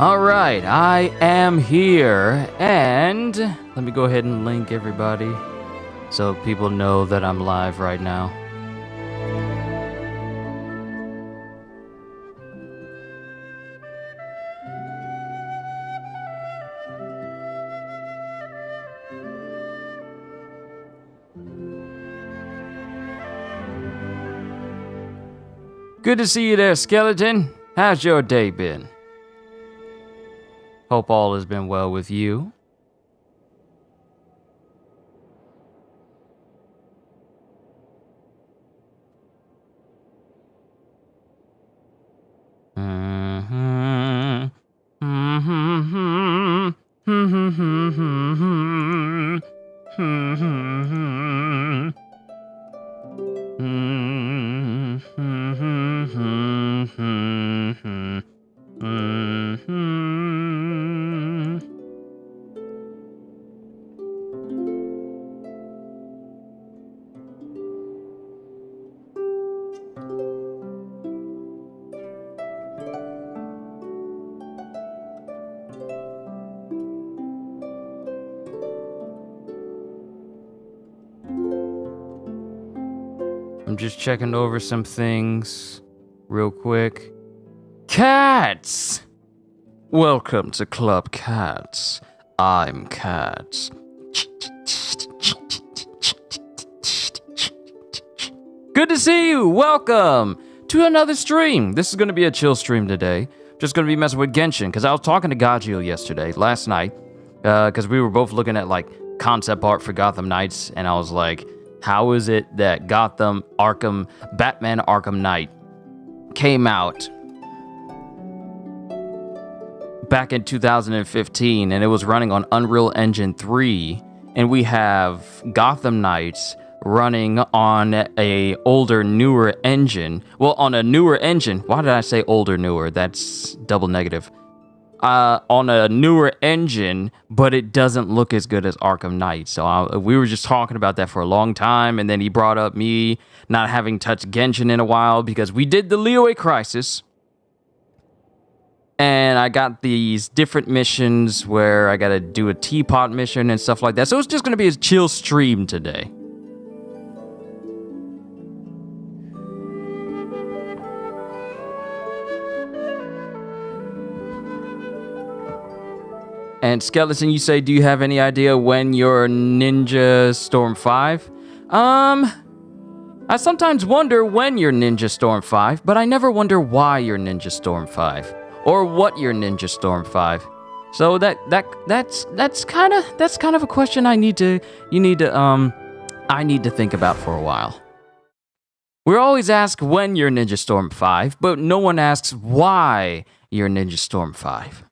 Alright, I am here, and let me go ahead and link everybody so people know that I'm live right now. Good to see you there, Skeleton. How's your day been? Hope all has been well with you. I'm just checking over some things real quick. Cats! Welcome to Club Cats. I'm Cats. Good to see you! Welcome to another stream. This is going to be a chill stream today. Just going to be messing with Genshin, because I was talking to Gajil last night, because we were both looking at, like, concept art for Gotham Knights, and I was like, how is it that Batman Arkham Knight came out back in 2015, and it was running on Unreal Engine 3, and we have Gotham Knights running on a older, newer engine. Well, on a newer engine. Why did I say older, newer? That's double negative. On a newer engine, but it doesn't look as good as Arkham Knight. So we were just talking about that for a long time, and then he brought up me not having touched Genshin in a while because we did the Liyue Crisis, and I got these different missions where I gotta do a Teapot mission and stuff like that. So it's just gonna be a chill stream today. And Skeleton, you say, do you have any idea when you're Ninja Storm 5? I sometimes wonder when you're Ninja Storm 5, but I never wonder why you're Ninja Storm 5 or what you're Ninja Storm 5. So that's kind of a question I need to think about for a while. We're always asked when you're Ninja Storm 5, but no one asks why you're Ninja Storm 5.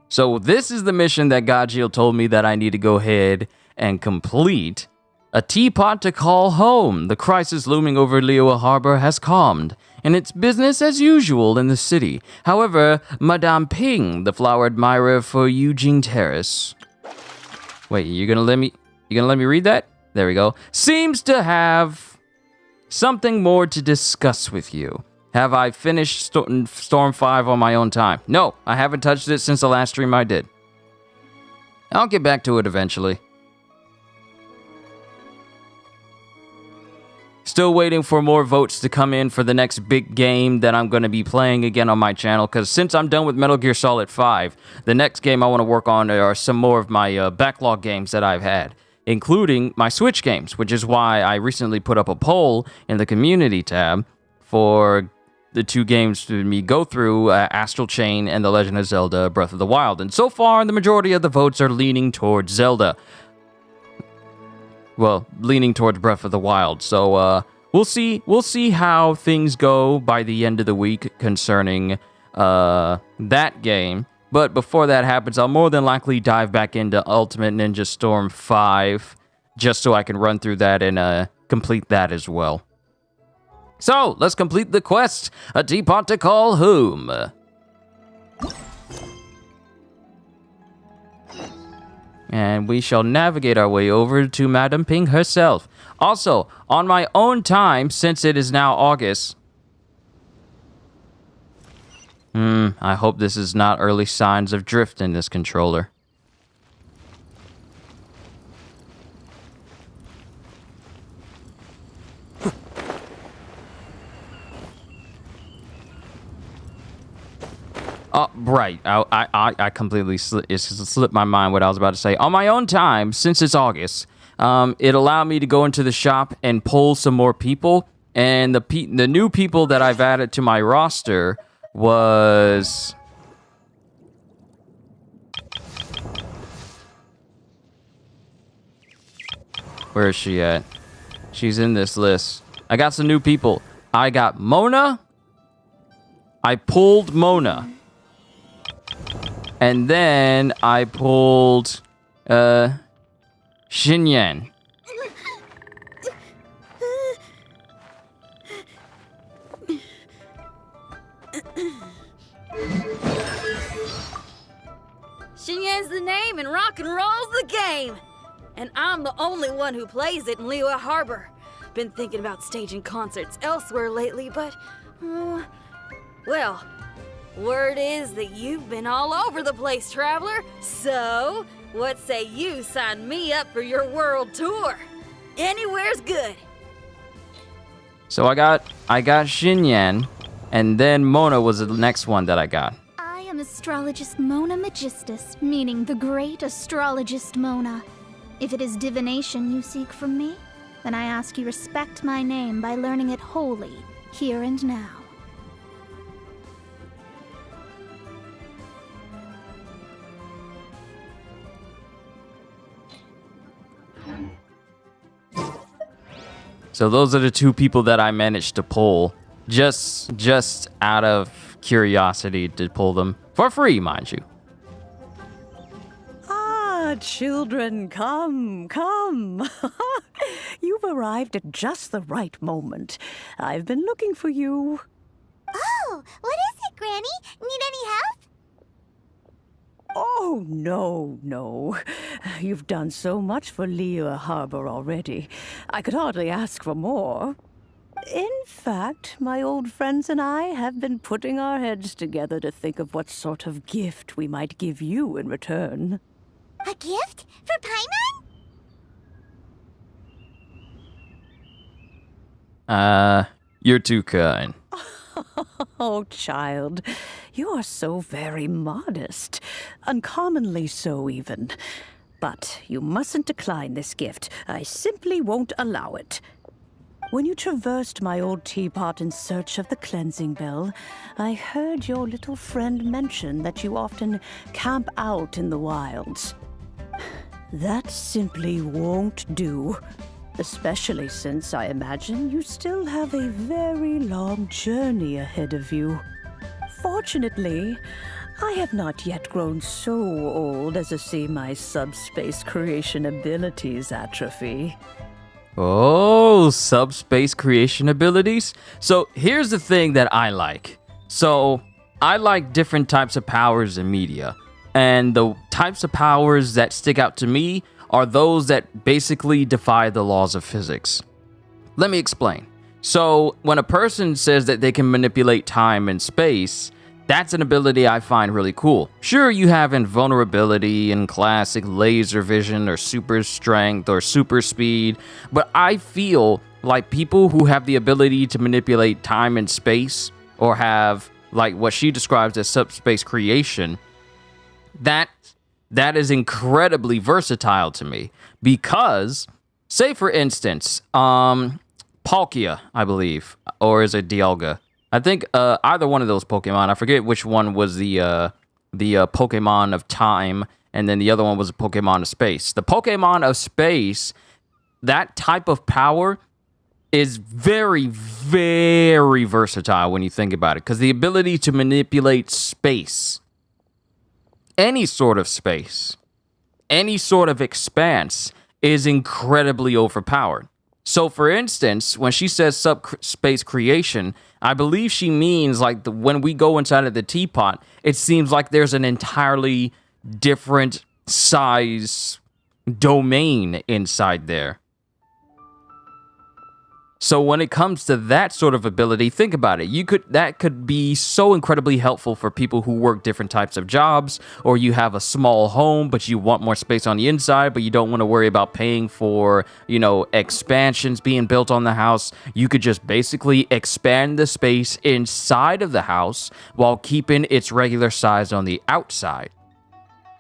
So this is the mission that Gajil told me that I need to go ahead and complete. A teapot to call home. The crisis looming over Liyue Harbor has calmed, and it's business as usual in the city. However, Madame Ping, the flower admirer for Eugene Terrace... Wait, you're gonna let me read that? There we go. Seems to have something more to discuss with you. Have I finished Storm 5 on my own time? No, I haven't touched it since the last stream I did. I'll get back to it eventually. Still waiting for more votes to come in for the next big game that I'm going to be playing again on my channel, because since I'm done with Metal Gear Solid 5, the next game I want to work on are some more of my backlog games that I've had, including my Switch games, which is why I recently put up a poll in the community tab for the two games to me go through, Astral Chain and The Legend of Zelda Breath of the Wild. And so far, the majority of the votes are leaning towards Zelda. Well, leaning towards Breath of the Wild. So, we'll see how things go by the end of the week concerning that game. But before that happens, I'll more than likely dive back into Ultimate Ninja Storm 5, just so I can run through that and complete that as well. So, let's complete the quest. A teapot to call home. And we shall navigate our way over to Madame Ping herself. Also, on my own time, since it is now August. I hope this is not early signs of drift in this controller. Oh, right. I completely slipped my mind what I was about to say. On my own time, since it's August, it allowed me to go into the shop and pull some more people. And the new people that I've added to my roster was... Where is she at? She's in this list. I got some new people. I got Mona. I pulled Mona. And then I pulled Xinyan. Xinyan's the name and rock and roll's the game. And I'm the only one who plays it in Liyue Harbor. Been thinking about staging concerts elsewhere lately, but... well, word is that you've been all over the place, traveler. So, what say you sign me up for your world tour? Anywhere's good. So I got Xinyan, and then Mona was the next one that I got. I am astrologist Mona Magistus, meaning the great astrologist Mona. If it is divination you seek from me, then I ask you respect my name by learning it wholly, here and now. So those are the two people that I managed to pull, just out of curiosity to pull them for free, mind you. Ah, children, come. You've arrived at just the right moment. I've been looking for you. Oh, what is it, Granny? Need any help? Oh, no. You've done so much for Liyue Harbor already. I could hardly ask for more. In fact, my old friends and I have been putting our heads together to think of what sort of gift we might give you in return. A gift? For Paimon? You're too kind. Oh, child, you are so very modest. Uncommonly so, even. But you mustn't decline this gift. I simply won't allow it. When you traversed my old teapot in search of the cleansing bell, I heard your little friend mention that you often camp out in the wilds. That simply won't do. Especially since I imagine you still have a very long journey ahead of you. Fortunately, I have not yet grown so old as to see my subspace creation abilities atrophy. Oh, subspace creation abilities? So here's the thing that I like. So I like different types of powers in media. And the types of powers that stick out to me are those that basically defy the laws of physics. Let me explain. So when a person says that they can manipulate time and space, that's an ability I find really cool. Sure, you have invulnerability and classic laser vision or super strength or super speed, but I feel like people who have the ability to manipulate time and space or have like what she describes as subspace creation, that is incredibly versatile to me because, say for instance, Palkia, I believe, or is it Dialga? I think either one of those Pokemon. I forget which one was the Pokemon of time, and then the other one was a Pokemon of space. The Pokemon of space, that type of power is very, very versatile when you think about it, because the ability to manipulate space, any sort of space, any sort of expanse, is incredibly overpowered. So, for instance, when she says subspace creation, I believe she means like when we go inside of the teapot, it seems like there's an entirely different size domain inside there. So when it comes to that sort of ability, think about it. That could be so incredibly helpful for people who work different types of jobs, or you have a small home, but you want more space on the inside, but you don't want to worry about paying for, expansions being built on the house. You could just basically expand the space inside of the house while keeping its regular size on the outside.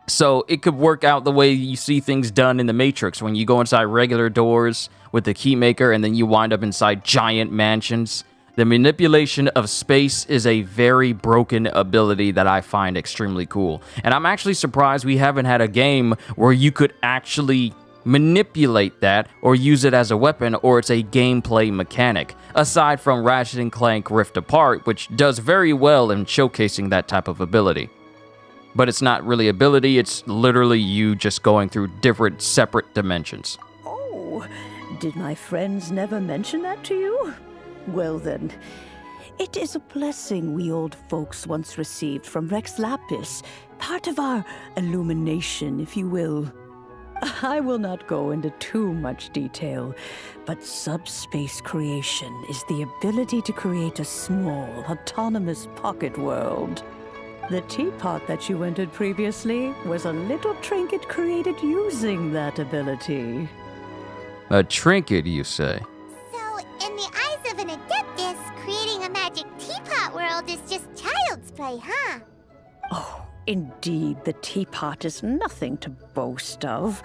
So it could work out the way you see things done in the Matrix when you go inside regular doors with the keymaker and then you wind up inside giant mansions. The manipulation of space is a very broken ability that I find extremely cool. And I'm actually surprised we haven't had a game where you could actually manipulate that or use it as a weapon, or it's a gameplay mechanic, aside from Ratchet & Clank Rift Apart, which does very well in showcasing that type of ability. But it's not really ability, it's literally you just going through different separate dimensions. Oh, did my friends never mention that to you? Well then, it is a blessing we old folks once received from Rex Lapis, part of our illumination, if you will. I will not go into too much detail, but subspace creation is the ability to create a small, autonomous pocket world. The teapot that you entered previously was a little trinket created using that ability. A trinket, you say? So, in the eyes of an adeptus, creating a magic teapot world is just child's play, huh? Oh, indeed, the teapot is nothing to boast of.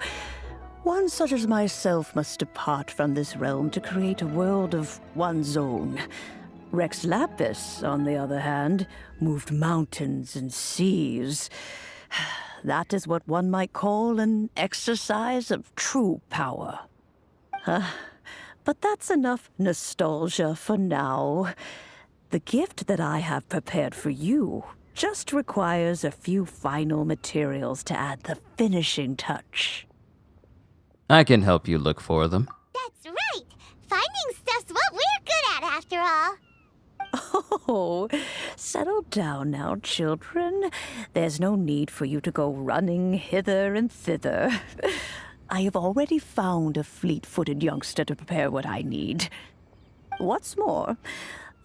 One such as myself must depart from this realm to create a world of one's own. Rex Lapis, on the other hand, moved mountains and seas. That is what one might call an exercise of true power. But that's enough nostalgia for now. The gift that I have prepared for you just requires a few final materials to add the finishing touch. I can help you look for them. That's right! Finding stuff's what we're good at, after all. Oh, settle down now, children. There's no need for you to go running hither and thither. I have already found a fleet-footed youngster to prepare what I need. What's more,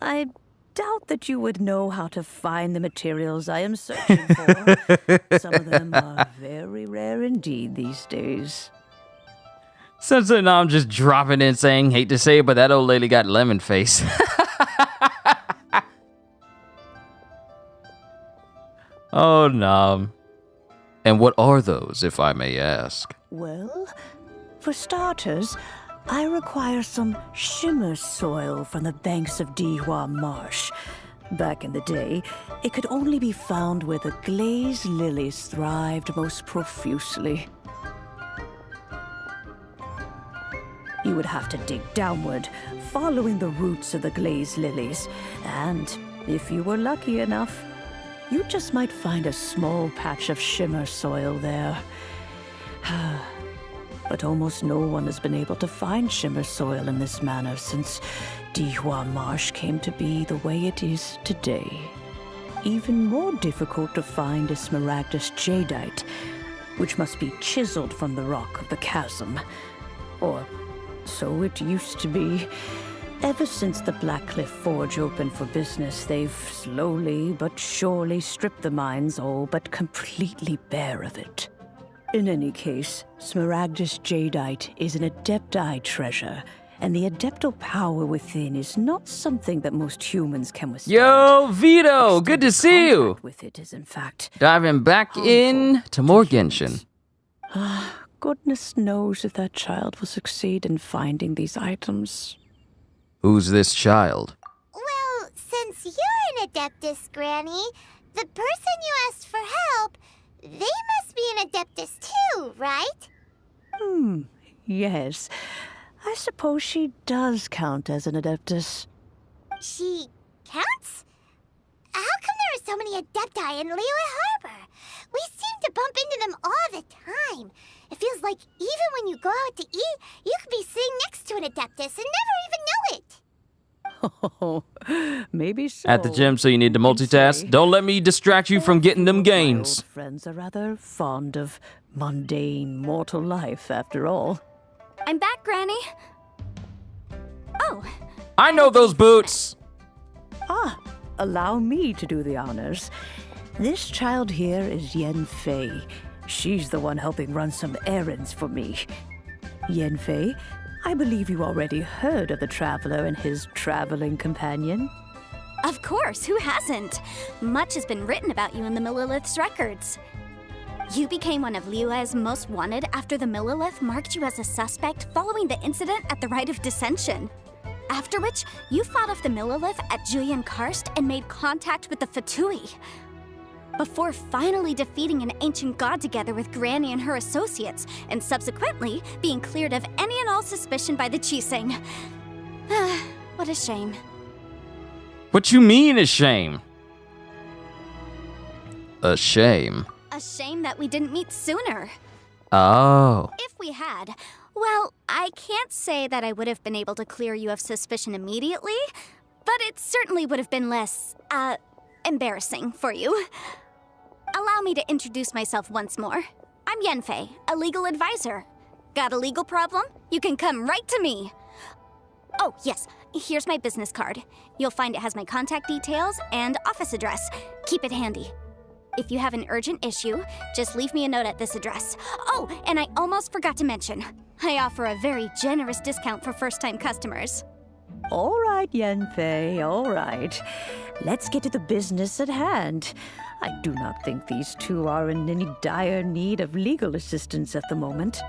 I doubt that you would know how to find the materials I am searching for. Some of them are very rare indeed these days. Since then, I'm just dropping in saying, hate to say it, but that old lady got lemon face. Oh, no. And what are those, if I may ask? Well, for starters, I require some shimmer soil from the banks of Dihua Marsh. Back in the day, it could only be found where the glazed lilies thrived most profusely. You would have to dig downward, following the roots of the glazed lilies, and if you were lucky enough, you just might find a small patch of shimmer soil there. But almost no one has been able to find shimmer soil in this manner since Dihua Marsh came to be the way it is today. Even more difficult to find is smaragdus jadeite, which must be chiseled from the rock of the chasm. Or so it used to be. Ever since the Blackcliff Forge opened for business, they've slowly but surely stripped the mines all but completely bare of it. In any case, smaragdus jadeite is an adepti treasure, and the adeptal power within is not something that most humans can withstand. Yo, Vito, good to see you. Contact with it is, in fact, Diving back in to more Genshin. Goodness knows if that child will succeed in finding these items. Who's this child? Well, since you're an adeptus, Granny, the person you asked for help, they must be an adeptus too, right? Yes. I suppose she does count as an adeptus. She counts? How come there are so many adepti in Liyue Harbor? We seem to bump into them all the time. It feels like even when you go out to eat, you could be sitting next to an Adeptus and never even know it. Oh, maybe so. At the gym, so you need to multitask. Don't let me distract you from getting them My gains. old friends are rather fond of mundane mortal life, after all. I'm back, Granny. Oh, I know those boots. Allow me to do the honors. This child here is Yen Fei. She's the one helping run some errands for me. Yen Fei, I believe you already heard of the traveler and his traveling companion. of course, who hasn't? Much has been written about you in the Millilith's records. You became one of Liyue's most wanted after the Millilith marked you as a suspect following the incident at the Rite of Dissension. After which, you fought off the Millilith at Julian Karst and made contact with the Fatui. Before finally defeating an ancient god together with Granny and her associates, and subsequently being cleared of any and all suspicion by the Chiseng. What a shame. What you mean a shame? A shame. A shame that we didn't meet sooner. Oh. If we had, well, I can't say that I would have been able to clear you of suspicion immediately, but it certainly would have been less, embarrassing for you. Allow me to introduce myself once more. I'm Yenfei, a legal advisor. Got a legal problem? You can come right to me. Oh, yes, here's my business card. You'll find it has my contact details and office address. Keep it handy. If you have an urgent issue, just leave me a note at this address. Oh, and I almost forgot to mention, I offer a very generous discount for first-time customers. All right, Yenfei, all right. Let's get to the business at hand. I do not think these two are in any dire need of legal assistance at the moment.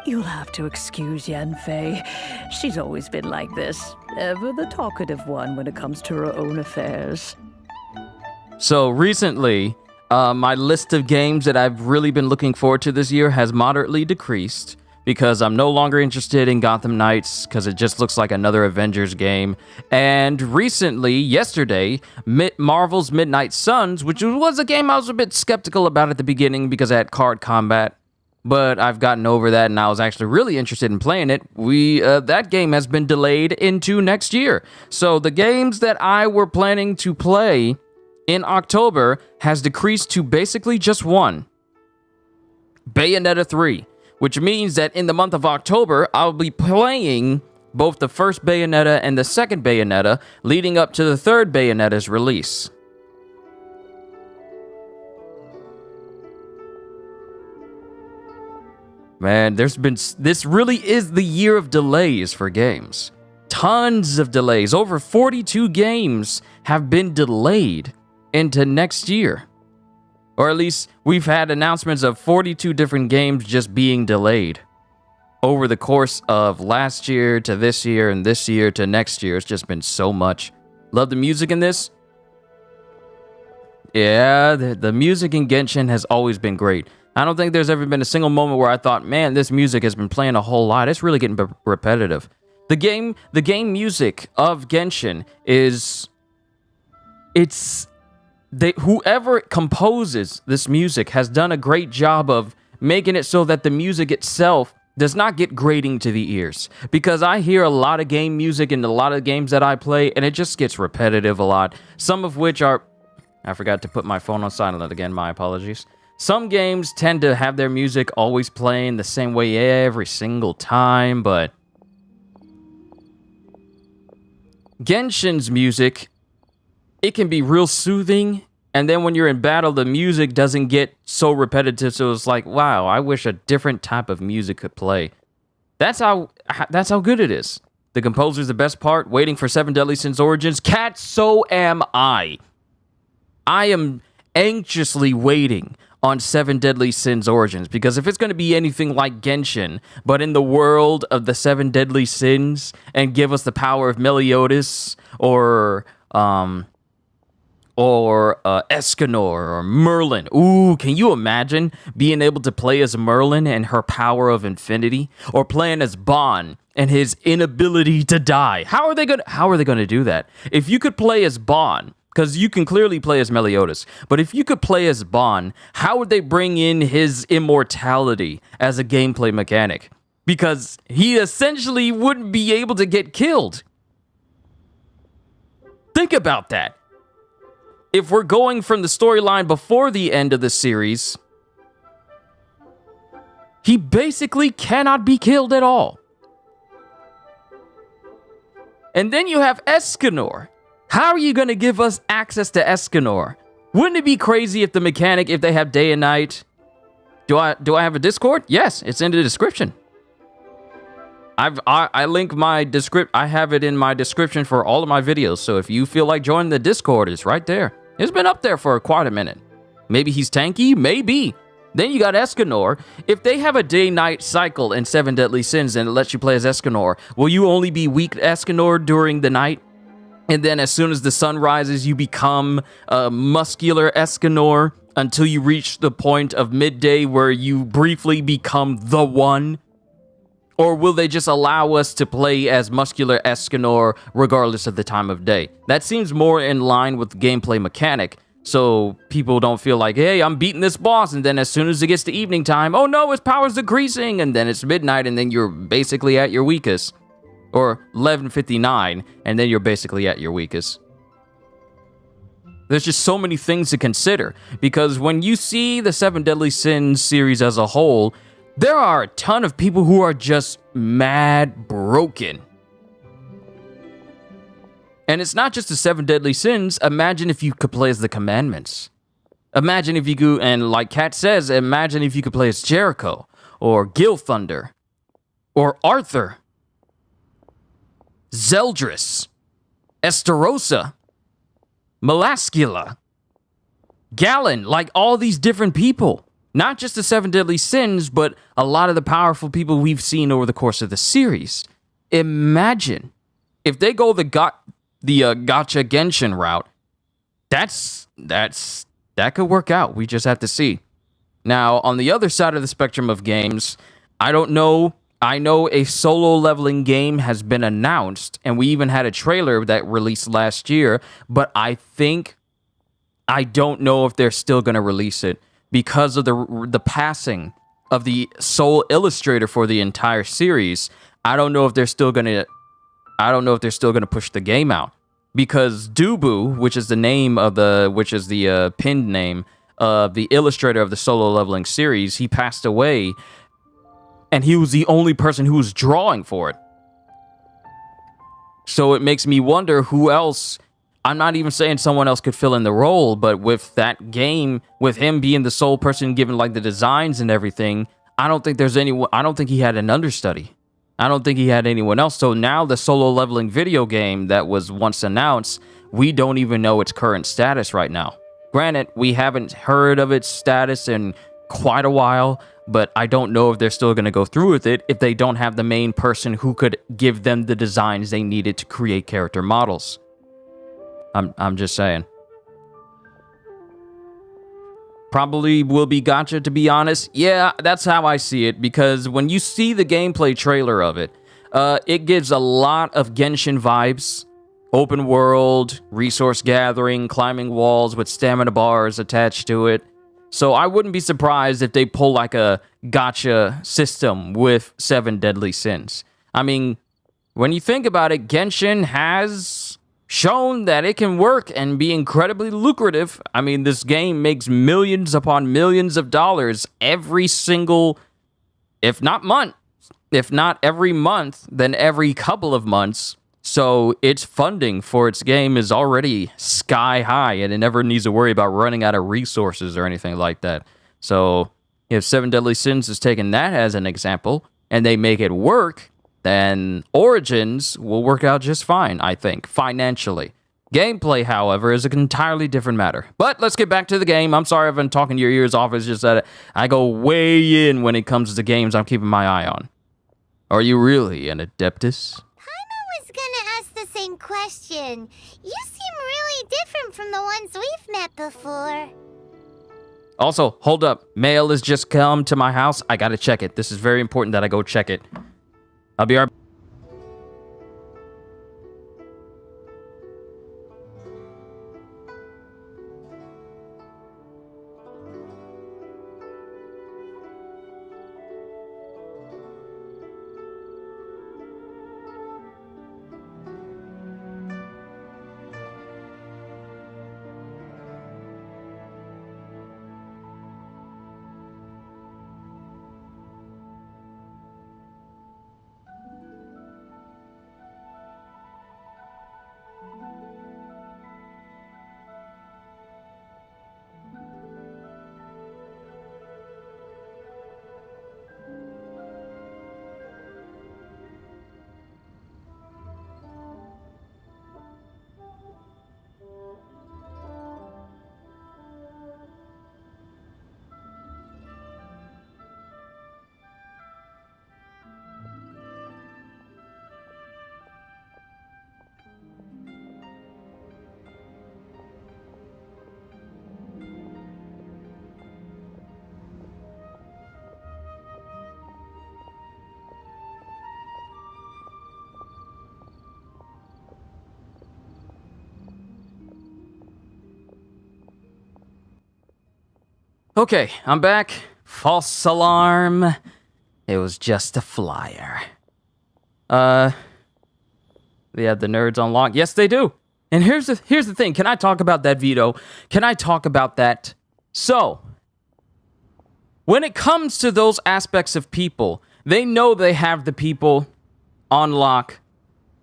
You'll have to excuse Yenfei. She's always been like this, ever the talkative one when it comes to her own affairs. So recently, my list of games that I've really been looking forward to this year has moderately decreased because I'm no longer interested in Gotham Knights because it just looks like another Avengers game. And recently, yesterday, Marvel's Midnight Suns, which was a game I was a bit skeptical about at the beginning because it had card combat, but I've gotten over that and I was actually really interested in playing it. That game has been delayed into next year. So the games that I were planning to play in October has decreased to basically just one. Bayonetta 3, which means that in the month of October, I'll be playing both the first Bayonetta and the second Bayonetta, leading up to the third Bayonetta's release. Man, this really is the year of delays for games. Tons of delays. Over 42 games have been delayed into next year. Or at least we've had announcements of 42 different games just being delayed over the course of last year to this year and this year to next year. It's just been so much. Love the music in this. Yeah, the music in Genshin has always been great. I don't think there's ever been a single moment where I thought, man, this music has been playing a whole lot. It's really getting repetitive. The game music of Genshin is... whoever composes this music has done a great job of making it so that the music itself does not get grating to the ears. Because I hear a lot of game music in a lot of games that I play, and it just gets repetitive a lot. Some of which are... I forgot to put my phone on silent again, my apologies. Some games tend to have their music always playing the same way every single time, but... Genshin's music... it can be real soothing, and then when you're in battle, the music doesn't get so repetitive, so it's like, wow, I wish a different type of music could play. That's how good it is. The composer's the best part, waiting for 7 Deadly Sins Origins. Cat, so am I. I am anxiously waiting on 7 Deadly Sins Origins, because if it's going to be anything like Genshin, but in the world of the 7 Deadly Sins, and give us the power of Meliodas, or Escanor, or Merlin. Ooh, can you imagine being able to play as Merlin and her power of infinity? Or playing as Ban and his inability to die? How are they going to do that? If you could play as Ban, Because you can clearly play as Meliodas. But if you could play as Bon, how would they bring in his immortality as a gameplay mechanic? Because he essentially wouldn't be able to get killed. Think about that. If we're going from the storyline before the end of the series, he basically cannot be killed at all. And then you have Escanor. How are you going to give us access to Escanor? Wouldn't it be crazy if the mechanic, if they have day and night? Do I have a Discord? Yes, it's in the description. I link my I have it in my description for all of my videos. So if you feel like joining the Discord, it's right there. It's been up there for quite a minute. Maybe he's tanky, maybe. Then you got Escanor. If they have a day-night cycle in 7 Deadly Sins and it lets you play as Escanor, will you only be weak Escanor during the night? And then as soon as the sun rises, you become a muscular Escanor until you reach the point of midday where you briefly become the one? Or will they just allow us to play as muscular Escanor regardless of the time of day? That seems more in line with the gameplay mechanic, so people don't feel like, hey, I'm beating this boss, and then as soon as it gets to evening time, oh no, his power's decreasing, and then it's midnight, and then you're basically at your weakest. Or 11:59, and then you're basically at your weakest. There's just so many things to consider, because when you see the 7 Deadly Sins series as a whole, there are a ton of people who are just mad broken. And it's not just the 7 Deadly Sins. Imagine if you could play as the Commandments. Imagine if you could, and like Kat says, imagine if you could play as Jericho, or Gilthunder, or Arthur, Zeldris, Esterosa, Melascula, Galen, like all these different people. Not just the 7 Deadly Sins, but a lot of the powerful people we've seen over the course of the series. Imagine if they go the gacha Genshin route. That could work out. We just have to see. Now, on the other side of the spectrum of games, I don't know. I know a solo leveling game has been announced, and we even had a trailer that released last year, but I don't know if they're still going to release it because of the passing of the sole illustrator for the entire series. I don't know if they're still going to push the game out, because Dubu, which is the pinned name of the illustrator of the solo leveling series, he passed away. And he was the only person who was drawing for it. So it makes me wonder who else. I'm not even saying someone else could fill in the role, but with that game, with him being the sole person given like the designs and everything, I don't think there's anyone. I don't think he had an understudy. I don't think he had anyone else. So now the solo leveling video game that was once announced, we don't even know its current status right now. Granted, we haven't heard of its status in quite a while, but I don't know if they're still going to go through with it if they don't have the main person who could give them the designs they needed to create character models. I'm just saying. Probably will be gacha, to be honest. Yeah, that's how I see it, because when you see the gameplay trailer of it, it gives a lot of Genshin vibes. Open world, resource gathering, climbing walls with stamina bars attached to it. So I wouldn't be surprised if they pull like a gacha system with 7 Deadly Sins. I mean, when you think about it, Genshin has shown that it can work and be incredibly lucrative. I mean, this game makes millions upon millions of dollars every single, if not every month, then every couple of months. So its funding for its game is already sky high, and it never needs to worry about running out of resources or anything like that. So if 7 Deadly Sins is taking that as an example, and they make it work, then Origins will work out just fine, I think, financially. Gameplay, however, is an entirely different matter. But let's get back to the game. I'm sorry I've been talking your ears off. It's just that I go way in when it comes to games I'm keeping my eye on. Are you really an Adeptus? Gonna ask the same question. You seem really different from the ones we've met before. Also, hold up. Mail has just come to my house. I gotta check it. This is very important that I go check it. I'll be right back. Okay, I'm back. False alarm. It was just a flyer. They have the nerds on lock. Yes, they do. And here's the thing. Can I talk about that, Vito? Can I talk about that? So, when it comes to those aspects of people, they know they have the people on lock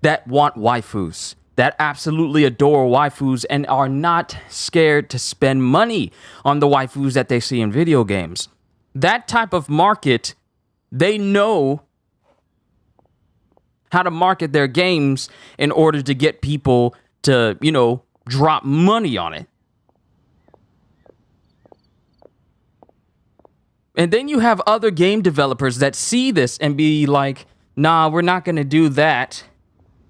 that want waifus, that absolutely adore waifus and are not scared to spend money on the waifus that they see in video games. That type of market, they know how to market their games in order to get people to, drop money on it. And then you have other game developers that see this and be like, nah, we're not going to do that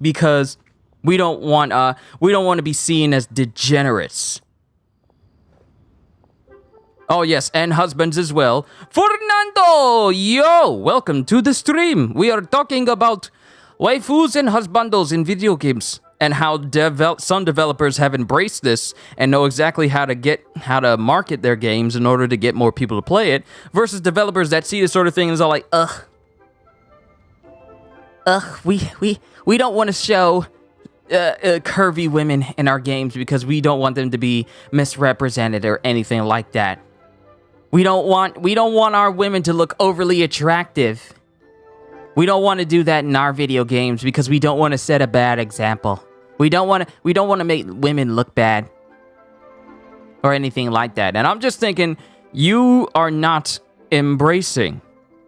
because we don't want to be seen as degenerates. Oh, yes, and husbands as well. Fernando! Yo! Welcome to the stream. We are talking about waifus and husbandos in video games and how some developers have embraced this and know exactly how to market their games in order to get more people to play it versus developers that see this sort of thing and is all like, we don't want to show curvy women in our games because we don't want them to be misrepresented or anything like that. We don't want our women to look overly attractive. We don't want to do that in our video games because we don't want to set a bad example. We don't want to make women look bad or anything like that. And I'm just thinking, you are not embracing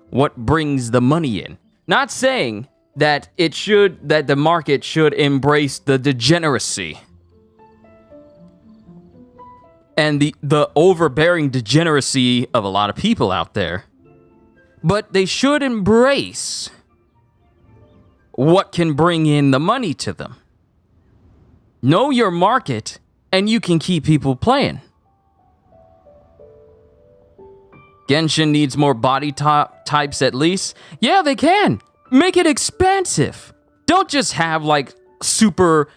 what brings the money in. Not saying that the market should embrace the degeneracy and the overbearing degeneracy of a lot of people out there. But they should embrace what can bring in the money to them. Know your market, and you can keep people playing. Genshin needs more body types at least. Yeah, they can. Make it expansive. Don't just have like super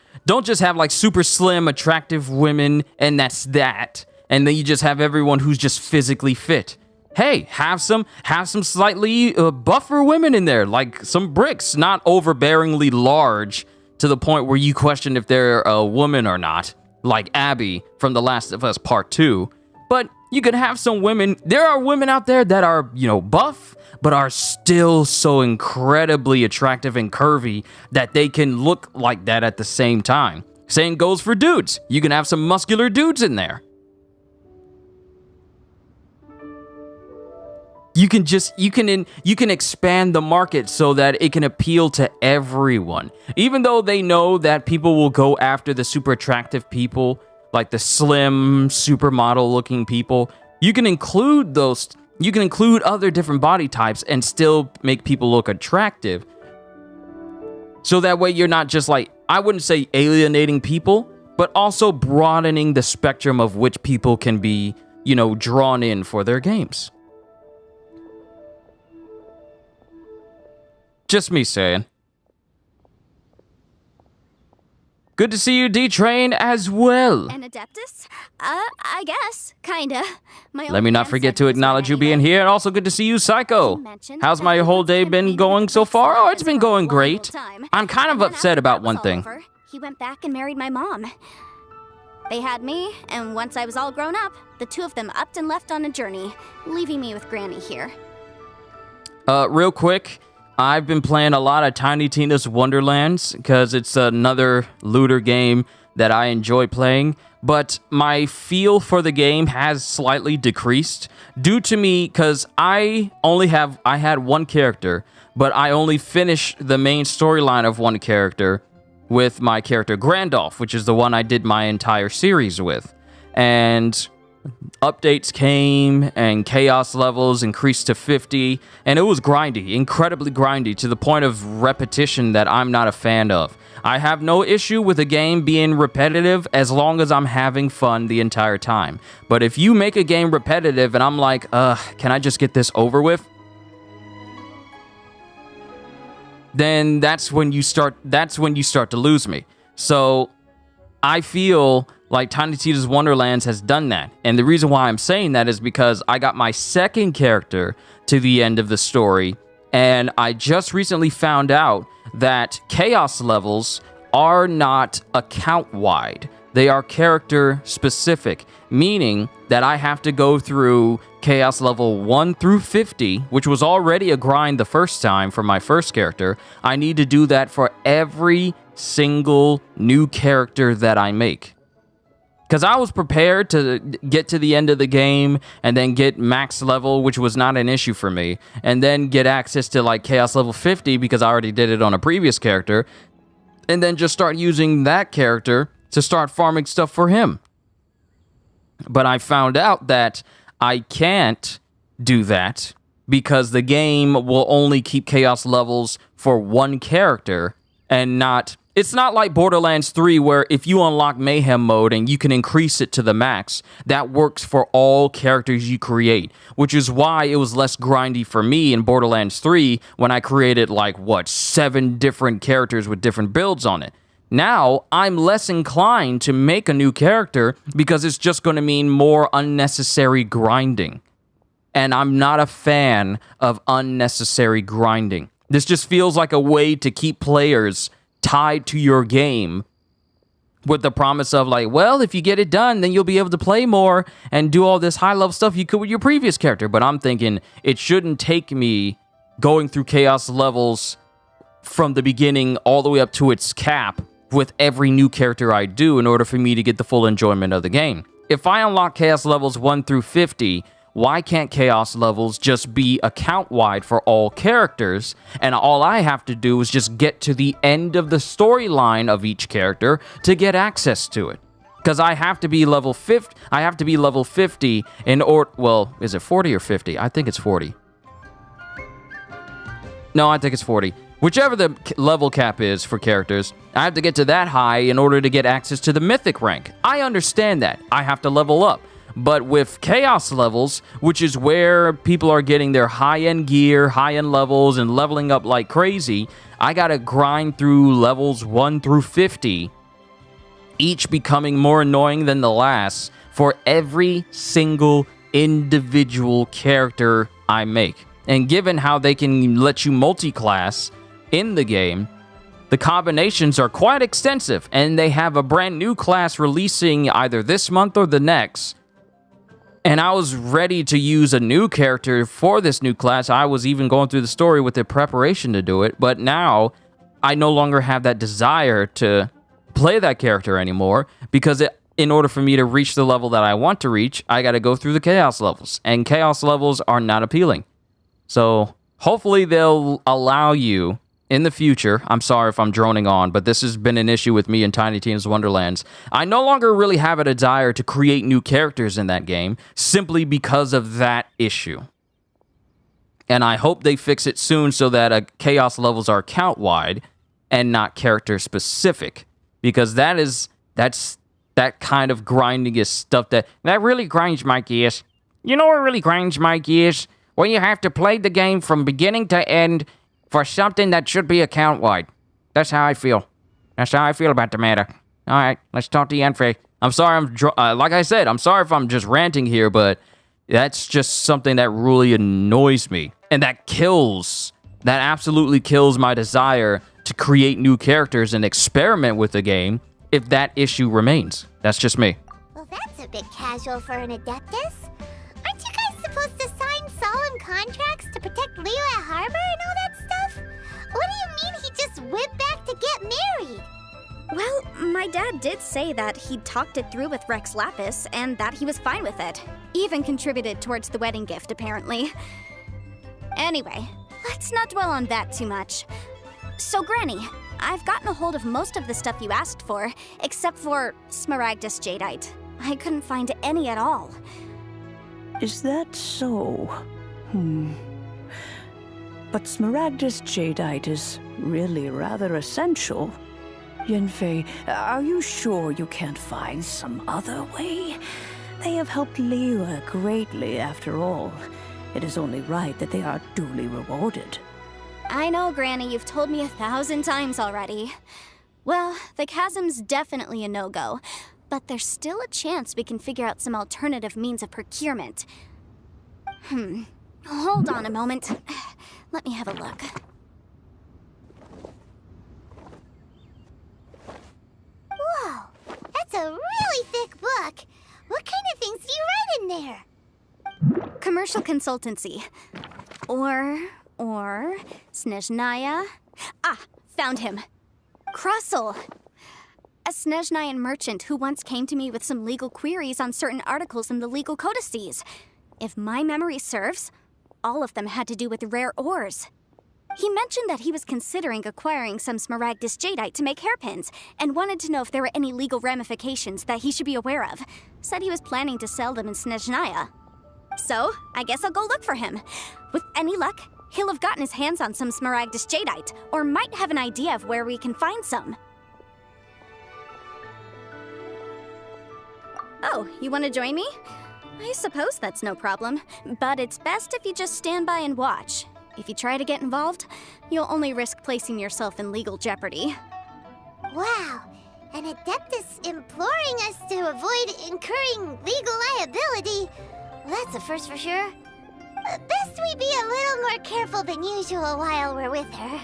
slim, attractive women, and that's that. And then you just have everyone who's just physically fit. Hey, have some slightly buffer women in there, like some bricks, not overbearingly large to the point where you question if they're a woman or not, like Abby from The Last of Us Part 2. But you could have some women. There are women out there that are, buff, but are still so incredibly attractive and curvy that they can look like that at the same time. Same goes for dudes. You can have some muscular dudes in there. You can expand the market so that it can appeal to everyone. Even though they know that people will go after the super attractive people, like the slim, supermodel looking people, you can include other different body types and still make people look attractive. So that way you're not just like, I wouldn't say alienating people, but also broadening the spectrum of which people can be, drawn in for their games. Just me saying. Good to see you, D-Train, as well. An Adeptus? I guess. Kinda. Let me not forget to acknowledge you being here, and also good to see you, Psycho. How's my whole day been going so far? Oh, it's been going great. I'm kind of upset about one thing. He went back and married my mom. They had me, and once I was all grown up, the two of them upped and left on a journey, leaving me with Granny here. Real quick, I've been playing a lot of Tiny Tina's Wonderlands because it's another looter game that I enjoy playing, but my feel for the game has slightly decreased due to me because I had one character, but I only finished the main storyline of one character with my character Grandolph, which is the one I did my entire series with. And updates came and chaos levels increased to 50, and it was grindy, incredibly grindy, to the point of repetition that I'm not a fan of. I have no issue with a game being repetitive as long as I'm having fun the entire time. But if you make a game repetitive and I'm like, can I just get this over with? Then that's when you start to lose me. So I feel Like Tiny Tina's Wonderlands has done that. And the reason why I'm saying that is because I got my second character to the end of the story, and I just recently found out that chaos levels are not account-wide. They are character-specific, meaning that I have to go through chaos level 1 through 50, which was already a grind the first time for my first character. I need to do that for every single new character that I make. Because I was prepared to get to the end of the game and then get max level, which was not an issue for me, and then get access to like chaos level 50 because I already did it on a previous character, and then just start using that character to start farming stuff for him. But I found out that I can't do that because the game will only keep chaos levels for one character and not... It's not like Borderlands 3 where if you unlock Mayhem mode and you can increase it to the max, that works for all characters you create, which is why it was less grindy for me in Borderlands 3 when I created 7 different characters with different builds on it. Now, I'm less inclined to make a new character because it's just going to mean more unnecessary grinding. And I'm not a fan of unnecessary grinding. This just feels like a way to keep players tied to your game with the promise of if you get it done, then you'll be able to play more and do all this high-level stuff you could with your previous character. But I'm thinking it shouldn't take me going through chaos levels from the beginning all the way up to its cap with every new character I do in order for me to get the full enjoyment of the game. If I unlock chaos levels 1 through 50, why can't chaos levels just be account-wide for all characters, and all I have to do is just get to the end of the storyline of each character to get access to it? Because I have to be level 50. I have to be level 50 in order. Well, is it 40 or 50? I think it's 40. No, I think it's 40. Whichever the level cap is for characters, I have to get to that high in order to get access to the mythic rank. I understand that. I have to level up. But with chaos levels, which is where people are getting their high-end gear, high-end levels, and leveling up like crazy, I gotta grind through levels 1 through 50, each becoming more annoying than the last for every single individual character I make. And given how they can let you multi-class in the game, the combinations are quite extensive, and they have a brand new class releasing either this month or the next. And I was ready to use a new character for this new class. I was even going through the story with the preparation to do it. But now, I no longer have that desire to play that character anymore. Because in order for me to reach the level that I want to reach, I got to go through the chaos levels. And chaos levels are not appealing. So, hopefully they'll allow you... in the future, I'm sorry if I'm droning on, but this has been an issue with me in Tiny Tina's Wonderlands. I no longer really have a desire to create new characters in that game, simply because of that issue. And I hope they fix it soon so that chaos levels are count-wide and not character-specific. Because that kind of grinding is stuff that really grinds my gears. You know what really grinds my gears? When you have to play the game from beginning to end for something that should be account-wide. That's how I feel. That's how I feel about the matter. All right, let's talk to Yanfei. I'm sorry, like I said, I'm sorry if I'm just ranting here, but that's just something that really annoys me. And that absolutely kills my desire to create new characters and experiment with the game if that issue remains. That's just me. Well, that's a bit casual for an Adeptus. Aren't you guys supposed to sign solemn contracts to protect Liyue Harbor and all that stuff? What do you mean he just went back to get married? Well, my dad did say that he'd talked it through with Rex Lapis and that he was fine with it. Even contributed towards the wedding gift, apparently. Anyway, let's not dwell on that too much. So, Granny, I've gotten a hold of most of the stuff you asked for, except for Smaragdus Jadeite. I couldn't find any at all. Is that so? But Smaragdus Jadeite is really rather essential. Yanfei, are you sure you can't find some other way? They have helped Liyue greatly, after all. It is only right that they are duly rewarded. I know, Granny, you've told me 1,000 times already. Well, the chasm's definitely a no-go. but there's still a chance we can figure out some alternative means of procurement. Hold on a moment. Let me have a look. Whoa, that's a really thick book. What kind of things do you write in there? Commercial consultancy. Or Snezhnaya. Ah, found him. Crossel. A Snezhnayan merchant who once came to me with some legal queries on certain articles in the legal codices. If my memory serves, all of them had to do with rare ores. He mentioned that he was considering acquiring some smaragdus jadeite to make hairpins, and wanted to know if there were any legal ramifications that he should be aware of. Said he was planning to sell them in Snezhnaya. So, I guess I'll go look for him. With any luck, he'll have gotten his hands on some smaragdus jadeite, or might have an idea of where we can find some. Oh, you want to join me? I suppose that's no problem, but it's best if you just stand by and watch. If you try to get involved, you'll only risk placing yourself in legal jeopardy. Wow, an Adeptus imploring us to avoid incurring legal liability. Well, that's a first for sure. Best we be a little more careful than usual while we're with her.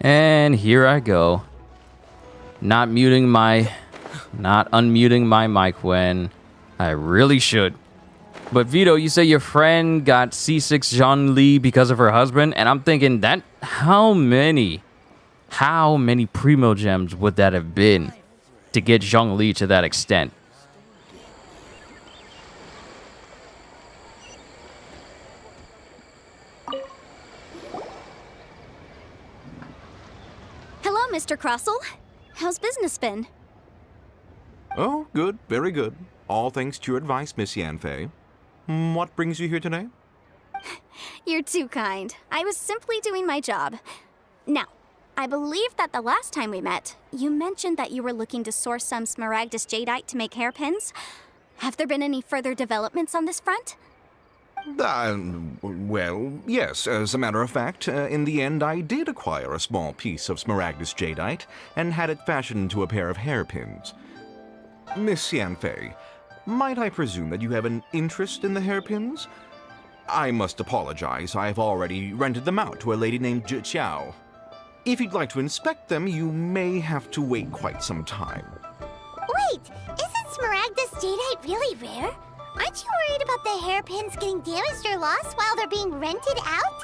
And here I go. Not unmuting my mic when I really should. But Vito, you say your friend got C6 Zhongli because of her husband, and I'm thinking that how many primo gems would that have been to get Zhongli to that extent? Hello, Mr. Crossel. How's business been? Oh, good, very good. All thanks to your advice, Miss Yanfei. What brings you here today? You're too kind. I was simply doing my job. Now, I believe that the last time we met, you mentioned that you were looking to source some smaragdus jadeite to make hairpins. Have there been any further developments on this front? Well, yes. As a matter of fact, in the end, I did acquire a small piece of smaragdus jadeite and had it fashioned into a pair of hairpins. Miss Yanfei, might I presume that you have an interest in the hairpins? I must apologize. I've already rented them out to a lady named Zhi. If you'd like to inspect them, you may have to wait quite some time. Wait, isn't smaragdus jadeite really rare? Aren't you worried about the hairpins getting damaged or lost while they're being rented out?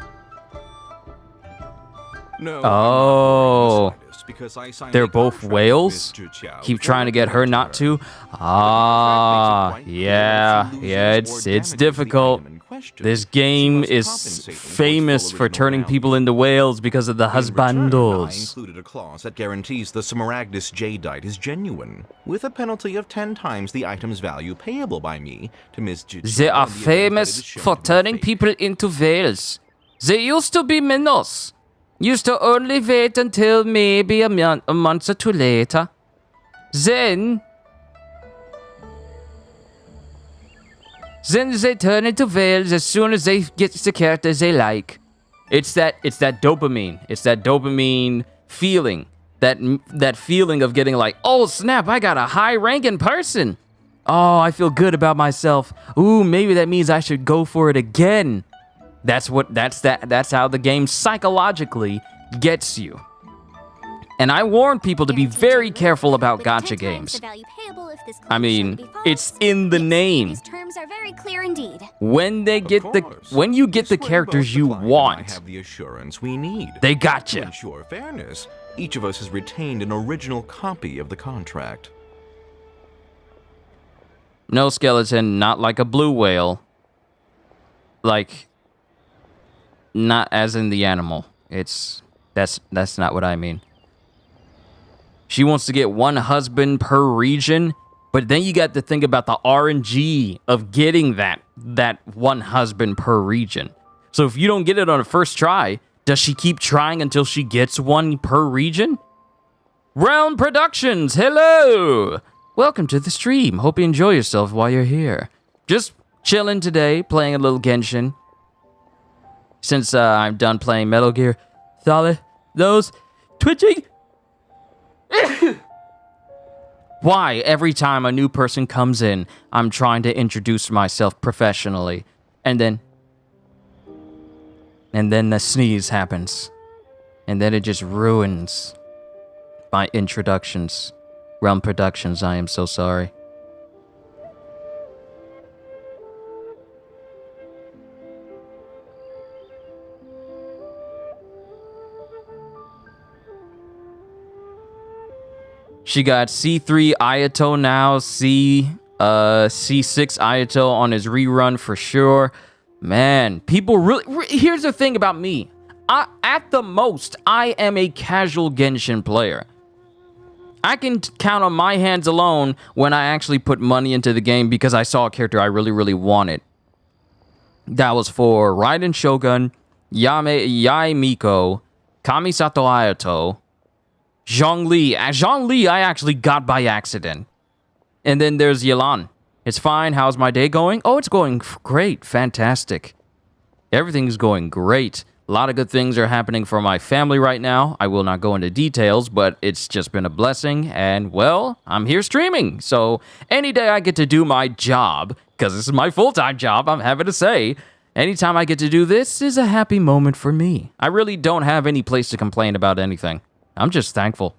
No. Oh. Because I signed They're a both contract with whales? Miss Zhi Keep for trying to get her not to? Ah, yeah, it's difficult. This game is famous for turning people into whales because of the I husbandos. included a clause that guarantees the smaragdus jadeite is genuine, with a penalty of 10 times the item's value payable by me to Miss Zhi. They are famous for turning people into whales. They used to be minnows. Used to only wait until maybe a month or two later. Then they turn into whales as soon as they get the characters they like. It's that dopamine. It's that dopamine feeling. That feeling of getting like, oh snap, I got a high-ranking person. Oh, I feel good about myself. Ooh, maybe that means I should go for it again. That's how the game psychologically gets you. And I warn people to be very careful about gacha games. I mean, it's in the name. These terms are very clear indeed. When you get the characters you want, have the assurance we need. they To gotcha. ensure fairness, each of us has retained an original copy of the contract. No skeleton, not like a blue whale. Like, not as in the animal. That's not what I mean. She wants to get one husband per region, but then you got to think about the RNG of getting that one husband per region. So if you don't get it on the first try, does she keep trying until she gets one per region? Realm Productions, hello! Welcome to the stream. Hope you enjoy yourself while you're here. Just chilling today, playing a little Genshin. Since I'm done playing Metal Gear Solid, those twitching. Why, every time a new person comes in, I'm trying to introduce myself professionally, and then the sneeze happens, and then it just ruins my introductions. Realm Productions, I am so sorry. She got C3 Ayato now, C6 Ayato on his rerun for sure. Man, people really... Here's the thing about me. At the most, I am a casual Genshin player. I can count on my hands alone when I actually put money into the game because I saw a character I really, really wanted. That was for Raiden Shogun, Yae Miko, Kamisato Ayato, Zhongli. Zhongli I actually got by accident. And then there's Yelan. It's fine. How's my day going? Oh, it's going great. Fantastic. Everything's going great. A lot of good things are happening for my family right now. I will not go into details, but it's just been a blessing. And, well, I'm here streaming. So any day I get to do my job, because this is my full-time job, I'm happy to say, anytime I get to do this is a happy moment for me. I really don't have any place to complain about anything. I'm just thankful.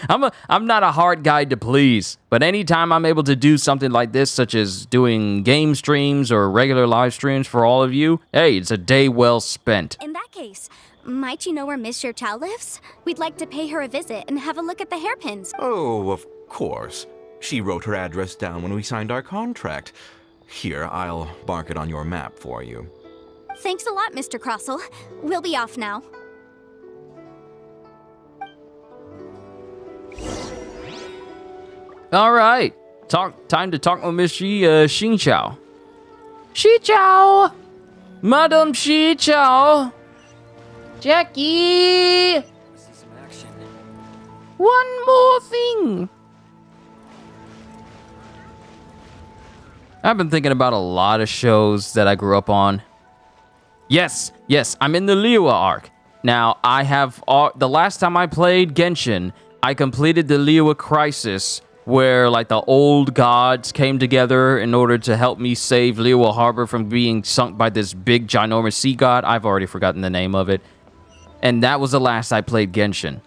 I'm not a hard guy to please, but anytime I'm able to do something like this, such as doing game streams or regular live streams for all of you, hey, it's a day well spent. In that case, might you know where Miss Chow lives? We'd like to pay her a visit and have a look at the hairpins. Oh, of course. She wrote her address down when we signed our contract. Here, I'll mark it on your map for you. Thanks a lot, Mr. Crossell. We'll be off now. All right, time to talk with Miss Xinqiao. Xiqiao! Madam Xiqiao! Jackie! One more thing. I've been thinking about a lot of shows that I grew up on. Yes, I'm in the Liyue arc. Now, I have... the last time I played Genshin, I completed the Liyue Crisis, where, like, the old gods came together in order to help me save Liyue Harbor from being sunk by this big, ginormous sea god. I've already forgotten the name of it. And that was the last I played Genshin.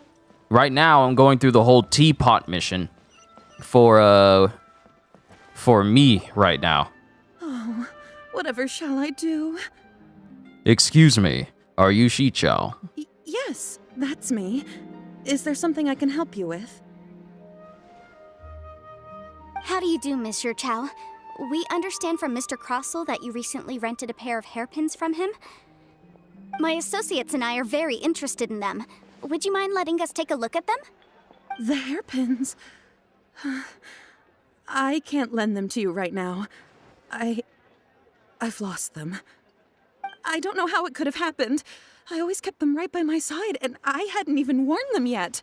Right now, I'm going through the whole Teapot mission for me right now. Oh, whatever shall I do? Excuse me, are you Xiqiao? Yes, that's me. Is there something I can help you with? How do you do, Mr. Chow? We understand from Mr. Crossell that you recently rented a pair of hairpins from him. My associates and I are very interested in them. Would you mind letting us take a look at them? The hairpins? I can't lend them to you right now. I've lost them. I don't know how it could have happened. I always kept them right by my side, and I hadn't even worn them yet.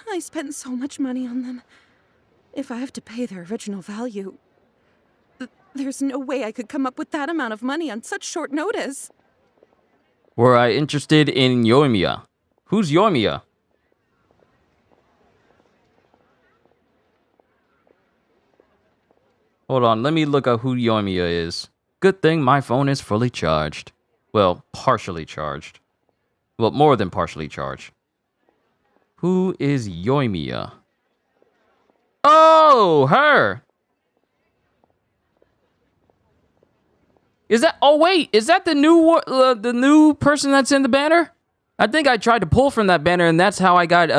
I spent so much money on them. If I have to pay their original value, there's no way I could come up with that amount of money on such short notice. Were I interested in Yoimiya? Who's Yoimiya? Hold on, let me look up who Yoimiya is. Good thing my phone is fully charged. Well, partially charged. Well, more than partially charged. Who is Yoimiya? Oh, her. Is that? Oh wait, is that the new person that's in the banner? I think I tried to pull from that banner, and that's how I got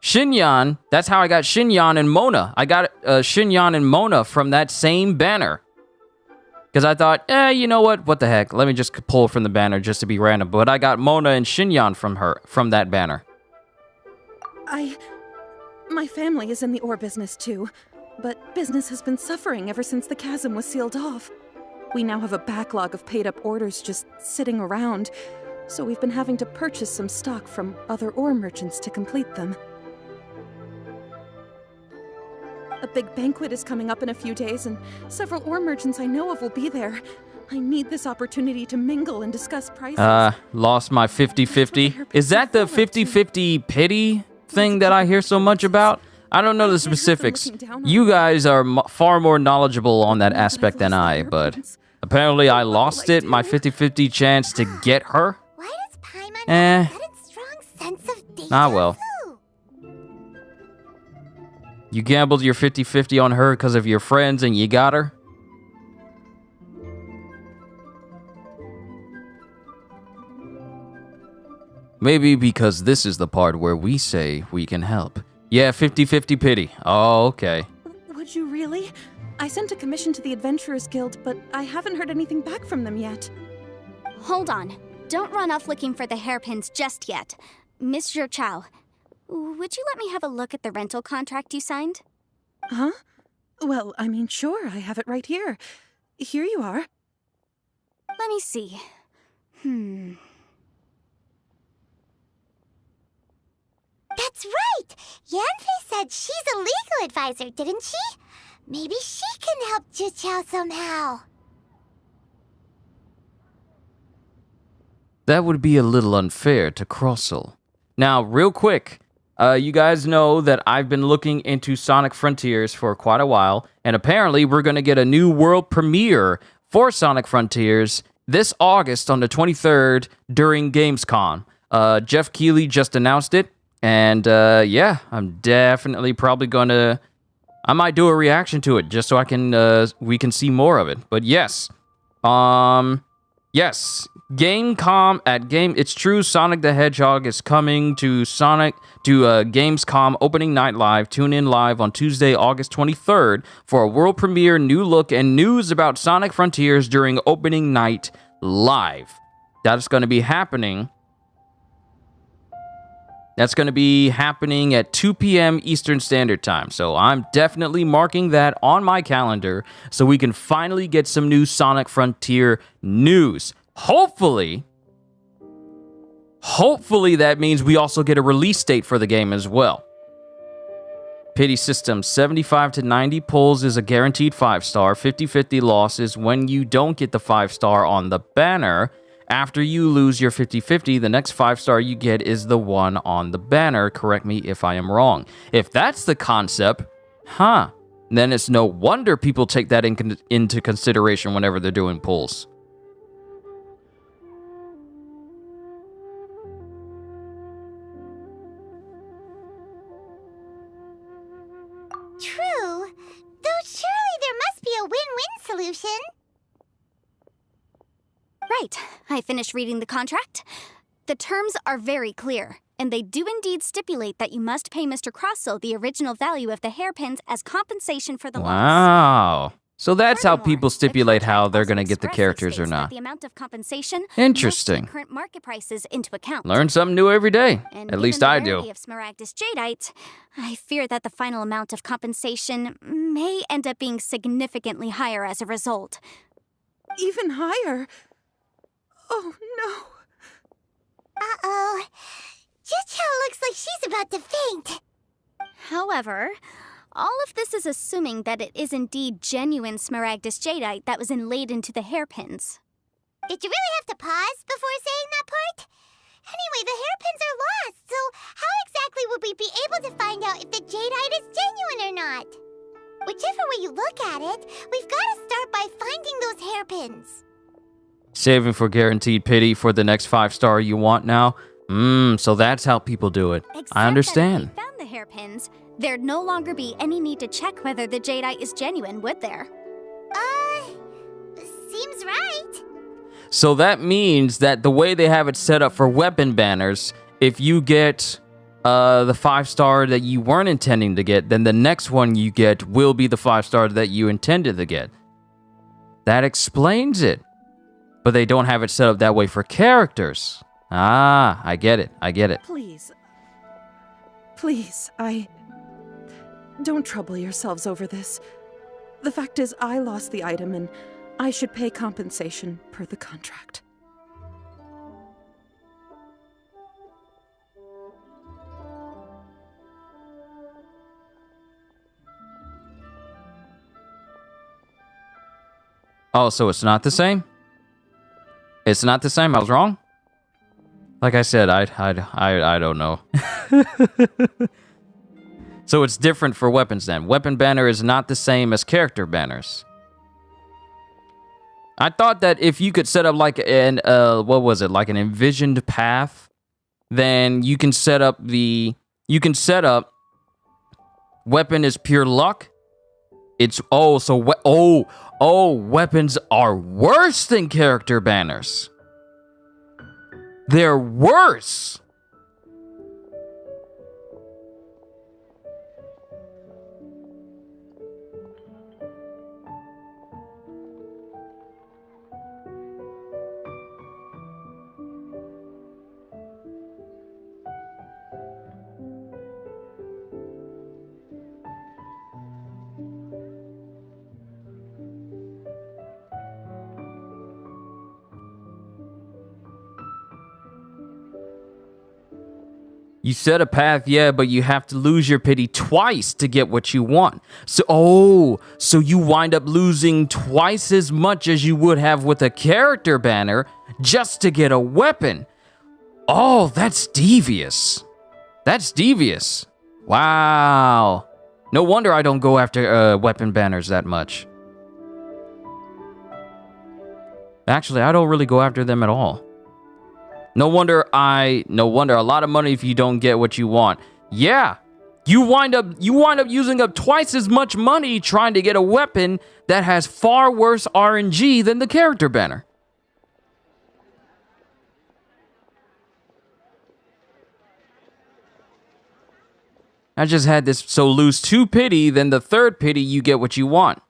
Shinyan. That's how I got Shinyan and Mona. I got Shinyan and Mona from that same banner. Because I thought, you know what? What the heck? Let me just pull from the banner just to be random. But I got Mona and Shinyan from that banner. My family is in the ore business too, but business has been suffering ever since the chasm was sealed off. We now have a backlog of paid-up orders just sitting around, so we've been having to purchase some stock from other ore merchants to complete them. A big banquet is coming up in a few days, and several ore merchants I know of will be there. I need this opportunity to mingle and discuss prices. Lost my 50-50. Is that the 50-50 pity thing that I hear so much about? I don't know the specifics. You guys are far more knowledgeable on that aspect than I, but apparently I lost it, my 50-50 chance to get her. Why does Paimon have a sudden strong sense of deja well. vu? You gambled your 50-50 on her because of your friends and you got her? Maybe because this is the part where we say we can help. Yeah, 50-50 pity. Oh, okay. Would you really? I sent a commission to the Adventurers Guild, but I haven't heard anything back from them yet. Hold on. Don't run off looking for the hairpins just yet. Miss Chow, would you let me have a look at the rental contract you signed? Huh? Well, I mean, sure, I have it right here. Here you are. Let me see. That's right! Yanfei said she's a legal advisor, didn't she? Maybe she can help Juqiao somehow. That would be a little unfair to Crossel. Now, real quick, you guys know that I've been looking into Sonic Frontiers for quite a while, and apparently we're going to get a new world premiere for Sonic Frontiers this August on the 23rd during Gamescom. Jeff Keighley just announced it, and yeah, I'm definitely probably going to... I might do a reaction to it just so we can see more of it. But yes, yes, it's true. Sonic the Hedgehog is coming to Gamescom opening night live. Tune in live on Tuesday, August 23rd for a world premiere, new look, and news about Sonic Frontiers during opening night live. That's going to be happening. That's going to be happening at 2 p.m. Eastern Standard Time. So I'm definitely marking that on my calendar so we can finally get some new Sonic Frontier news. Hopefully that means we also get a release date for the game as well. Pity system, 75 to 90 pulls is a guaranteed 5-star. 50-50 losses when you don't get the 5-star on the banner. After you lose your 50-50, the next 5-star you get is the one on the banner. Correct me if I am wrong. If that's the concept, then it's no wonder people take that into consideration whenever they're doing pulls. True. Though surely there must be a win-win solution. Right. I finished reading the contract. The terms are very clear, and they do indeed stipulate that you must pay Mr. Crossel the original value of the hairpins as compensation for the loss. Wow. So that's how Furthermore, people the stipulate how contract they're also going to get the expressly characters or states that not. The amount of compensation Interesting. must take current market prices into account. Learn something new every day. And At least given the I do. rarity of Smaragdus Jadeite, I fear that the final amount of compensation may end up being significantly higher as a result. Even higher? Oh, no. Uh-oh. Juqiao looks like she's about to faint. However, all of this is assuming that it is indeed genuine Smaragdus Jadeite that was inlaid into the hairpins. Did you really have to pause before saying that part? Anyway, the hairpins are lost, so how exactly would we be able to find out if the jadeite is genuine or not? Whichever way you look at it, we've got to start by finding those hairpins. Saving for guaranteed pity for the next 5-star you want now. So that's how people do it. Except I understand. that if we found the hairpins, there'd no longer be any need to check whether the jadeite is genuine, would there? Seems right. So that means that the way they have it set up for weapon banners, if you get the 5-star that you weren't intending to get, then the next one you get will be the 5-star that you intended to get. That explains it. But they don't have it set up that way for characters. Ah, I get it. I get it. Please. Please, Don't trouble yourselves over this. The fact is, I lost the item, and I should pay compensation per the contract. Oh, so it's not the same? It's not the same? I was wrong? Like I said, I don't know. So it's different for weapons then. Weapon banner is not the same as character banners. I thought that if you could set up like an, what was it? Like an envisioned path, then you can set up weapon is pure luck. It's, weapons are worse than character banners. They're worse. You set a path, yeah, but you have to lose your pity twice to get what you want. So you wind up losing twice as much as you would have with a character banner just to get a weapon. Oh, that's devious. That's devious. Wow. No wonder I don't go after weapon banners that much. Actually, I don't really go after them at all. No wonder a lot of money if you don't get what you want. Yeah, you wind up using up twice as much money trying to get a weapon that has far worse RNG than the character banner. I just had this, so lose 2 pity, then the 3rd pity you get what you want.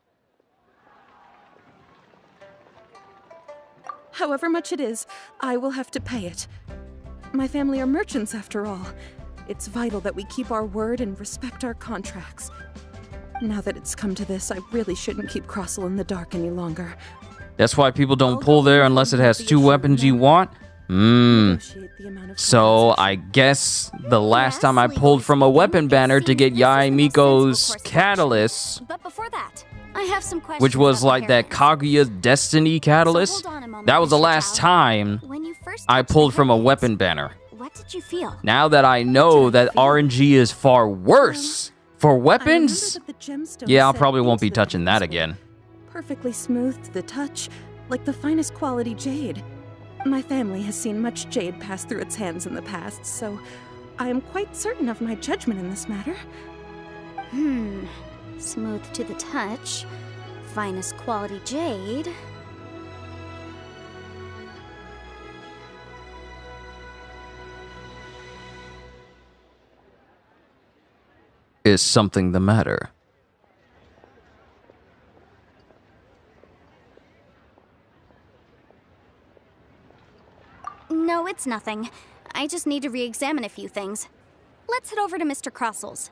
However much it is, I will have to pay it. My family are merchants, after all. It's vital that we keep our word and respect our contracts. Now that it's come to this, I really shouldn't keep Crossel in the dark any longer. That's why people don't pull there unless it has 2 weapons you want? So I guess the last time I pulled from a weapon banner to get Yae Miko's Catalyst, But before that, I have some questions. which was about the like that hairpins. Kaguya's Destiny Catalyst, So hold on a moment, that was the Mr. last Chow. time When you first I touched the pulled from a hairpins, weapon banner. What did you feel? Now that I know that RNG is far worse for weapons, yeah, I probably won't be touching that again. Perfectly smooth to the touch, like the finest quality jade. My family has seen much jade pass through its hands in the past, so I am quite certain of my judgment in this matter. Smooth to the touch. Finest quality jade. Is something the matter? No, it's nothing. I just need to re-examine a few things. Let's head over to Mr. Crossel's.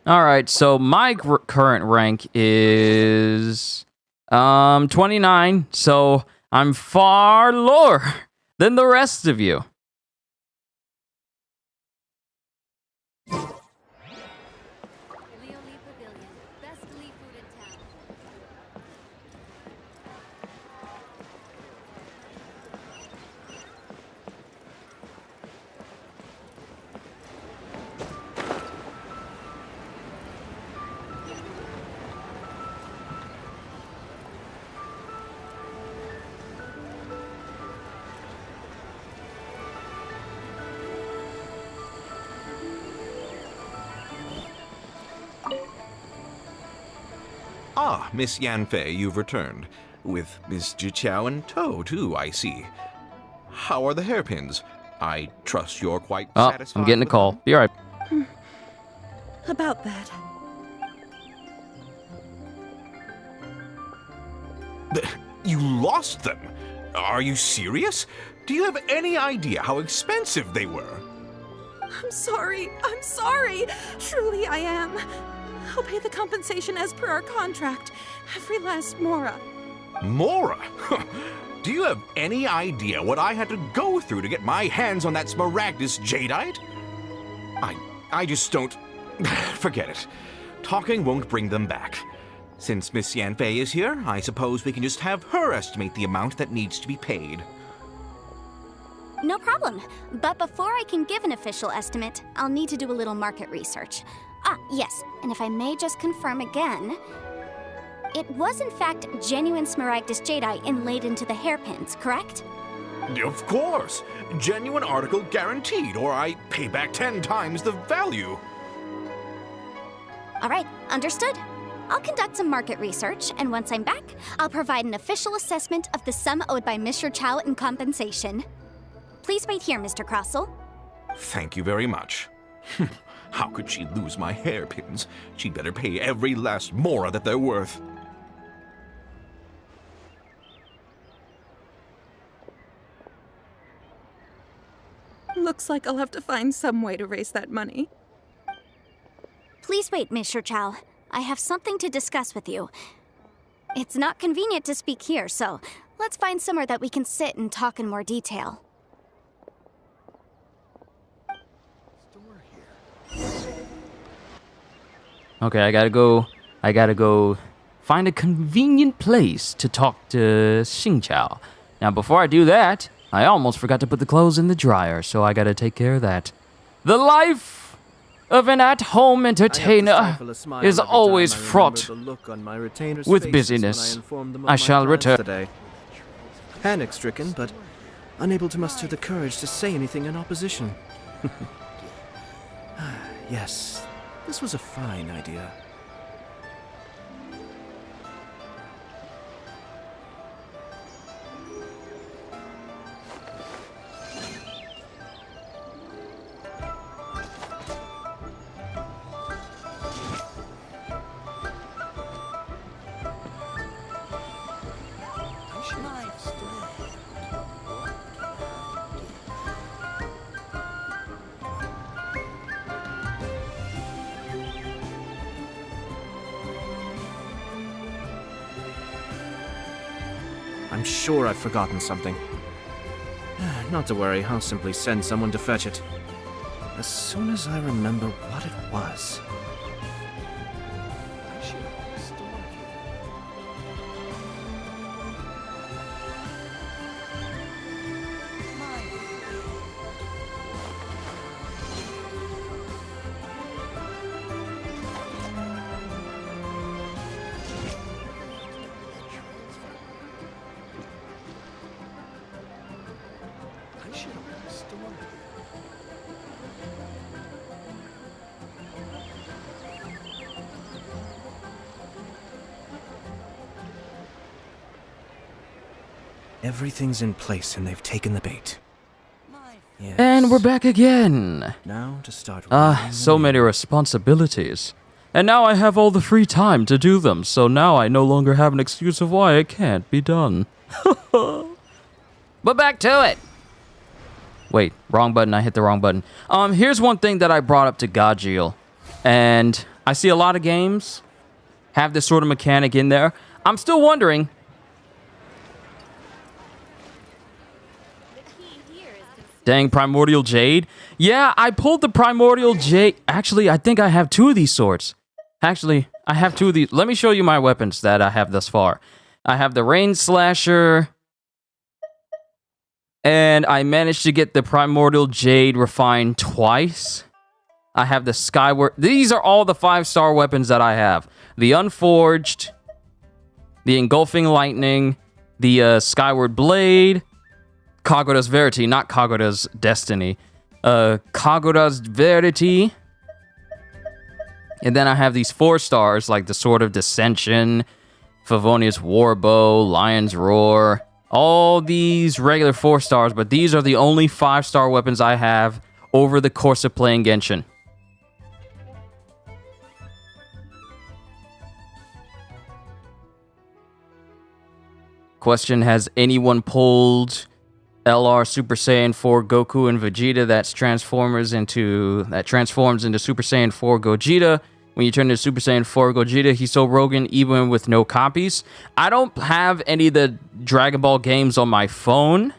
All right, so my current rank is 29, so I'm far lower than the rest of you. Ah, Miss Yanfei, you've returned. With Miss Jiqiao in tow, too, I see. How are the hairpins? I trust you're quite Oh, satisfied I'm getting a with call. them? Be right. About that. You lost them? Are you serious? Do you have any idea how expensive they were? I'm sorry. I'm sorry. Truly, I am. I'll pay the compensation as per our contract. Every last mora. Mora? Do you have any idea what I had to go through to get my hands on that Smaragdus jadeite? I just don't... Forget it. Talking won't bring them back. Since Miss Yanfei is here, I suppose we can just have her estimate the amount that needs to be paid. No problem. But before I can give an official estimate, I'll need to do a little market research. Ah, yes, and if I may just confirm again, it was in fact genuine Smaragdus jadeite inlaid into the hairpins, correct? Of course! Genuine article guaranteed, or I pay back 10 times the value. All right, understood. I'll conduct some market research, and once I'm back, I'll provide an official assessment of the sum owed by Mr. Chow in compensation. Please wait here, Mr. Crossell. Thank you very much. How could she lose my hairpins? She'd better pay every last mora that they're worth. Looks like I'll have to find some way to raise that money. Please wait, Mr. Chow. I have something to discuss with you. It's not convenient to speak here, so let's find somewhere that we can sit and talk in more detail. Okay, I gotta go find a convenient place to talk to Xingqiao. Now, before I do that, I almost forgot to put the clothes in the dryer, so I gotta take care of that. The life of an at-home entertainer is always fraught with busyness. I shall return. Today. Panic-stricken, but unable to muster the courage to say anything in opposition. Yes, this was a fine idea. I'm sure I've forgotten something. Not to worry, I'll simply send someone to fetch it. As soon as I remember what it was. Everything's in place and they've taken the bait. Yes. And we're back again. Now to start. So many responsibilities. And now I have all the free time to do them, so now I no longer have an excuse of why it can't be done. But back to it. Wait, wrong button. I hit the wrong button. Here's one thing that I brought up to Gajeel. And I see a lot of games have this sort of mechanic in there. I'm still wondering. Dang, Primordial Jade. Yeah, I pulled the Primordial Jade. Actually, I think I have two of these swords. Actually, I have two of these. Let me show you my weapons that I have thus far. I have the Rain Slasher. And I managed to get the Primordial Jade refined twice. I have the Skyward. These are all the 5-star weapons that I have. The Unforged. The Engulfing Lightning. The Skyward Blade. Kagoda's Verity, not Kagoda's Destiny. Kagoda's Verity. And then I have these 4 stars like the Sword of Dissension, Favonius Warbow, Lion's Roar, all these regular 4 stars, but these are the only 5-star weapons I have over the course of playing Genshin. Question, has anyone pulled LR Super Saiyan 4 Goku and Vegeta that transforms into Super Saiyan 4 Gogeta? When you turn into Super Saiyan 4 Gogeta, he's so broken even with no copies. I don't have any of the Dragon Ball games on my phone,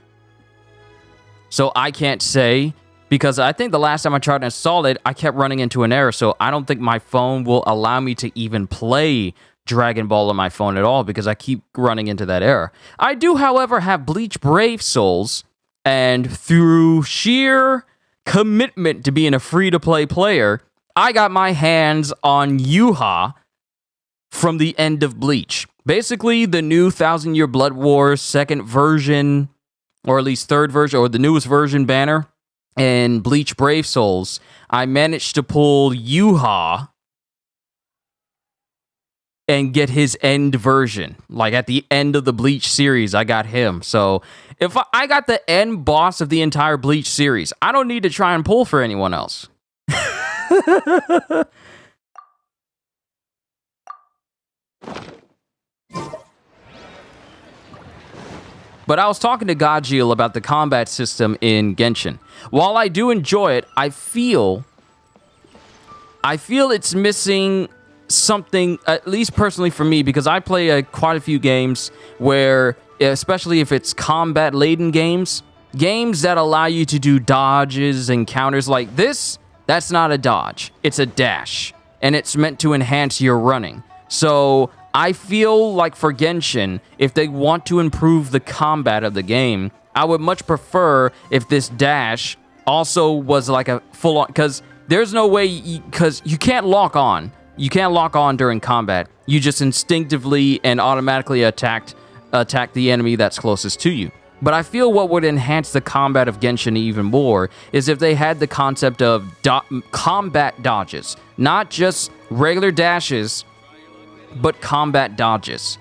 so I can't say, because I think the last time I tried to install it, I kept running into an error, so I don't think my phone will allow me to even play Dragon Ball on my phone at all, because I keep running into that error. I do, however, have Bleach Brave Souls, and through sheer commitment to being a free-to-play player, I got my hands on Yuha from the end of Bleach. Basically, the new 1,000 Year Blood War second version, or at least third version, or the newest version banner in Bleach Brave Souls, I managed to pull Yuha and get his end version. Like at the end of the Bleach series, I got him. So if I got the end boss of the entire Bleach series, I don't need to try and pull for anyone else. But I was talking to Gajeel about the combat system in Genshin. While I do enjoy it, I feel it's missing something, at least personally for me, because I play quite a few games where, especially if it's combat-laden games that allow you to do dodges and counters like this. That's not a dodge, it's a dash, and it's meant to enhance your running. So I feel like for Genshin, if they want to improve the combat of the game, I would much prefer if this dash also was like a full-on, because there's no way, because you can't lock on. You can't lock on during combat. You just instinctively and automatically attack the enemy that's closest to you. But I feel what would enhance the combat of Genshin even more is if they had the concept of combat dodges. Not just regular dashes, but combat dodges.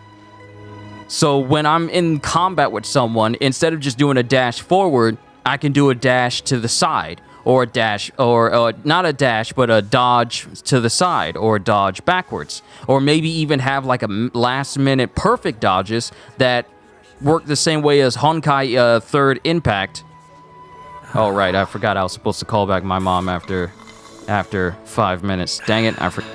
So when I'm in combat with someone, instead of just doing a dash forward, I can do a dash to the side. Or a dash, or not a dash, but a dodge to the side, or a dodge backwards. Or maybe even have like a last-minute perfect dodges that work the same way as Honkai Third Impact. Oh, right, I forgot I was supposed to call back my mom after 5 minutes. Dang it, I forgot.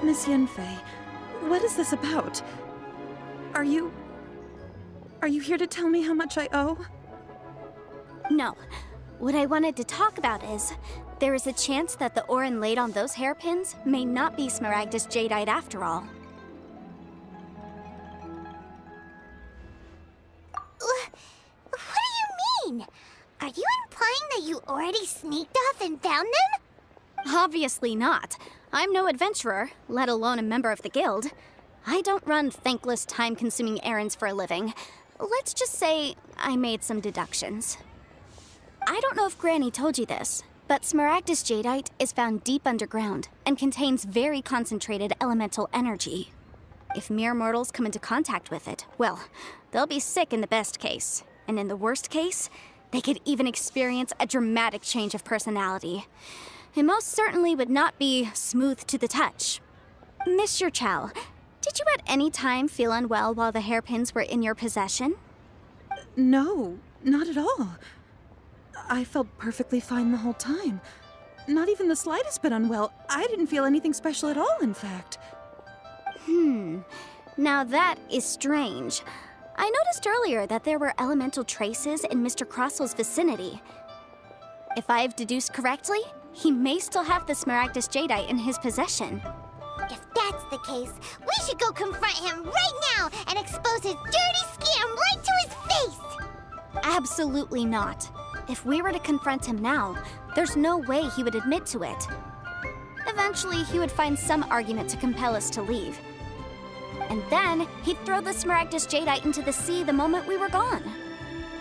Miss Yanfei, what is this about? Are you here to tell me how much I owe? No. What I wanted to talk about is, there is a chance that the Orin laid on those hairpins may not be Smaragdus Jadeite after all. What do you mean? Are you implying that you already sneaked off and found them? Obviously not. I'm no adventurer, let alone a member of the guild. I don't run thankless, time-consuming errands for a living. Let's just say I made some deductions. I don't know if Granny told you this, but Smaragdus Jadeite is found deep underground and contains very concentrated elemental energy. If mere mortals come into contact with it, well, they'll be sick in the best case. And in the worst case, they could even experience a dramatic change of personality. It most certainly would not be smooth to the touch. Mr. Chow, did you at any time feel unwell while the hairpins were in your possession? No, not at all. I felt perfectly fine the whole time. Not even the slightest bit unwell. I didn't feel anything special at all, in fact. Now that is strange. I noticed earlier that there were elemental traces in Mr. Crossel's vicinity. If I've deduced correctly, he may still have the Smaragdus Jadeite in his possession. If that's the case, we should go confront him right now and expose his dirty scam right to his face! Absolutely not. If we were to confront him now, there's no way he would admit to it. Eventually, he would find some argument to compel us to leave. And then, he'd throw the Smaragdus Jadeite into the sea the moment we were gone.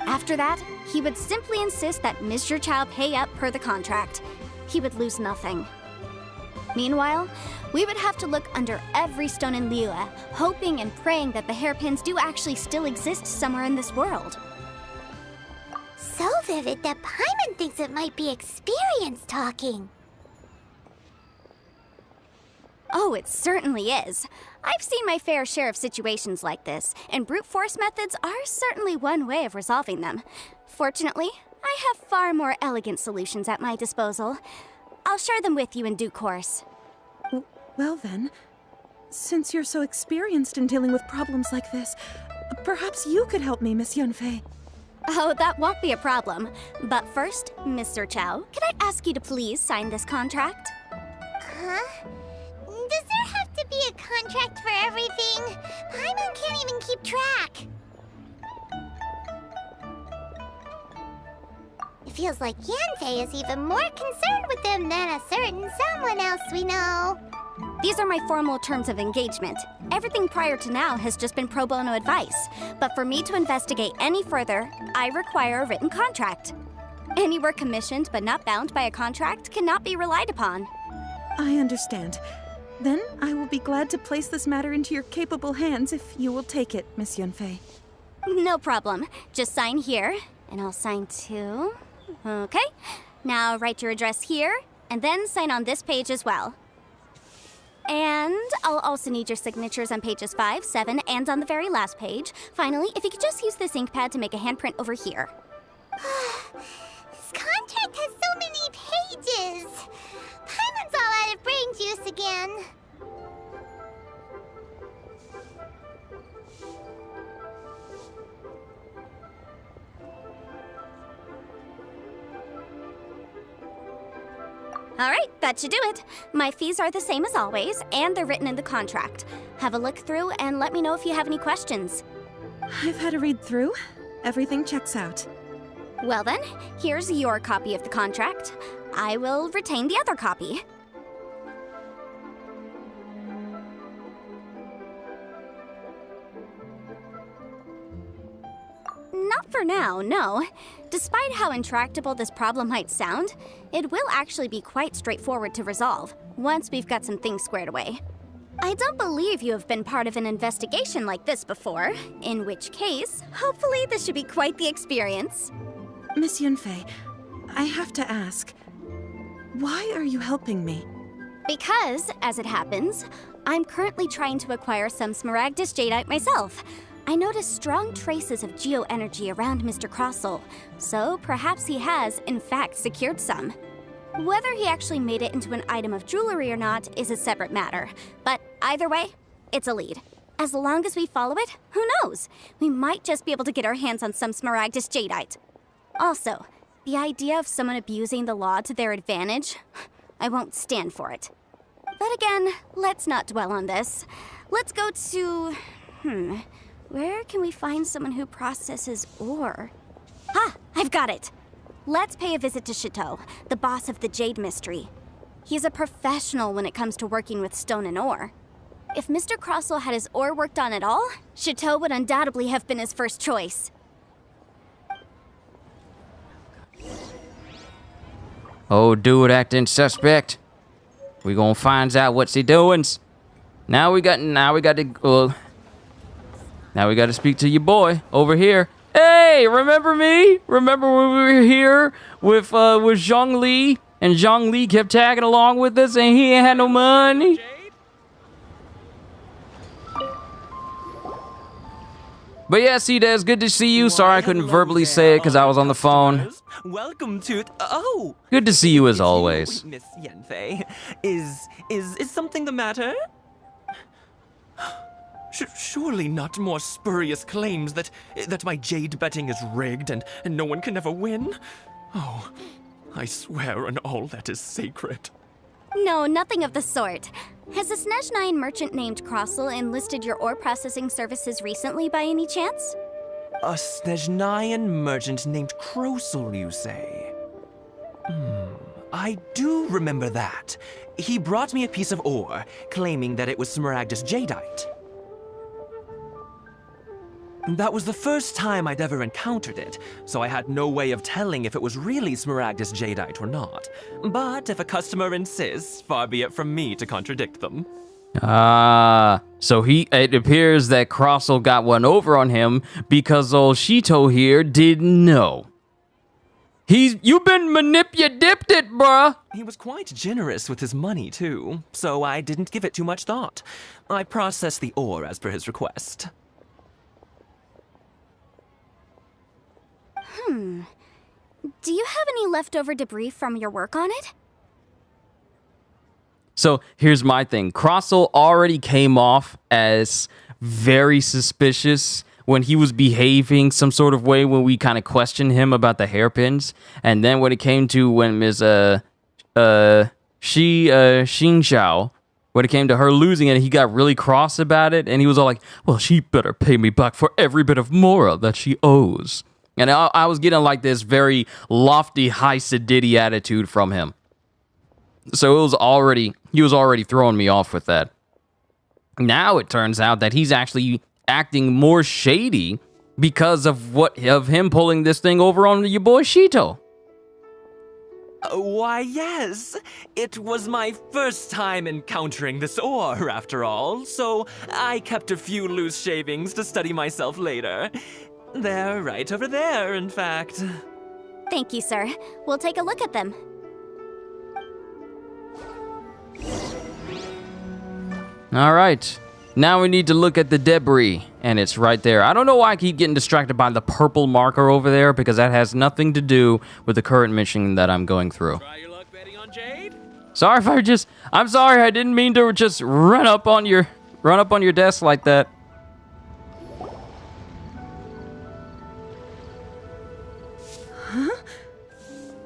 After that, he would simply insist that Mr. Chow pay up per the contract. He would lose nothing. Meanwhile, we would have to look under every stone in Liyue, hoping and praying that the hairpins do actually still exist somewhere in this world. So vivid that Paimon thinks it might be experience talking. Oh, it certainly is. I've seen my fair share of situations like this, and brute force methods are certainly one way of resolving them. Fortunately, I have far more elegant solutions at my disposal. I'll share them with you in due course. Well then, since you're so experienced in dealing with problems like this, perhaps you could help me, Miss Yunfei. Oh, that won't be a problem. But first, Mr. Chow, can I ask you to please sign this contract? Huh? Does there have to be a contract for everything? Paimon can't even keep track. It feels like Yanfei is even more concerned with them than a certain someone else we know. These are my formal terms of engagement. Everything prior to now has just been pro bono advice. But for me to investigate any further, I require a written contract. Any work commissioned but not bound by a contract cannot be relied upon. I understand. Then I will be glad to place this matter into your capable hands if you will take it, Miss Yunfei. No problem. Just sign here, and I'll sign too. Okay. Now write your address here, and then sign on this page as well. And I'll also need your signatures on pages 5, 7, and on the very last page. Finally, if you could just use this ink pad to make a handprint over here. This contract has so many pages. Paimon's all out of brain juice again. All right, that should do it. My fees are the same as always, and they're written in the contract. Have a look through and let me know if you have any questions. I've had a read through. Everything checks out. Well then, here's your copy of the contract. I will retain the other copy. Not for now, no. Despite how intractable this problem might sound, it will actually be quite straightforward to resolve, once we've got some things squared away. I don't believe you have been part of an investigation like this before, in which case, hopefully this should be quite the experience. Miss Yunfei, I have to ask, why are you helping me? Because, as it happens, I'm currently trying to acquire some Smaragdus Jadeite myself. I noticed strong traces of geoenergy around Mr. Crossel, so perhaps he has, in fact, secured some. Whether he actually made it into an item of jewelry or not is a separate matter, but either way, it's a lead. As long as we follow it, who knows? We might just be able to get our hands on some Smaragdus Jadeite. Also, the idea of someone abusing the law to their advantage, I won't stand for it. But again, let's not dwell on this. Let's go to... where can we find someone who processes ore? Ah, I've got it! Let's pay a visit to Chateau, the boss of the Jade Mystery. He's a professional when it comes to working with stone and ore. If Mr. Crossel had his ore worked on at all, Chateau would undoubtedly have been his first choice. Oh, dude acting suspect. We gonna find out what's he doing. Now we got to speak to your boy over here. Hey, remember me? Remember when we were here with Zhongli, and Zhongli kept tagging along with us, and he ain't had no money. But yeah, C-Des, good to see you. Sorry I couldn't verbally say it because I was on the phone. Welcome to oh. Good to see you as always. Miss Yanfei, is something the matter? Surely not more spurious claims that my jade betting is rigged and no one can ever win? Oh, I swear on all that is sacred. No, nothing of the sort. Has a Snezhnine merchant named Crossel enlisted your ore processing services recently by any chance? A Snezhnine merchant named Crossel, you say? I do remember that. He brought me a piece of ore, claiming that it was Smaragdus Jadeite. That was the first time I'd ever encountered it, so I had no way of telling if it was really Smaragdus jadeite or not. But if a customer insists, far be it from me to contradict them. So it appears that Crossel got one over on him because old Shito here didn't know. You've been dipped it, bruh. He was quite generous with his money, too, so I didn't give it too much thought. I processed the ore as per his request. Do you have any leftover debris from your work on it? So here's my thing. Crossel already came off as very suspicious when he was behaving some sort of way when we kind of questioned him about the hairpins. And then when it came to when Ms. Xingxiao, when it came to her losing it, he got really cross about it. And he was all like, well, she better pay me back for every bit of mora that she owes. And I was getting like this very lofty, high sedity attitude from him. So he was already throwing me off with that. Now it turns out that he's actually acting more shady because of him pulling this thing over on your boy Shito. Why, yes. It was my first time encountering this ore, after all, so I kept a few loose shavings to study myself later. They're right over there, in fact. Thank you, sir. We'll take a look at them. All right. Now we need to look at the debris, and it's right there. I don't know why I keep getting distracted by the purple marker over there, because that has nothing to do with the current mission that I'm going through. Try your luck betting on Jade? I'm sorry, I didn't mean to just run up on your desk like that.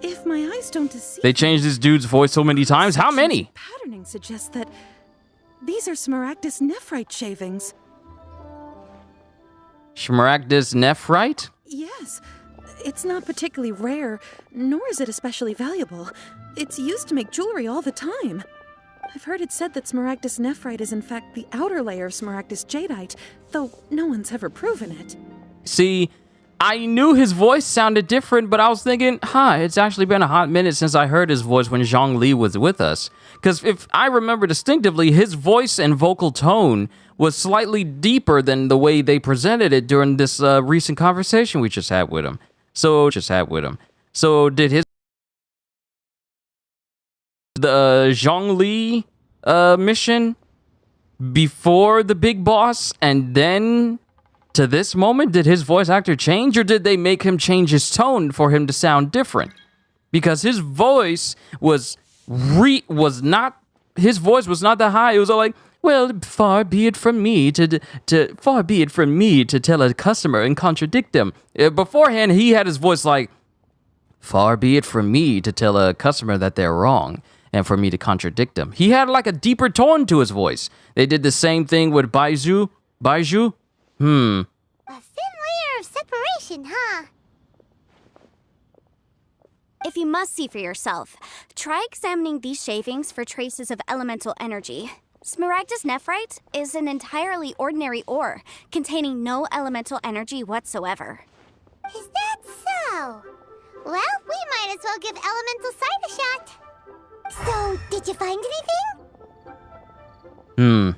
If my eyes don't deceive They changed this dude's voice so many times. How many? patterning suggests that these are Smaragdus nephrite shavings. Smaragdus nephrite? Yes. It's not particularly rare, nor is it especially valuable. It's used to make jewelry all the time. I've heard it said that Smaragdus nephrite is in fact the outer layer of Smaragdus jadeite, though no one's ever proven it. See, I knew his voice sounded different, but I was thinking, it's actually been a hot minute since I heard his voice when Zhongli was with us. Because if I remember distinctively, his voice and vocal tone was slightly deeper than the way they presented it during this recent conversation we just had with him. So did the Zhongli mission before the big boss and then to this moment, did his voice actor change, or did they make him change his tone for him to sound different? Because his voice was not that high. It was all like, well, far be it from me to tell a customer and contradict them. Beforehand, he had his voice like, far be it from me to tell a customer that they're wrong and for me to contradict them. He had like a deeper tone to his voice. They did the same thing with Baizhu. A thin layer of separation, huh? If you must see for yourself, try examining these shavings for traces of elemental energy. Smaragdus nephrite is an entirely ordinary ore, containing no elemental energy whatsoever. Is that so? Well, we might as well give elemental sight a shot. So, did you find anything?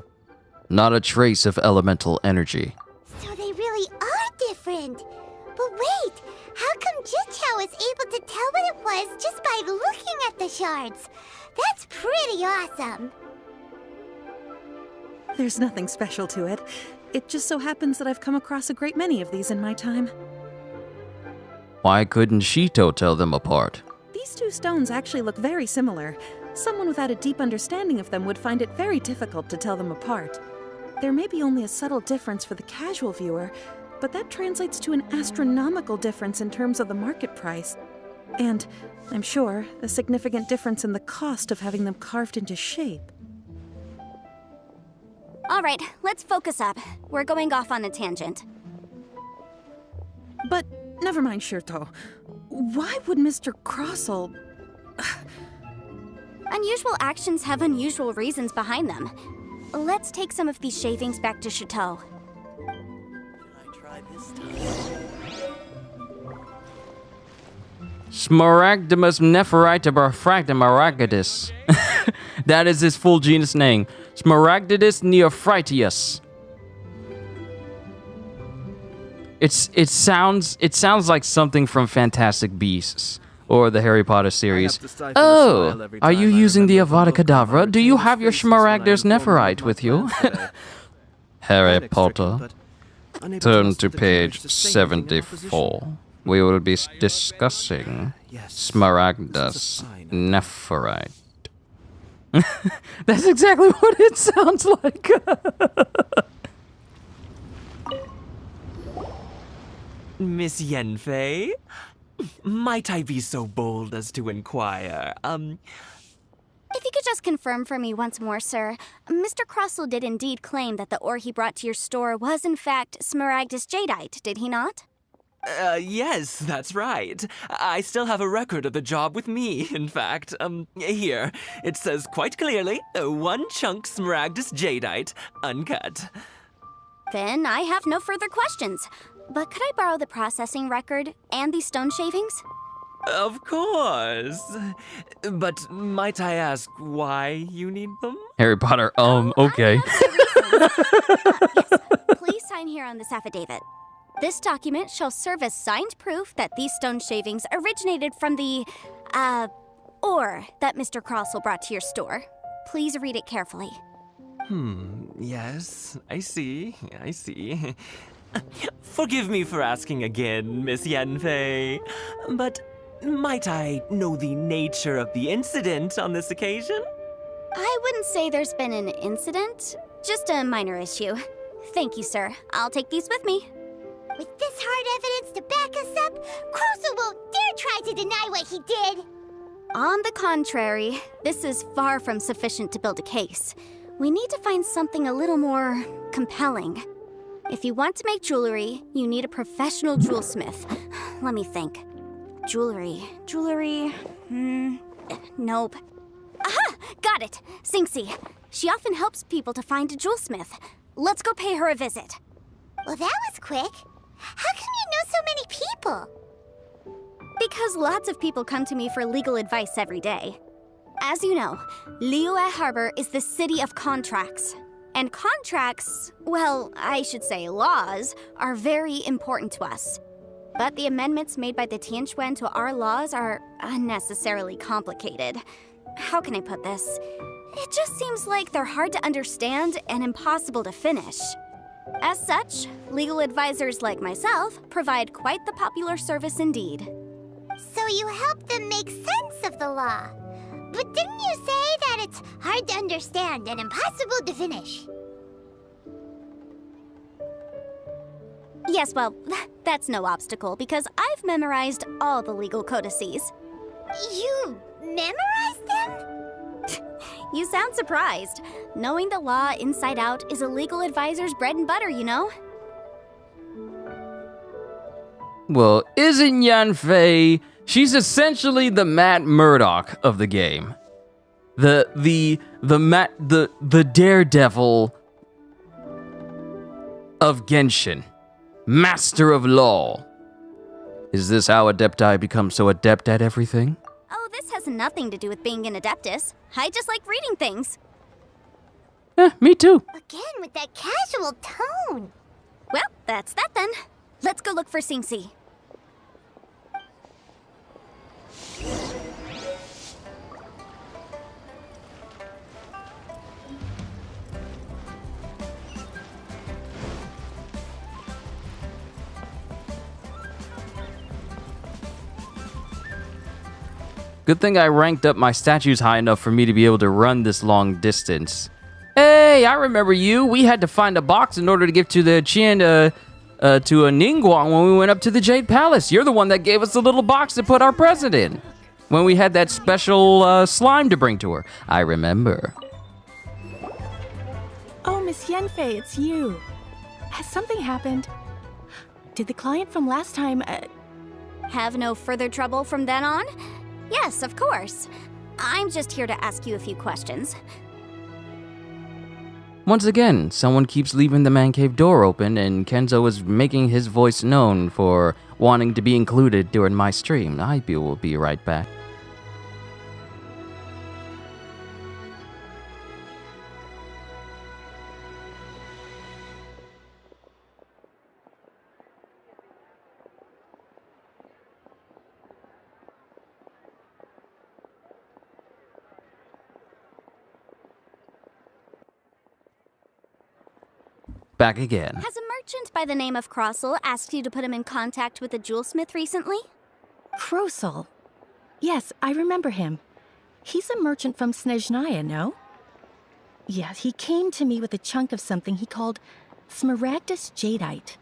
Not a trace of elemental energy. So they really are different. But wait, how come Jichao was able to tell what it was just by looking at the shards? That's pretty awesome. There's nothing special to it. It just so happens that I've come across a great many of these in my time. Why couldn't Shito tell them apart? These two stones actually look very similar. Someone without a deep understanding of them would find it very difficult to tell them apart. There may be only a subtle difference for the casual viewer, but that translates to an astronomical difference in terms of the market price. And, I'm sure, a significant difference in the cost of having them carved into shape. All right, let's focus up. We're going off on a tangent. But, never mind, Shirto. Why would Mr. Crossel... Unusual actions have unusual reasons behind them. Let's take some of these shavings back to Chateau. Smaragdimus nephritibifragdimaragadis. That is his full genus name. Smaragdidus neophritius. It sounds like something from Fantastic Beasts or the Harry Potter series. Oh, are you using the Avada Kedavra? Do you have your Smaragdus Nephirite with you? Harry Potter. Turn to page 74. We will be discussing Smaragdus Nephirite. That's exactly what it sounds like. Miss Yanfei, might I be so bold as to inquire, If you could just confirm for me once more, sir. Mr. Crossell did indeed claim that the ore he brought to your store was in fact Smaragdus Jadeite, did he not? Yes, that's right. I still have a record of the job with me, in fact. Here. It says quite clearly, 1 chunk Smaragdus Jadeite, uncut. Then I have no further questions. But could I borrow the processing record and these stone shavings? Of course. But might I ask why you need them? Harry Potter, okay. Yes. Please sign here on this affidavit. This document shall serve as signed proof that these stone shavings originated from the, ore that Mr. Crossell brought to your store. Please read it carefully. Yes, I see. Forgive me for asking again, Miss Yanfei, but might I know the nature of the incident on this occasion? I wouldn't say there's been an incident, just a minor issue. Thank you, sir. I'll take these with me. With this hard evidence to back us up, Crossell won't dare try to deny what he did. On the contrary, this is far from sufficient to build a case. We need to find something a little more compelling. If you want to make jewelry, you need a professional jewelsmith. Let me think. Jewelry. Nope. Aha! Got it! Singxi. She often helps people to find a jewelsmith. Let's go pay her a visit. Well, that was quick. How come you know so many people? Because lots of people come to me for legal advice every day. As you know, Liyue Harbor is the city of contracts. And contracts, well, I should say laws, are very important to us. But the amendments made by the Tianquan to our laws are unnecessarily complicated. How can I put this? It just seems like they're hard to understand and impossible to finish. As such, legal advisors like myself provide quite the popular service indeed. So you help them make sense of the law. But didn't you say that it's hard to understand and impossible to finish? Yes, well, that's no obstacle because I've memorized all the legal codices. You memorized them? You sound surprised. Knowing the law inside out is a legal advisor's bread and butter, you know? Well, isn't Yanfei? She's essentially the Matt Murdock of the game. The daredevil of Genshin. Master of law. Is this how Adepti become so adept at everything? Oh, this has nothing to do with being an Adeptus. I just like reading things. Me too. Again, with that casual tone. Well, that's that then. Let's go look for Singxi. Good thing I ranked up my statues high enough for me to be able to run this long distance. Hey, I remember you. We had to find a box in order to get to the to a Ningguang when we went up to the Jade Palace. You're the one that gave us the little box to put our present in when we had that special slime to bring to her. I remember. Oh, Miss Yanfei, it's you. Has something happened? Did the client from last time, Have no further trouble from then on? Yes, of course. I'm just here to ask you a few questions. Once again, someone keeps leaving the man cave door open, and Kenzo is making his voice known for wanting to be included during my stream. I will be right back. Back again. Has a merchant by the name of Crossel asked you to put him in contact with a jewelsmith recently? Krosel. Yes, I remember him. He's a merchant from Snezhnaya, no? Yeah, he came to me with a chunk of something he called Smaragdus Jadeite.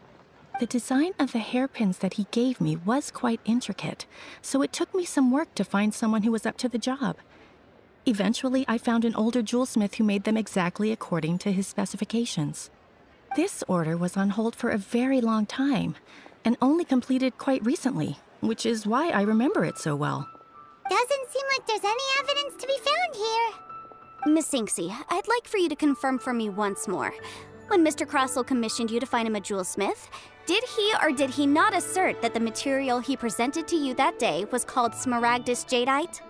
The design of the hairpins that he gave me was quite intricate, so it took me some work to find someone who was up to the job. Eventually, I found an older jewelsmith who made them exactly according to his specifications. This order was on hold for a very long time, and only completed quite recently, which is why I remember it so well. Doesn't seem like there's any evidence to be found here. Miss Inksy, I'd like for you to confirm for me once more. When Mr. Crossel commissioned you to find him a jewelsmith, did he or did he not assert that the material he presented to you that day was called Smaragdus Jadeite?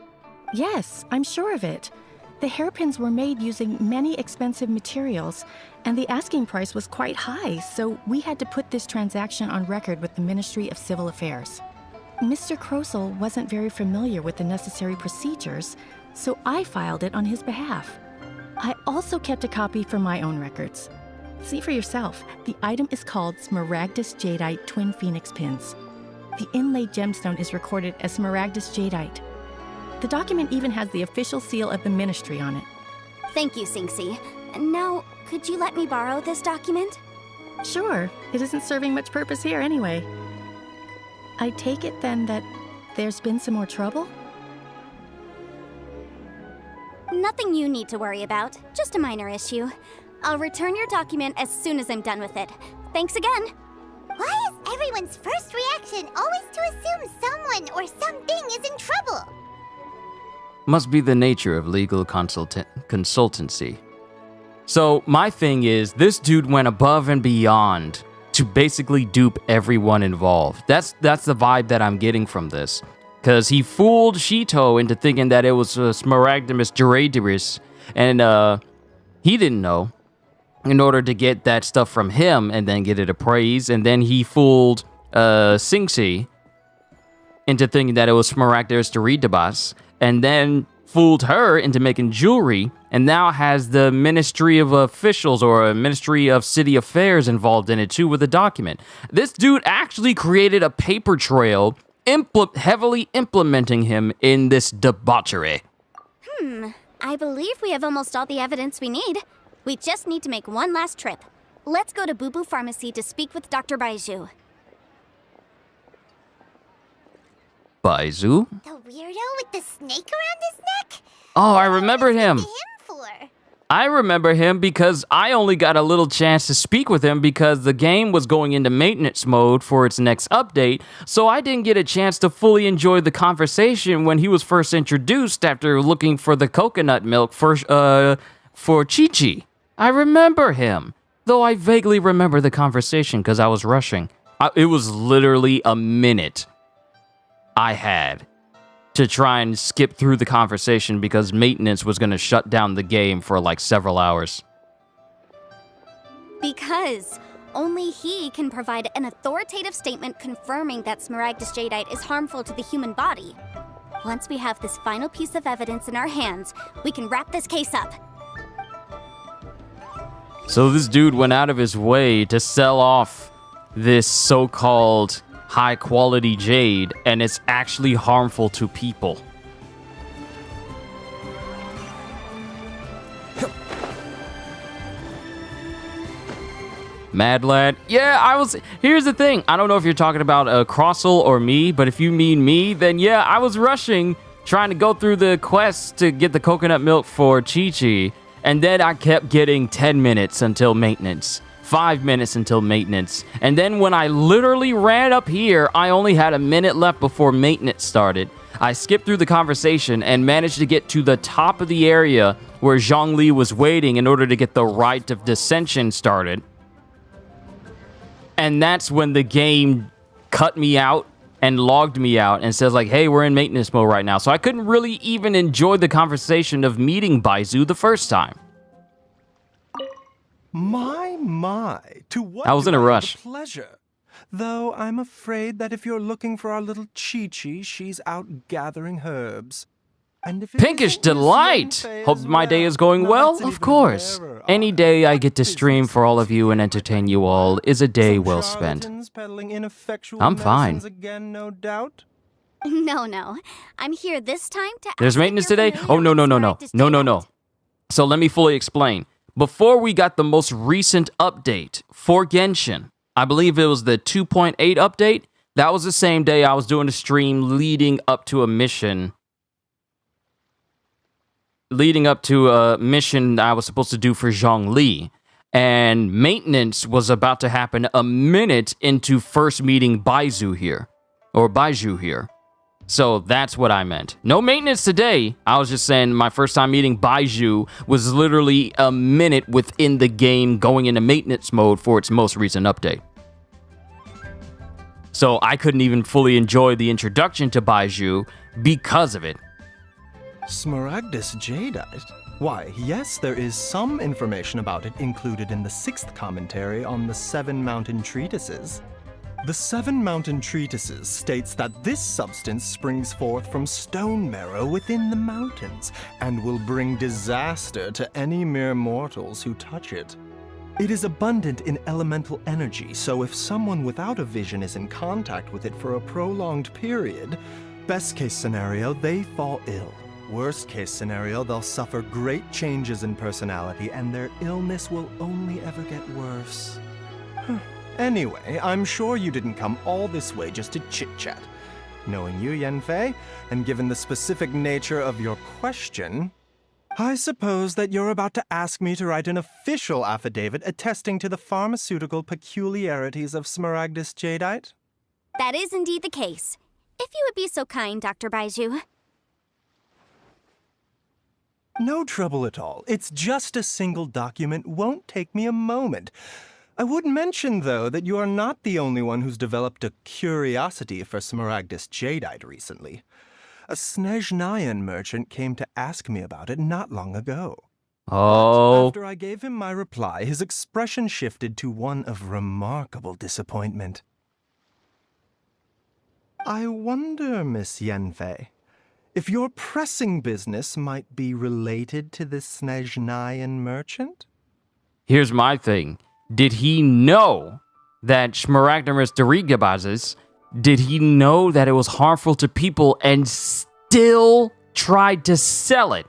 Yes, I'm sure of it. The hairpins were made using many expensive materials, and the asking price was quite high, so we had to put this transaction on record with the Ministry of Civil Affairs. Mr. Krosel wasn't very familiar with the necessary procedures, so I filed it on his behalf. I also kept a copy for my own records. See for yourself, the item is called Smaragdus Jadeite Twin Phoenix Pins. The inlaid gemstone is recorded as Smaragdus Jadeite. The document even has the official seal of the ministry on it. Thank you, Sinksy. Now, could you let me borrow this document? Sure, it isn't serving much purpose here anyway. I take it then that there's been some more trouble? Nothing you need to worry about, just a minor issue. I'll return your document as soon as I'm done with it. Thanks again. Why is everyone's first reaction always to assume someone or something is in trouble? Must be the nature of legal consultancy. So my thing is, this dude went above and beyond to basically dupe everyone involved. That's the vibe that I'm getting from this. Because he fooled Shito into thinking that it was Smaragdamus Geradiris, and he didn't know, in order to get that stuff from him and then get it appraised. And then he fooled Sinksy into thinking that it was Smaragdamus Geradiris, and then fooled her into making jewelry, and now has the Ministry of Officials or a Ministry of City Affairs involved in it too with the document. This dude actually created a paper trail heavily implementing him in this debauchery. I believe we have almost all the evidence we need. We just need to make one last trip. Let's go to Boo Boo Pharmacy to speak with Dr. Baiju. Baizu? The weirdo with the snake around his neck? Oh, I remember him. Him for? I remember him because I only got a little chance to speak with him because the game was going into maintenance mode for its next update, so I didn't get a chance to fully enjoy the conversation when he was first introduced after looking for the coconut milk for Chi-Chi. I remember him, though I vaguely remember the conversation because I was rushing. It was literally a minute I had to try and skip through the conversation because maintenance was going to shut down the game for like several hours. Because only he can provide an authoritative statement confirming that Smaragdus Jadeite is harmful to the human body. Once we have this final piece of evidence in our hands, we can wrap this case up. So this dude went out of his way to sell off this so-called high-quality jade, and it's actually harmful to people. Mad lad. Yeah, here's the thing. I don't know if you're talking about Crossel or me, but if you mean me, then yeah, I was rushing, trying to go through the quest to get the coconut milk for Chi-Chi, and then I kept getting 10 minutes until maintenance. 5 minutes until maintenance. And then when I literally ran up here, I only had a minute left before maintenance started. I skipped through the conversation and managed to get to the top of the area where Zhongli was waiting in order to get the rite of dissension started. And that's when the game cut me out and logged me out and says like, hey, we're in maintenance mode right now. So I couldn't really even enjoy the conversation of meeting Baizu the first time. My, to what I was in a do I have rush. the pleasure. Though I'm afraid that if you're looking for our little Chi-Chi, she's out gathering herbs. And if it Pinkish isn't Miss delight! Yanfei Hope as my day well, is going now well? that's an Of even course. rarer Any honor. day I What get to stream for all of you and entertain you all is a day Some well spent. charlatans peddling ineffectual I'm fine. medicines Again, no doubt. No. I'm here this time to There's ask if maintenance you're today? familiar Oh, no. with Smaragdus No. Jadeite. So let me fully explain. Before we got the most recent update for Genshin, I believe it was the 2.8 update. That was the same day I was doing a stream leading up to a mission I was supposed to do for Zhongli. And maintenance was about to happen a minute into first meeting Baiju here. So that's what I meant. No maintenance today. I was just saying my first time meeting Baiju was literally a minute within the game going into maintenance mode for its most recent update. So I couldn't even fully enjoy the introduction to Baiju because of it. Smaragdus Jadeite? Why, yes, there is some information about it included in the 6th commentary on the 7 Mountain Treatises. The 7 Mountain Treatises states that this substance springs forth from stone marrow within the mountains and will bring disaster to any mere mortals who touch it. It is abundant in elemental energy, so if someone without a vision is in contact with it for a prolonged period, best case scenario, they fall ill. Worst case scenario, they'll suffer great changes in personality and their illness will only ever get worse. Anyway, I'm sure you didn't come all this way just to chit-chat. Knowing you, Yanfei, and given the specific nature of your question, I suppose that you're about to ask me to write an official affidavit attesting to the pharmaceutical peculiarities of Smaragdus Jadeite? That is indeed the case. If you would be so kind, Dr. Baiju. No trouble at all. It's just a single document. Won't take me a moment. I would mention, though, that you are not the only one who's developed a curiosity for Smaragdus Jadeite recently. A Snezhnayan merchant came to ask me about it not long ago. Oh. But after I gave him my reply, his expression shifted to one of remarkable disappointment. I wonder, Miss Yanfei, if your pressing business might be related to this Snezhnayan merchant? Here's my thing. Did he know that Smaragdamus Derigabazes, did he know that it was harmful to people and still tried to sell it?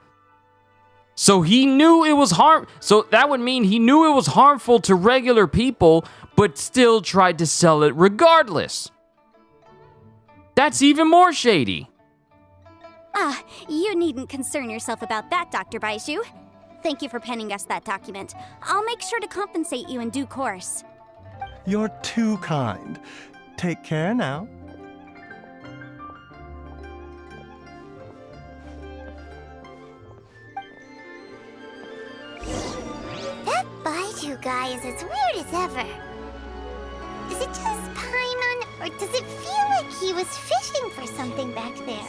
So he knew it was so that would mean he knew it was harmful to regular people, but still tried to sell it regardless. That's even more shady. You needn't concern yourself about that, Dr. Baiju. Thank you for penning us that document. I'll make sure to compensate you in due course. You're too kind. Take care now. That Baiju guy is as weird as ever. Is it just Paimon, or does it feel like he was fishing for something back there?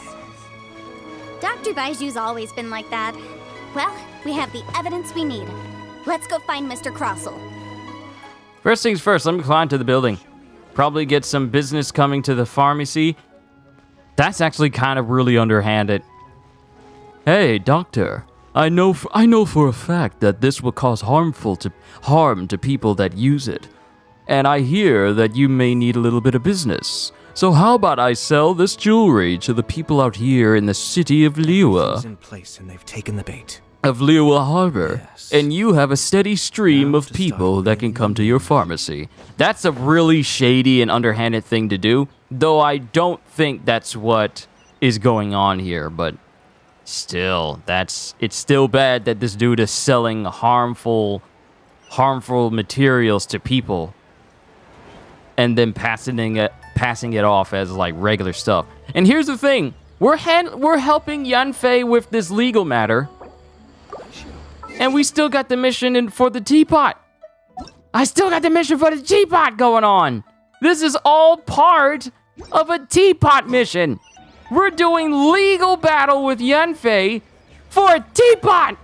Dr. Baiju's always been like that. Well, we have the evidence we need. Let's go find Mr. Crossell. First things first, let me climb to the building. Probably get some business coming to the pharmacy. That's actually kind of really underhanded. Hey, doctor. I know for a fact that this will cause harm to people that use it. And I hear that you may need a little bit of business. So how about I sell this jewelry to the people out here in the city of Liyue? In place and they've taken the bait. Of Liyue Harbor, Yes. and you have a steady stream Now of to people start that can come to your pharmacy. That's a really shady and underhanded thing to do, though I don't think that's what is going on here, but still, it's still bad that this dude is selling harmful materials to people and then passing it off as like regular stuff. And here's the thing, We're helping Yanfei with this legal matter. And we still got the mission for the Teapot. I still got the mission for the Teapot going on. This is all part of a Teapot mission. We're doing legal battle with Yanfei for a Teapot.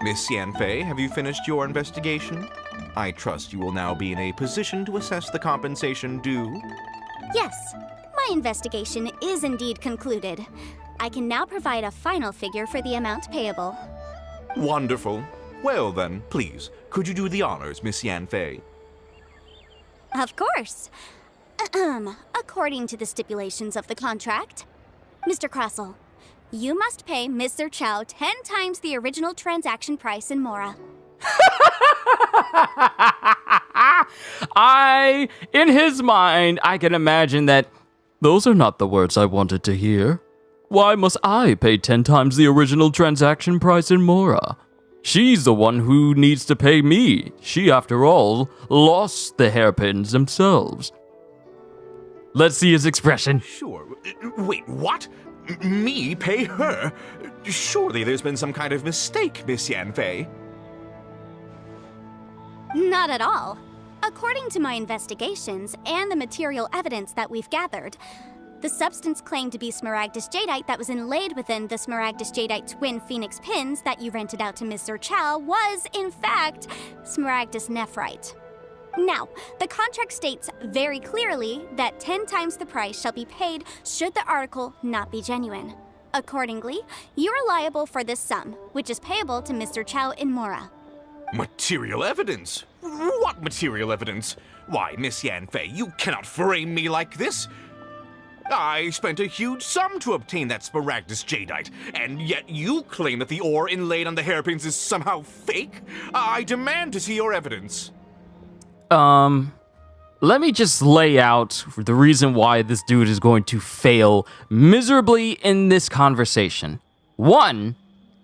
Miss Yanfei, have you finished your investigation? I trust you will now be in a position to assess the compensation due. Yes, my investigation is indeed concluded. I can now provide a final figure for the amount payable. Wonderful. Well then, please, could you do the honors, Miss Yanfei? Of course. According to the stipulations of the contract, Mr. Crossell, you must pay Mr. Chow 10 times the original transaction price in Mora. In his mind, I can imagine that those are not the words I wanted to hear. Why must I pay 10 times the original transaction price in Mora? She's the one who needs to pay me. She, after all, lost the hairpins themselves. Let's see his expression. Sure. Wait, what? Me pay her? Surely there's been some kind of mistake, Miss Yanfei. Not at all. According to my investigations and the material evidence that we've gathered, the substance claimed to be Smaragdus jadeite that was inlaid within the Smaragdus jadeite twin phoenix pins that you rented out to Mr. Chow was, in fact, Smaragdus nephrite. Now, the contract states very clearly that 10 times the price shall be paid should the article not be genuine. Accordingly, you are liable for this sum, which is payable to Mr. Chow in Mora. Material evidence? What material evidence? Why, Miss Yanfei, you cannot frame me like this. I spent a huge sum to obtain that Smaragdus jadeite, and yet you claim that the ore inlaid on the hairpins is somehow fake? I demand to see your evidence. Let me just lay out the reason why this dude is going to fail miserably in this conversation. One,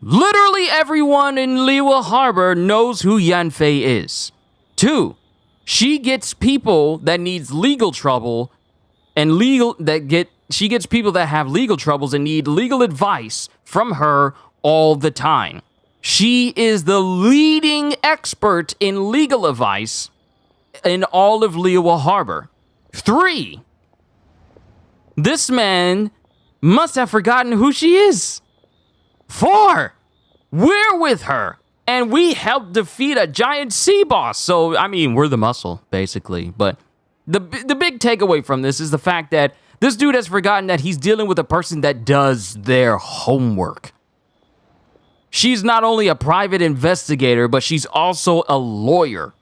literally everyone in Liyue Harbor knows who Yanfei is. Two, she gets people that needs legal trouble and she gets people that have legal troubles and need legal advice from her all the time. She is the leading expert in legal advice in all of Liyue Harbor. 3, this man must have forgotten who she is. 4, we're with her, and we helped defeat a giant sea boss. So, I mean, we're the muscle, basically. But the big takeaway from this is the fact that this dude has forgotten that he's dealing with a person that does their homework. She's not only a private investigator, but she's also a lawyer.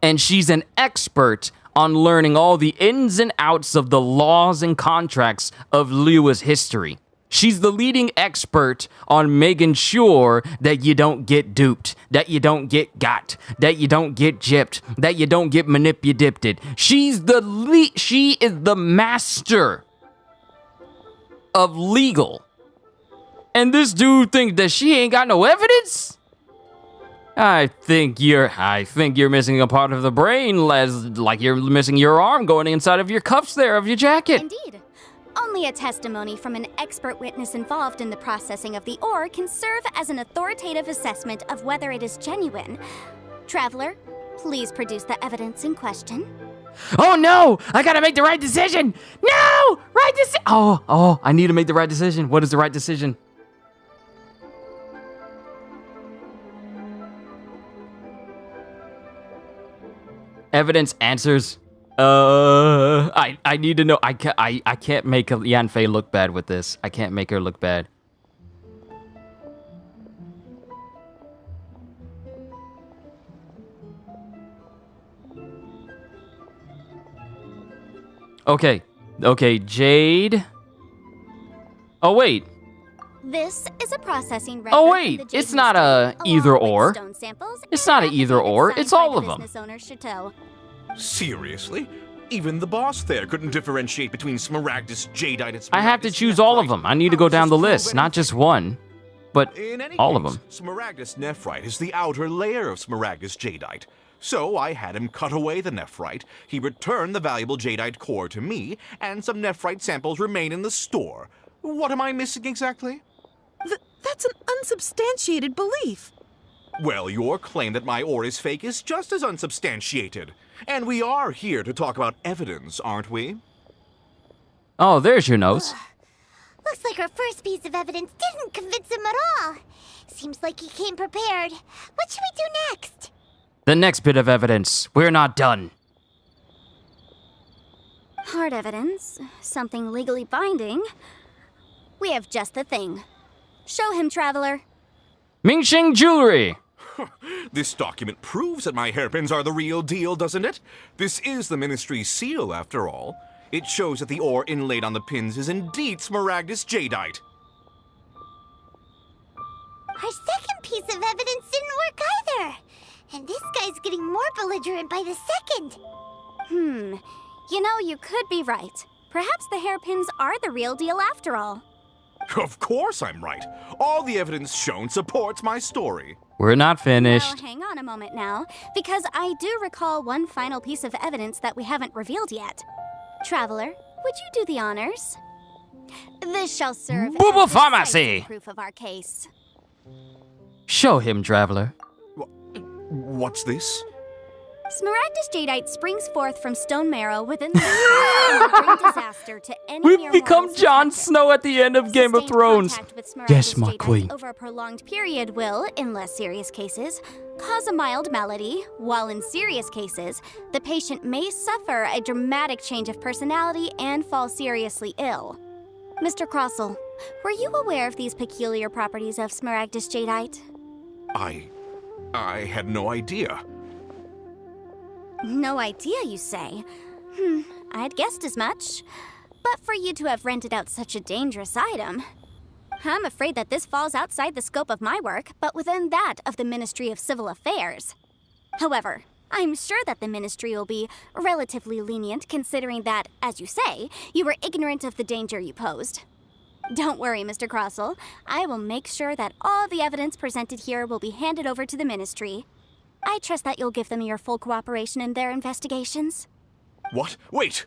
And she's an expert on learning all the ins and outs of the laws and contracts of Liyue's history. She's the leading expert on making sure that you don't get duped, that you don't get got, that you don't get gypped, that you don't get manipulated. She is the master of legal. And this dude thinks that she ain't got no evidence? I think you're missing a part of the brain, like you're missing your arm going inside of your cuffs there of your jacket. Indeed. Only a testimony from an expert witness involved in the processing of the ore can serve as an authoritative assessment of whether it is genuine. Traveler, please produce the evidence in question. Oh no! I gotta make the right decision! No! Right decision! Oh, I need to make the right decision. What is the right decision? Evidence, answers. I need to know. I can't make Yanfei look bad with this. I can't make her look bad. Okay, Jade. Oh wait. This is a processing record. Oh wait, it's not a either or. It's not a either or. It's all of them. Seriously? Even the boss there couldn't differentiate between Smaragdus jadeite and Smaragdus I have to choose all of them. I need to go down the list, not just one. but In any all case, of them. Smaragdus nephrite is the outer layer of Smaragdus jadeite. So I had him cut away the nephrite, he returned the valuable jadeite core to me, and some nephrite samples remain in the store. What am I missing exactly? That's an unsubstantiated belief. Well, your claim that my ore is fake is just as unsubstantiated. And we are here to talk about evidence, aren't we? Oh, there's your nose. Looks like our first piece of evidence didn't convince him at all. Seems like he came prepared. What should we do next? The next bit of evidence. We're not done. Hard evidence, something legally binding. We have just the thing. Show him, Traveler. Mingxing jewelry. This document proves that my hairpins are the real deal, doesn't it? This is the Ministry's seal, after all. It shows that the ore inlaid on the pins is indeed Smaragdus jadeite. Our second piece of evidence didn't work either. And this guy's getting more belligerent by the second. You know, you could be right. Perhaps the hairpins are the real deal after all. Of course I'm right. All the evidence shown supports my story. We're not finished. Well, hang on a moment now, because I do recall one final piece of evidence that we haven't revealed yet. Traveler, would you do the honors? This shall serve Boo-boo as pharmacy! decisive proof of our case. Show him, Traveler. What's this? Smaragdus jadeite springs forth from stone marrow within the and will bring disaster to any mere We've become mortals Jon who touch it. Snow at the end of Game of Sustained Thrones. contact with Smaragdus Yes, my jadeite queen. over a prolonged period will, in less serious cases, cause a mild malady, while in serious cases, the patient may suffer a dramatic change of personality and fall seriously ill. Mr. Crossell, were you aware of these peculiar properties of Smaragdus jadeite? I had no idea. No idea, you say? I'd guessed as much. But for you to have rented out such a dangerous item, I'm afraid that this falls outside the scope of my work, but within that of the Ministry of Civil Affairs. However, I'm sure that the Ministry will be relatively lenient considering that, as you say, you were ignorant of the danger you posed. Don't worry, Mr. Crossell. I will make sure that all the evidence presented here will be handed over to the Ministry. I trust that you'll give them your full cooperation in their investigations. What? Wait!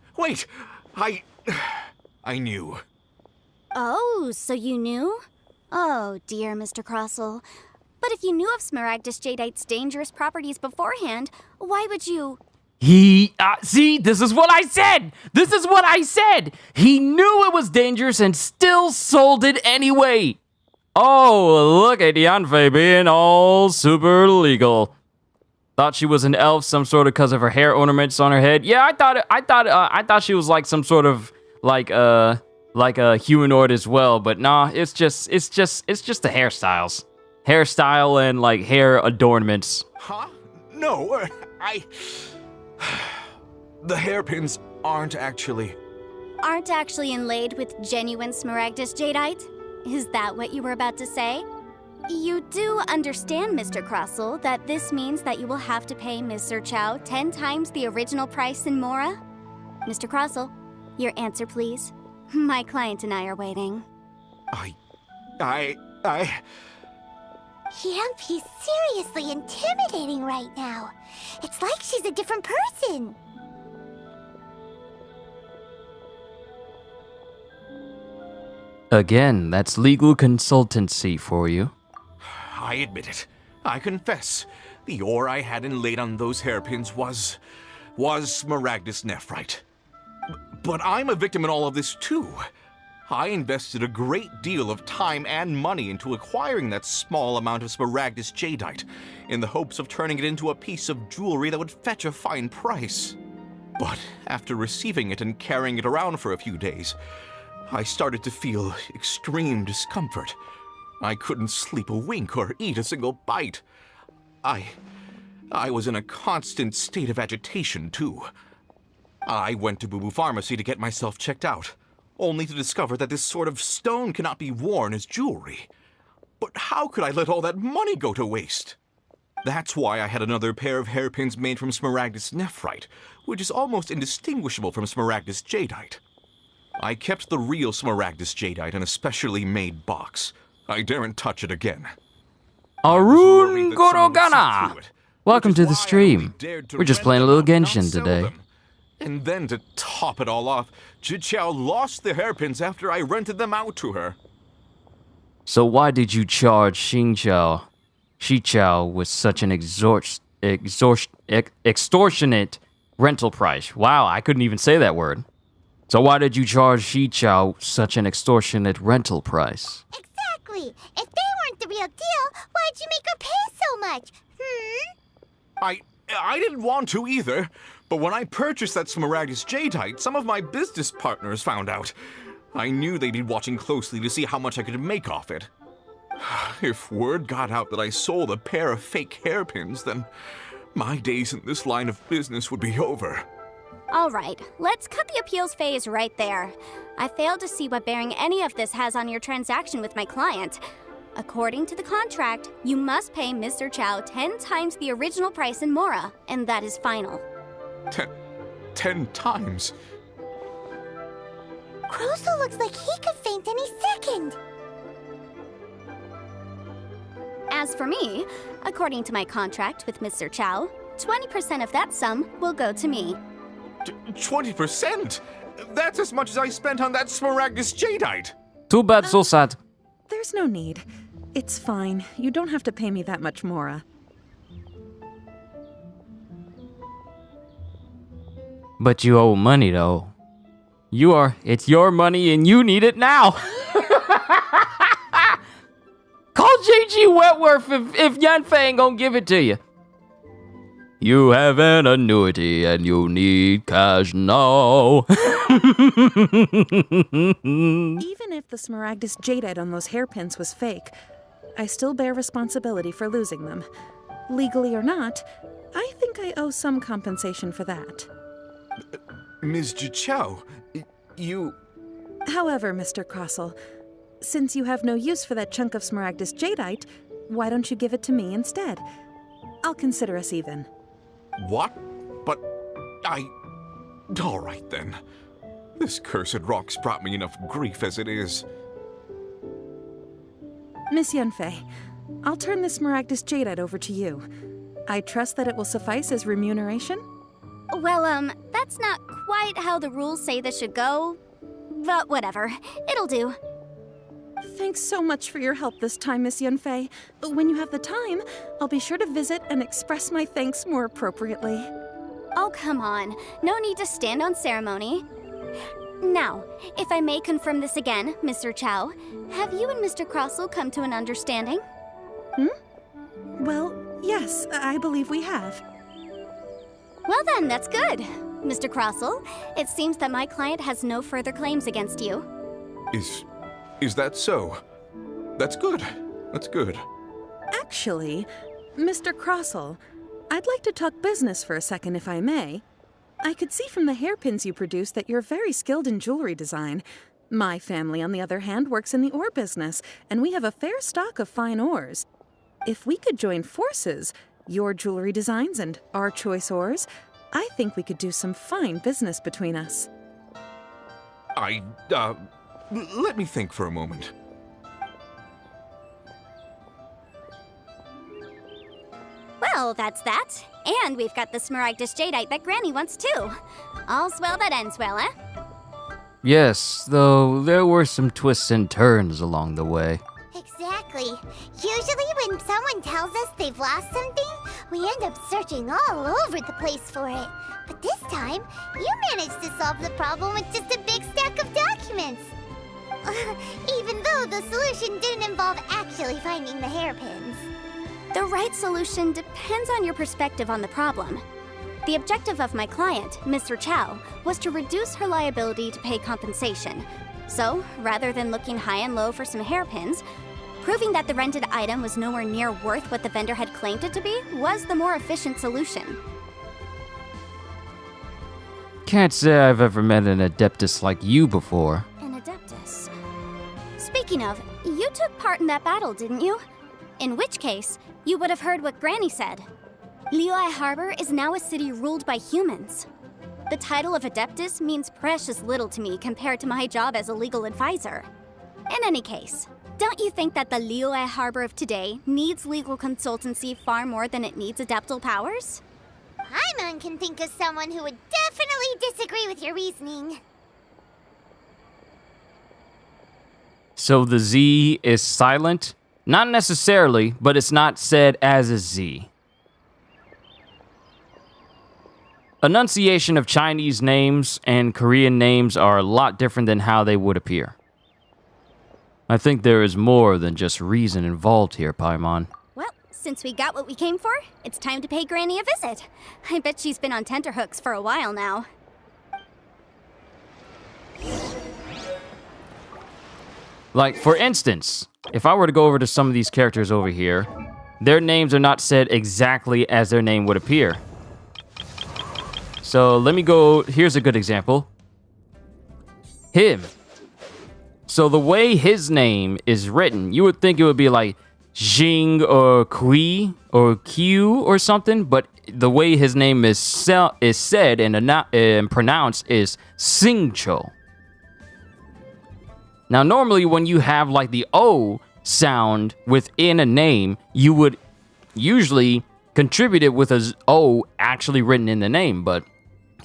I knew. Oh, so you knew? Oh, dear Mr. Crossell. But if you knew of Smaragdus jadeite's dangerous properties beforehand, why would you... See, this is what I said! This is what I said! He knew it was dangerous and still sold it anyway! Oh, look at Yanfei being all super legal. Thought she was an elf, some sort of because of her hair ornaments on her head. Yeah, I thought she was like some sort of like a humanoid as well. But nah, it's just the hairstyles, hairstyle and like hair adornments. Huh? No, the hairpins aren't actually inlaid with genuine Smaragdus jadeite? Is that what you were about to say? You do understand, Mr. Crossell, that this means that you will have to pay Ms. Sirchow 10 times the original price in Mora? Mr. Crossell, your answer, please. My client and I are waiting. He's seriously intimidating right now. It's like she's a different person. Again, that's legal consultancy for you. I admit it. I confess. The ore I had inlaid on those hairpins was Smaragdus nephrite. But I'm a victim in all of this too. I invested a great deal of time and money into acquiring that small amount of Smaragdus jadeite, in the hopes of turning it into a piece of jewelry that would fetch a fine price. But after receiving it and carrying it around for a few days, I started to feel extreme discomfort. I couldn't sleep a wink or eat a single bite. I was in a constant state of agitation, too. I went to Boo Boo Pharmacy to get myself checked out, only to discover that this sort of stone cannot be worn as jewelry. But how could I let all that money go to waste? That's why I had another pair of hairpins made from Smaragdus nephrite, which is almost indistinguishable from Smaragdus jadeite. I kept the real Smaragdus jadeite in a specially made box, I daren't touch it again. Arun that someone would see Gorogana! through it, Welcome which to is the why I stream. only dared to We're just rent playing a them little out, not Genshin sell today. them. And then to top it all off, Zhiqiao lost the hairpins after I rented them out to her. So why did you charge Xiqiao with such an extortionate rental price? Wow, I couldn't even say that word. So why did you charge Xiqiao such an extortionate rental price? Exactly. If they weren't the real deal, why'd you make her pay so much? I didn't want to either, but when I purchased that Smaragdus Jadeite, some of my business partners found out. I knew they'd be watching closely to see how much I could make off it. If word got out that I sold a pair of fake hairpins, then my days in this line of business would be over. All right, let's cut the appeals phase right there. I failed to see what bearing any of this has on your transaction with my client. According to the contract, you must pay Mr. Chow 10 times the original price in Mora, and that is final. 10 times? Crosel looks like he could faint any second. As for me, according to my contract with Mr. Chow, 20% of that sum will go to me. 20%? That's as much as I spent on that Smaragdus Jadeite. Too bad, so sad. There's no need. It's fine. You don't have to pay me that much, Mora. But you owe money, though. It's your money and you need it now. Call JG Wentworth if Yanfei ain't gonna give it to you. You have an annuity and you need cash now. Even if the Smaragdus Jadeite on those hairpins was fake, I still bear responsibility for losing them. Legally or not, I think I owe some compensation for that. Ms. Zhiqiao, you... However, Mr. Crosel, since you have no use for that chunk of Smaragdus Jadeite, why don't you give it to me instead? I'll consider us even. What? But all right then. This cursed rock's brought me enough grief as it is. Miss Yanfei, I'll turn this Smaragdus Jadeite over to you. I trust that it will suffice as remuneration? Well, that's not quite how the rules say this should go. But whatever, it'll do. Thanks so much for your help this time, Miss Yunfei. When you have the time, I'll be sure to visit and express my thanks more appropriately. Oh, come on. No need to stand on ceremony. Now, if I may confirm this again, Mr. Chow, have you and Mr. Crosel come to an understanding? Well, yes, I believe we have. Well then, that's good. Mr. Crosel, it seems that my client has no further claims against you. Is that so? That's good. That's good. Actually, Mr. Crosel, I'd like to talk business for a second, if I may. I could see from the hairpins you produce that you're very skilled in jewelry design. My family, on the other hand, works in the ore business, and we have a fair stock of fine ores. If we could join forces, your jewelry designs and our choice ores, I think we could do some fine business between us. Let me think for a moment. Well, that's that. And we've got the Smaragdus Jadeite that Granny wants too. All's well that ends well, eh? Yes, though there were some twists and turns along the way. Exactly. Usually when someone tells us they've lost something, we end up searching all over the place for it. But this time, you managed to solve the problem with just a big stack of documents. Even though the solution didn't involve actually finding the hairpins. The right solution depends on your perspective on the problem. The objective of my client, Mr. Chow, was to reduce her liability to pay compensation. So, rather than looking high and low for some hairpins, proving that the rented item was nowhere near worth what the vendor had claimed it to be was the more efficient solution. Can't say I've ever met an adeptus like you before. An adeptus. Speaking of, you took part in that battle, didn't you? In which case, you would have heard what Granny said. Liyue Harbor is now a city ruled by humans. The title of adeptus means precious little to me compared to my job as a legal advisor. In any case, Don't you think that the Liyue Harbor of today needs legal consultancy far more than it needs adaptable powers? Paimon can think of someone who would definitely disagree with your reasoning. So the Z is silent? Not necessarily, but it's not said as a Z. Enunciation of Chinese names and Korean names are a lot different than how they would appear. I think there is more than just reason involved here, Paimon. Well, since we got what we came for, it's time to pay Granny a visit. I bet she's been on tenterhooks for a while now. Like, for instance, if I were to go over to some of these characters over here, their names are not said exactly as their name would appear. So let me go, here's a good example. Him. So the way his name is written, you would think it would be like Jing or Kui or Q or something, but the way his name is said and pronounced is Singcho. Now normally when you have like the O sound within a name, you would usually contribute it with a O actually written in the name, but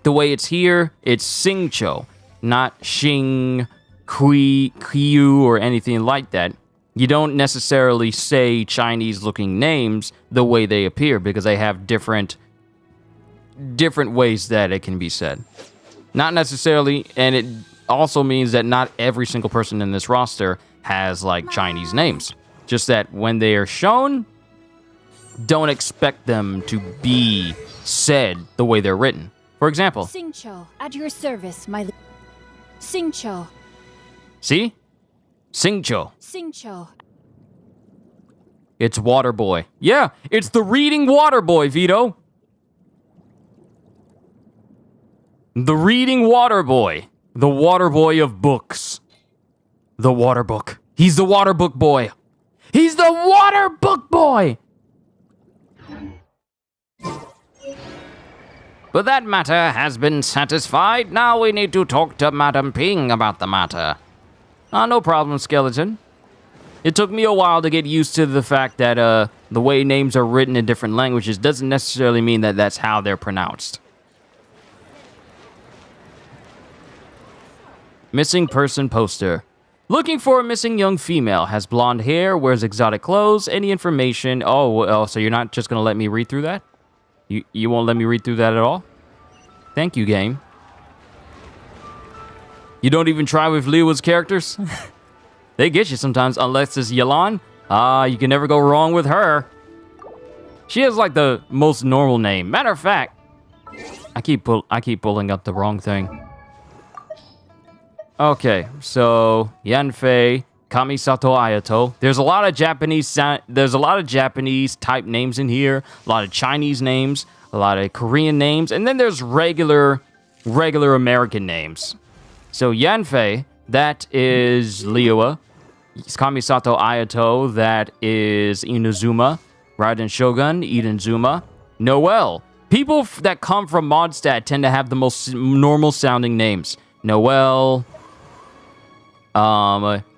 the way it's here, it's Singcho, not Xing, Kui, Qiu, or anything like that. You don't necessarily say Chinese-looking names the way they appear because they have different ways that it can be said. Not necessarily, and it also means that not every single person in this roster has, like, Chinese names. Just that when they are shown, don't expect them to be said the way they're written. For example, Singcho, at your service, my Singcho. See? Singcho. Singcho. It's Water Boy. Yeah, it's the reading Water Boy, Vito. The reading Water Boy. The Water Boy of books. The Water Book. He's the Water Book Boy. He's the Water Book Boy! But that matter has been satisfied. Now we need to talk to Madam Ping about the matter. No problem, Skeleton. It took me a while to get used to the fact that the way names are written in different languages doesn't necessarily mean that that's how they're pronounced. Missing person poster. Looking for a missing young female. Has blonde hair, wears exotic clothes, any information. Oh, well, so you're not just going to let me read through that? You won't let me read through that at all? Thank you, game. You don't even try with Liyue's characters? They get you sometimes, unless it's Yelan. You can never go wrong with her. She has like the most normal name. Matter of fact, I keep pulling up the wrong thing. Okay, so Yanfei, Kamisato Ayato. There's a lot of Japanese type names in here, a lot of Chinese names, a lot of Korean names, and then there's regular American names. So Yanfei, that is Liyue. Kamisato Ayato, that is Inazuma. Raiden Shogun, Idenzuma. Noelle. People that come from Mondstadt tend to have the most normal sounding names. Noelle,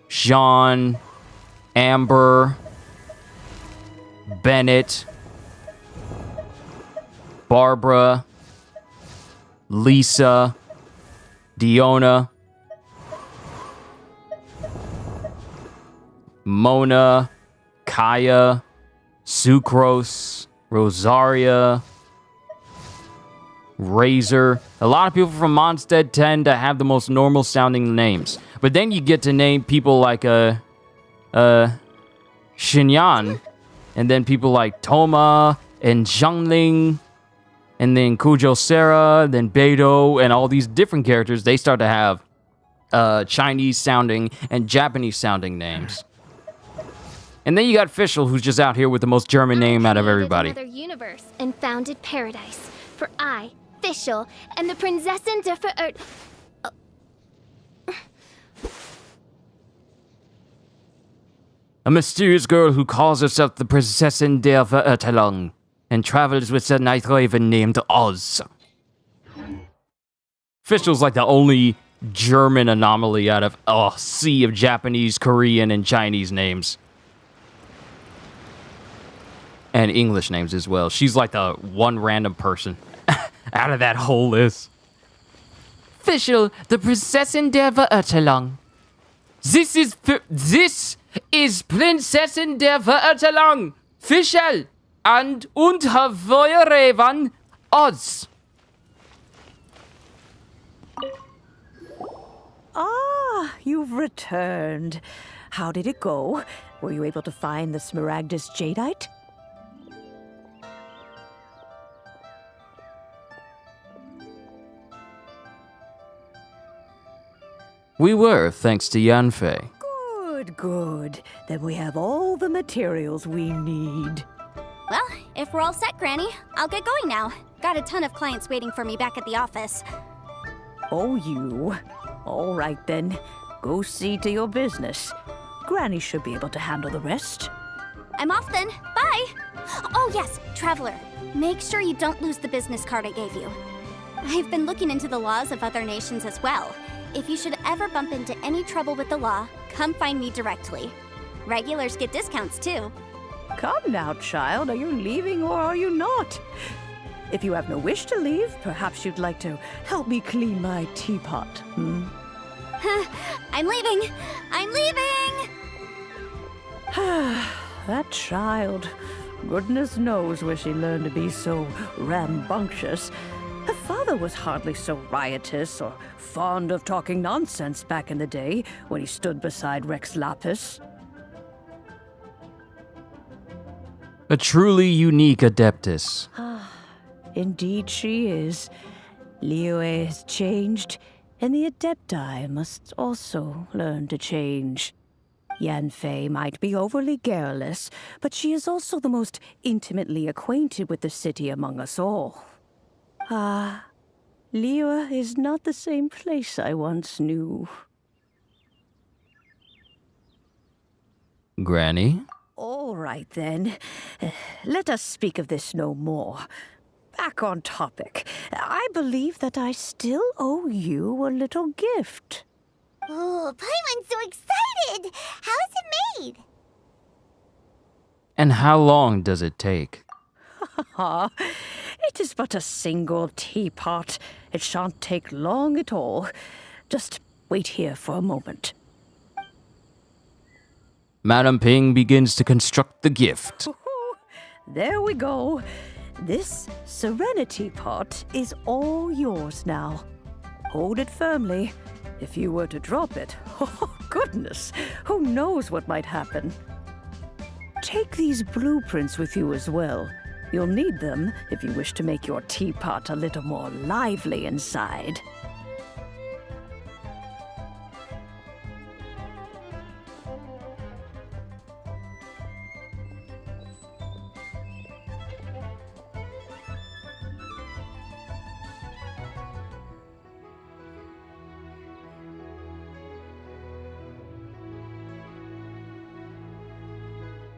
Jean, Amber, Bennett, Barbara, Lisa, Diona, Mona, Kaya, Sucrose, Rosaria, Razor. A lot of people from Mondstadt tend to have the most normal sounding names. But then you get to name people like Xinyan, and then people like Toma and Zhangling, and then Kujo Sera, then Beidou, and all these different characters. They start to have Chinese sounding and Japanese sounding names. And then you got Fischl, who's just out here with the most German name out of everybody. Another universe and founded paradise. For I, Fischl, and the Prinzessin der Verirrt. A mysterious girl who calls herself the Prinzessin der Verirrung and travels with a night raven named Oz. Fischl's like the only German anomaly out of a sea of Japanese, Korean, and Chinese names. And English names as well. She's like the one random person out of that whole list. Official, the Prinzessin der Verurteilung. This is Prinzessin der Verurteilung. Official and Unterfeuerrevan Oz. Ah, you've returned. How did it go? Were you able to find the Smaragdus Jadeite? We were, thanks to Yanfei. Good, good. Then we have all the materials we need. Well, if we're all set, Granny, I'll get going now. Got a ton of clients waiting for me back at the office. Oh, you. All right, then. Go see to your business. Granny should be able to handle the rest. I'm off then. Bye! Oh, yes, Traveler. Make sure you don't lose the business card I gave you. I've been looking into the laws of other nations as well. If you should ever bump into any trouble with the law, come find me directly. Regulars get discounts, too. Come now, child. Are you leaving or are you not? If you have no wish to leave, perhaps you'd like to help me clean my teapot, hmm? I'm leaving! I'm leaving! That child. Goodness knows where she learned to be so rambunctious. Her father was hardly so riotous or fond of talking nonsense back in the day when he stood beside Rex Lapis. A truly unique Adeptus. Indeed she is. Liyue has changed, and the Adepti must also learn to change. Yanfei might be overly garrulous, but she is also the most intimately acquainted with the city among us all. Liyue is not the same place I once knew. Granny? All right, then. Let us speak of this no more. Back on topic. I believe that I still owe you a little gift. Oh, Paimon's so excited! How is it made? And how long does it take? It is but a single teapot. It shan't take long at all. Just wait here for a moment. Madam Ping begins to construct the gift. There we go. This Serenity pot is all yours now. Hold it firmly. If you were to drop it, oh goodness, who knows what might happen. Take these blueprints with you as well. You'll need them if you wish to make your teapot a little more lively inside.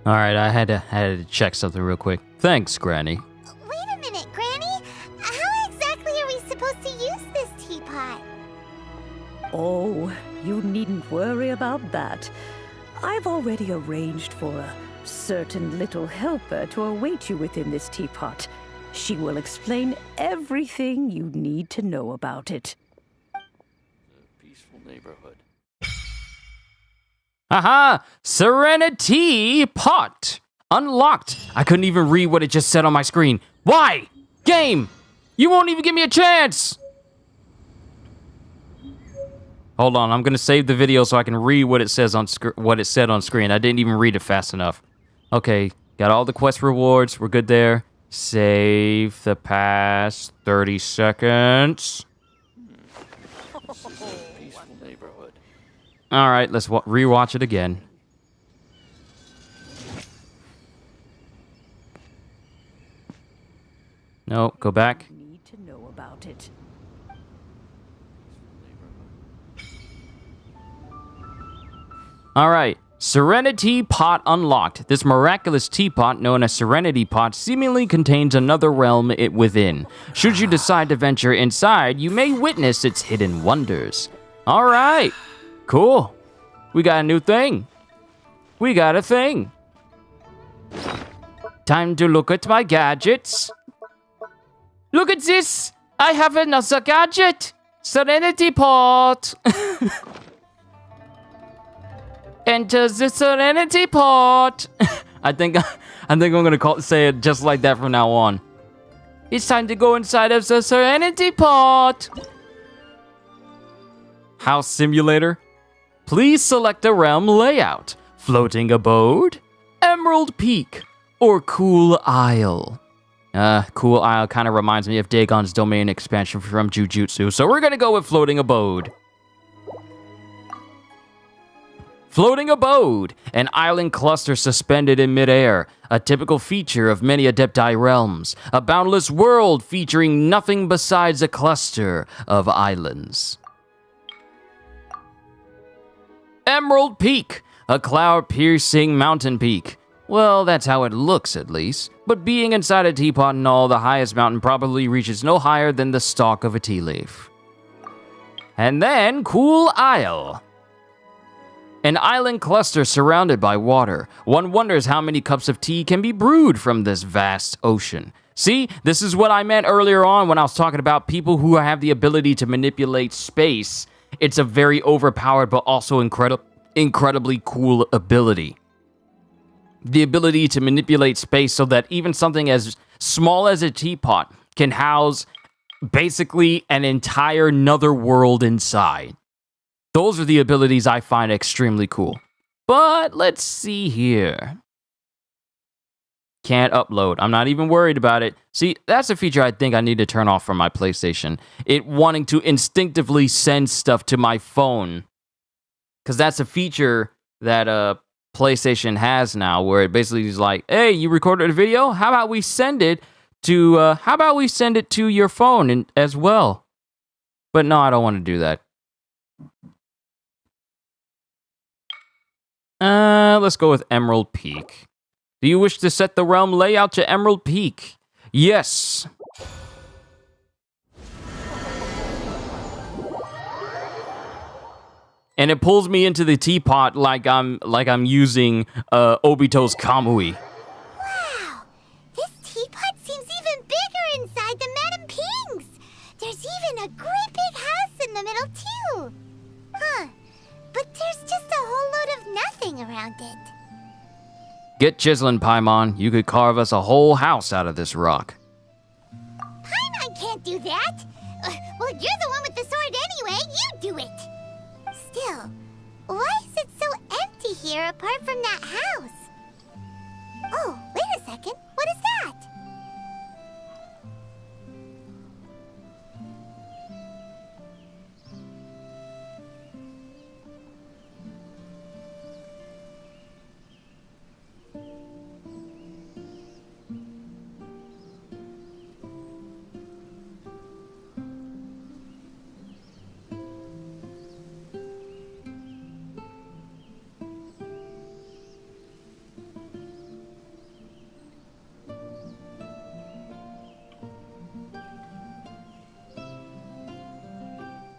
All right, I had to check something real quick. Thanks, Granny. Wait a minute, Granny. How exactly are we supposed to use this teapot? Oh, you needn't worry about that. I've already arranged for a certain little helper to await you within this teapot. She will explain everything you need to know about it. Peaceful neighborhood. Aha! Serenity Pot! Unlocked! I couldn't even read what it just said on my screen. Why? Game! You won't even give me a chance! Hold on, I'm gonna save the video so I can read what it says on what it said on screen. I didn't even read it fast enough. Okay, got all the quest rewards. We're good there. Save the past 30 seconds. Peaceful neighborhood. All right, let's rewatch it again. No, go back. Need to know about it. All right, Serenity Pot unlocked. This miraculous teapot, known as Serenity Pot, seemingly contains another realm within. Should you decide to venture inside, you may witness its hidden wonders. All right. Cool. We got a new thing. We got a thing. Time to look at my gadgets. Look at this. I have another gadget. Serenity Pot. Enter the Serenity Pot. I think I'm gonna say it just like that from now on. It's time to go inside of the Serenity Pot. House Simulator. Please select a realm layout. Floating Abode, Emerald Peak, or Cool Isle. Cool Isle kind of reminds me of Dagon's domain expansion from Jujutsu, so we're gonna go with Floating Abode. Floating Abode, an island cluster suspended in midair, a typical feature of many Adepti realms, a boundless world featuring nothing besides a cluster of islands. Emerald Peak, a cloud-piercing mountain peak. Well, that's how it looks, at least. But being inside a teapot and all, the highest mountain probably reaches no higher than the stalk of a tea leaf. And then, Cool Isle. An island cluster surrounded by water. One wonders how many cups of tea can be brewed from this vast ocean. See, this is what I meant earlier on when I was talking about people who have the ability to manipulate space. It's a very overpowered but also incredibly cool ability. The ability to manipulate space so that even something as small as a teapot can house basically an entire nether world inside. Those are the abilities I find extremely cool. But let's see here. Can't upload. I'm not even worried about it. See, that's a feature I think I need to turn off from my PlayStation. It wanting to instinctively send stuff to my phone. Because that's a feature that PlayStation has now, where it basically is like, hey, you recorded a video? How about we send it to your phone as well? But no, I don't want to do that. Let's go with Emerald Peak. Do you wish to set the realm layout to Emerald Peak? Yes. And it pulls me into the teapot like I'm using Obito's Kamui. Wow! This teapot seems even bigger inside than Madame Ping's! There's even a great big house in the middle, too! Huh. But there's just a whole load of nothing around it. Get chiseling, Paimon. You could carve us a whole house out of this rock. Paimon can't do that! Well, you're the one with the sword anyway. You do it! Still, why is it so empty here apart from that house? Oh, wait a second. What is that?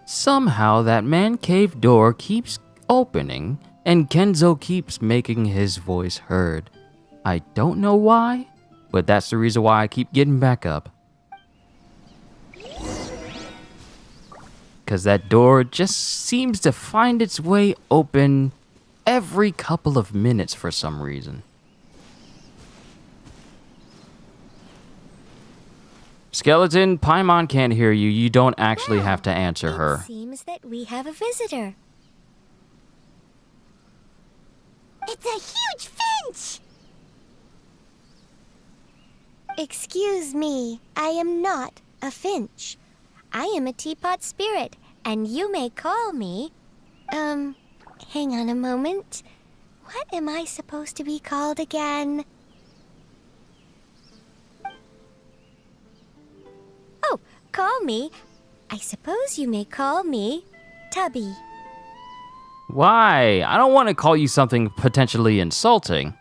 Somehow that man cave door keeps opening and Kenzo keeps making his voice heard. I don't know why, but that's the reason why I keep getting back up. Because that door just seems to find its way open every couple of minutes for some reason. Skeleton, Paimon can't hear you. You don't actually have to answer her. It seems that we have a visitor. It's a huge finch! Excuse me, I am not a finch. I am a teapot spirit, and you may call me... hang on a moment. What am I supposed to be called again? Oh, call me. I suppose you may call me Tubby. Why? I don't want to call you something potentially insulting.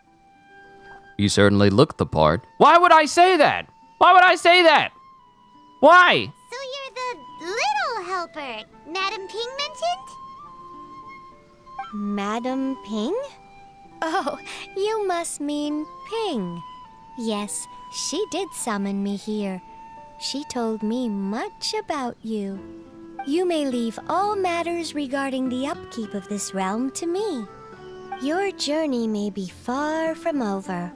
You certainly look the part. Why would I say that? Why would I say that? Why? So you're the little helper Madam Ping mentioned? Madam Ping? Oh, you must mean Ping. Yes, she did summon me here. She told me much about you. You may leave all matters regarding the upkeep of this realm to me. Your journey may be far from over,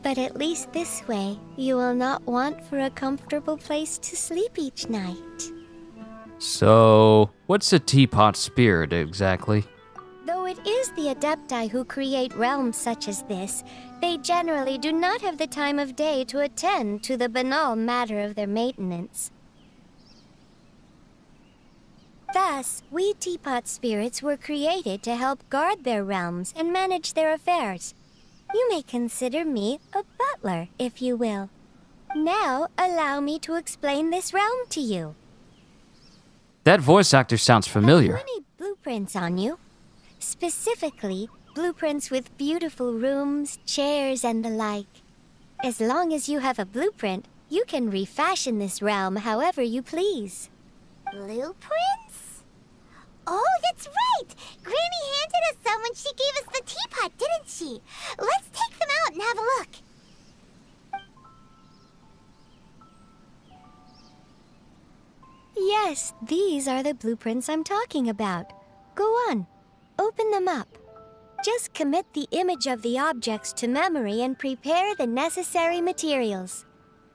but at least this way you will not want for a comfortable place to sleep each night. So, what's a teapot spirit exactly? Though it is the Adepti who create realms such as this, they generally do not have the time of day to attend to the banal matter of their maintenance. Thus, we teapot spirits were created to help guard their realms and manage their affairs. You may consider me a butler, if you will. Now, allow me to explain this realm to you. That voice actor sounds familiar. Have you any blueprints on you? Specifically, blueprints with beautiful rooms, chairs, and the like. As long as you have a blueprint, you can refashion this realm however you please. Blueprints? Oh, that's right! Granny handed us some when she gave us the teapot, didn't she? Let's take them out and have a look. Yes, these are the blueprints I'm talking about. Go on, open them up. Just commit the image of the objects to memory and prepare the necessary materials.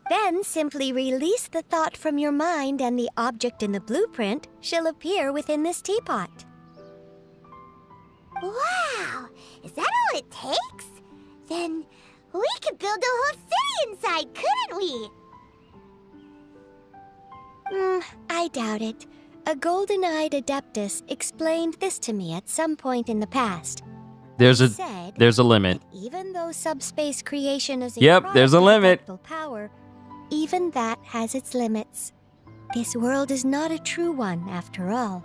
Then simply release the thought from your mind and the object in the blueprint shall appear within this teapot. Wow! Is that all it takes? Then we could build a whole city inside, couldn't we? I doubt it. A golden-eyed adeptus explained this to me at some point in the past. There's a limit. Even though subspace creation is There's a limit. Power, even that has its limits. This world is not a true one, after all.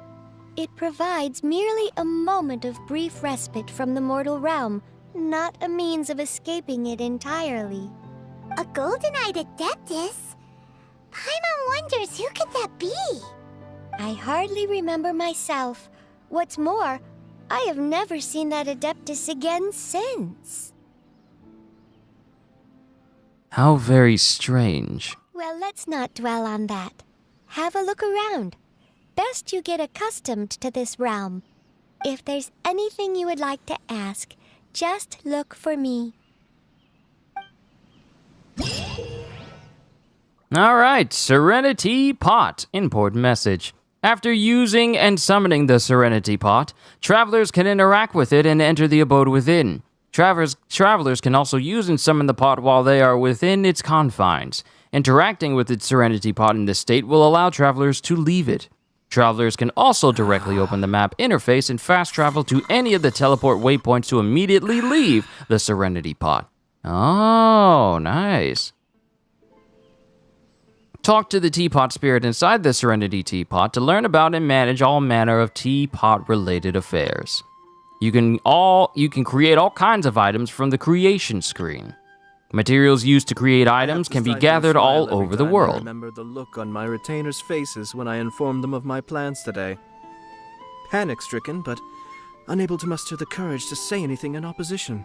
It provides merely a moment of brief respite from the mortal realm, not a means of escaping it entirely. A golden-eyed adeptus? Paimon wonders who could that be? I hardly remember myself. What's more, I have never seen that adeptus again since. How very strange. Well, let's not dwell on that. Have a look around. Best you get accustomed to this realm. If there's anything you would like to ask, just look for me. Alright, Serenity Pot. Important message. After using and summoning the Serenity Pot, travelers can interact with it and enter the abode within. Travelers can also use and summon the pot while they are within its confines. Interacting with its Serenity Pot in this state will allow travelers to leave it. Travelers can also directly open the map interface and fast travel to any of the teleport waypoints to immediately leave the Serenity Pot. Oh, nice. Talk to the Teapot spirit inside the Serenity Teapot to learn about and manage all manner of teapot-related affairs. You can create all kinds of items from the creation screen. Materials used to create items can be gathered all over the world. I remember the look on my retainers' faces when I informed them of my plans today. Panic-stricken, but unable to muster the courage to say anything in opposition.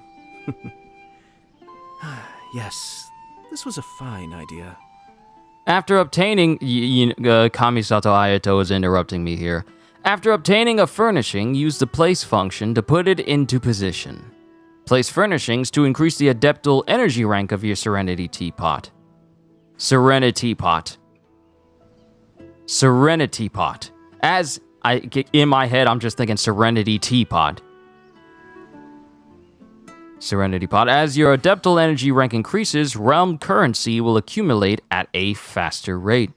Yes, this was a fine idea. After obtaining... Kamisato Ayato is interrupting me here. After obtaining a furnishing, use the place function to put it into position. Place furnishings to increase the adeptal energy rank of your Serenity Teapot. Serenity Pot. Serenity Pot. In my head, I'm just thinking Serenity Teapot. Serenity Pot. As your adeptal energy rank increases, realm currency will accumulate at a faster rate.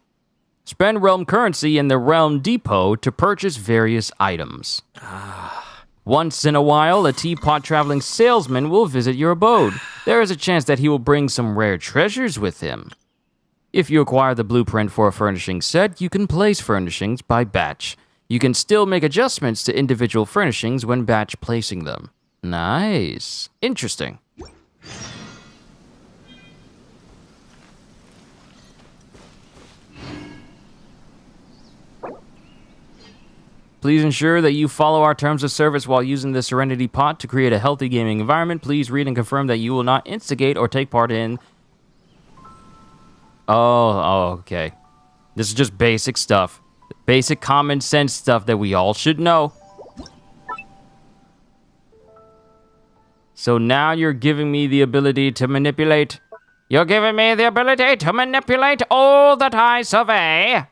Spend realm currency in the realm depot to purchase various items. Once in a while, a teapot traveling salesman will visit your abode. There is a chance that he will bring some rare treasures with him. If you acquire the blueprint for a furnishing set, you can place furnishings by batch. You can still make adjustments to individual furnishings when batch placing them. Nice. Interesting. Please ensure that you follow our terms of service while using the Serenity Pot to create a healthy gaming environment. Please read and confirm that you will not instigate or take part in... Oh, okay. This is just basic stuff. Basic common sense stuff that we all should know. So now you're giving me the ability to manipulate. You're giving me the ability to manipulate all that I survey.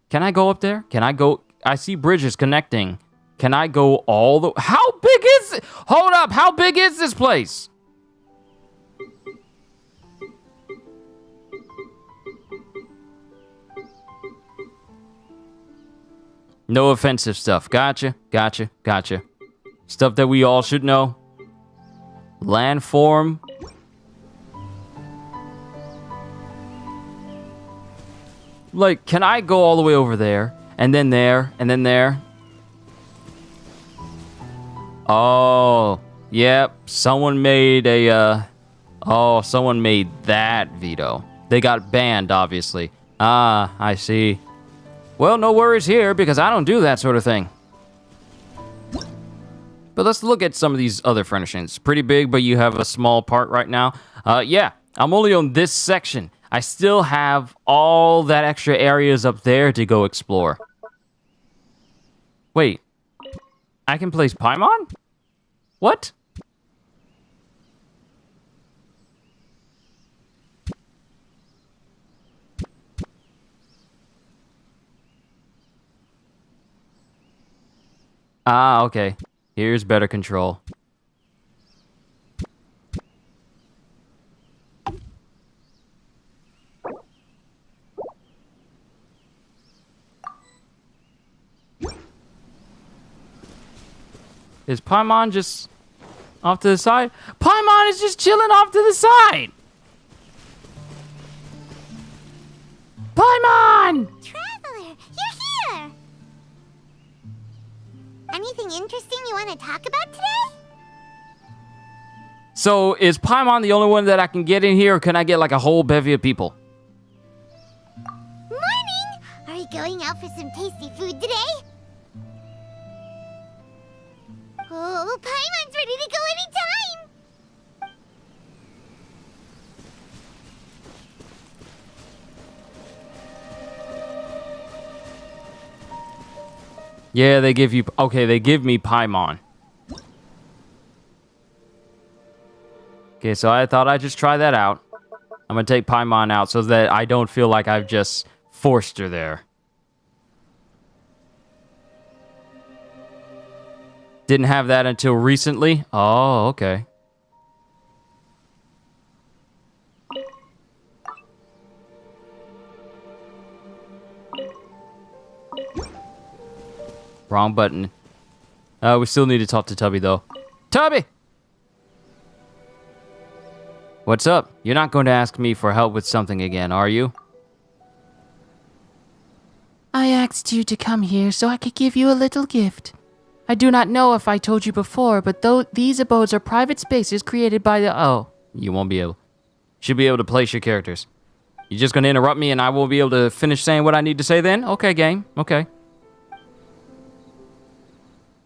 Can I go up there? Can I go... I see bridges connecting. Can I go all the... How big is it? Hold up. How big is this place? No offensive stuff. Gotcha. Stuff that we all should know. Landform. Like, can I go all the way over there? And then there, and then there. Oh, yep. Someone made a, someone made that veto. They got banned, obviously. Ah, I see. Well, no worries here, because I don't do that sort of thing. But let's look at some of these other furnishings. Pretty big, but you have a small part right now. Yeah, I'm only on this section. I still have all that extra areas up there to go explore. Wait, I can place Paimon? What? Ah, okay. Here's better control. Is Paimon just off to the side? Paimon is just chilling off to the side! Paimon! Traveler, you're here! Anything interesting you want to talk about today? So, is Paimon the only one that I can get in here, or can I get like a whole bevy of people? Morning! Are you going out for some tasty food today? Oh, Paimon's ready to go anytime! Yeah, they give you... Okay, they give me Paimon. Okay, so I thought I'd just try that out. I'm gonna take Paimon out so that I don't feel like I've just forced her there. Didn't have that until recently. Oh, okay. Wrong button. We still need to talk to Tubby, though. Tubby! What's up? You're not going to ask me for help with something again, are you? I asked you to come here so I could give you a little gift. I do not know if I told you before, but though these abodes are private spaces created by the... Oh, you won't be able... Should be able to place your characters. You're just going to interrupt me and I won't be able to finish saying what I need to say then? Okay, game. Okay.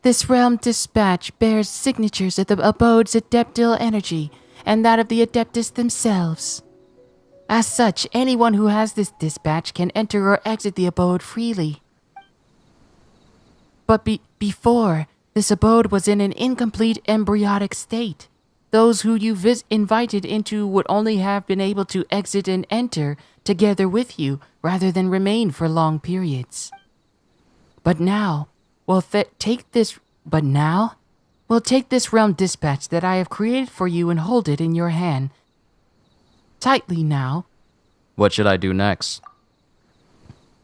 This realm dispatch bears signatures of the abode's adeptal energy and that of the adeptus themselves. As such, anyone who has this dispatch can enter or exit the abode freely. But before, this abode was in an incomplete embryonic state. Those who you invited into would only have been able to exit and enter together with you rather than remain for long periods. But now, we'll take this realm dispatch that I have created for you and hold it in your hand. Tightly now. What should I do next?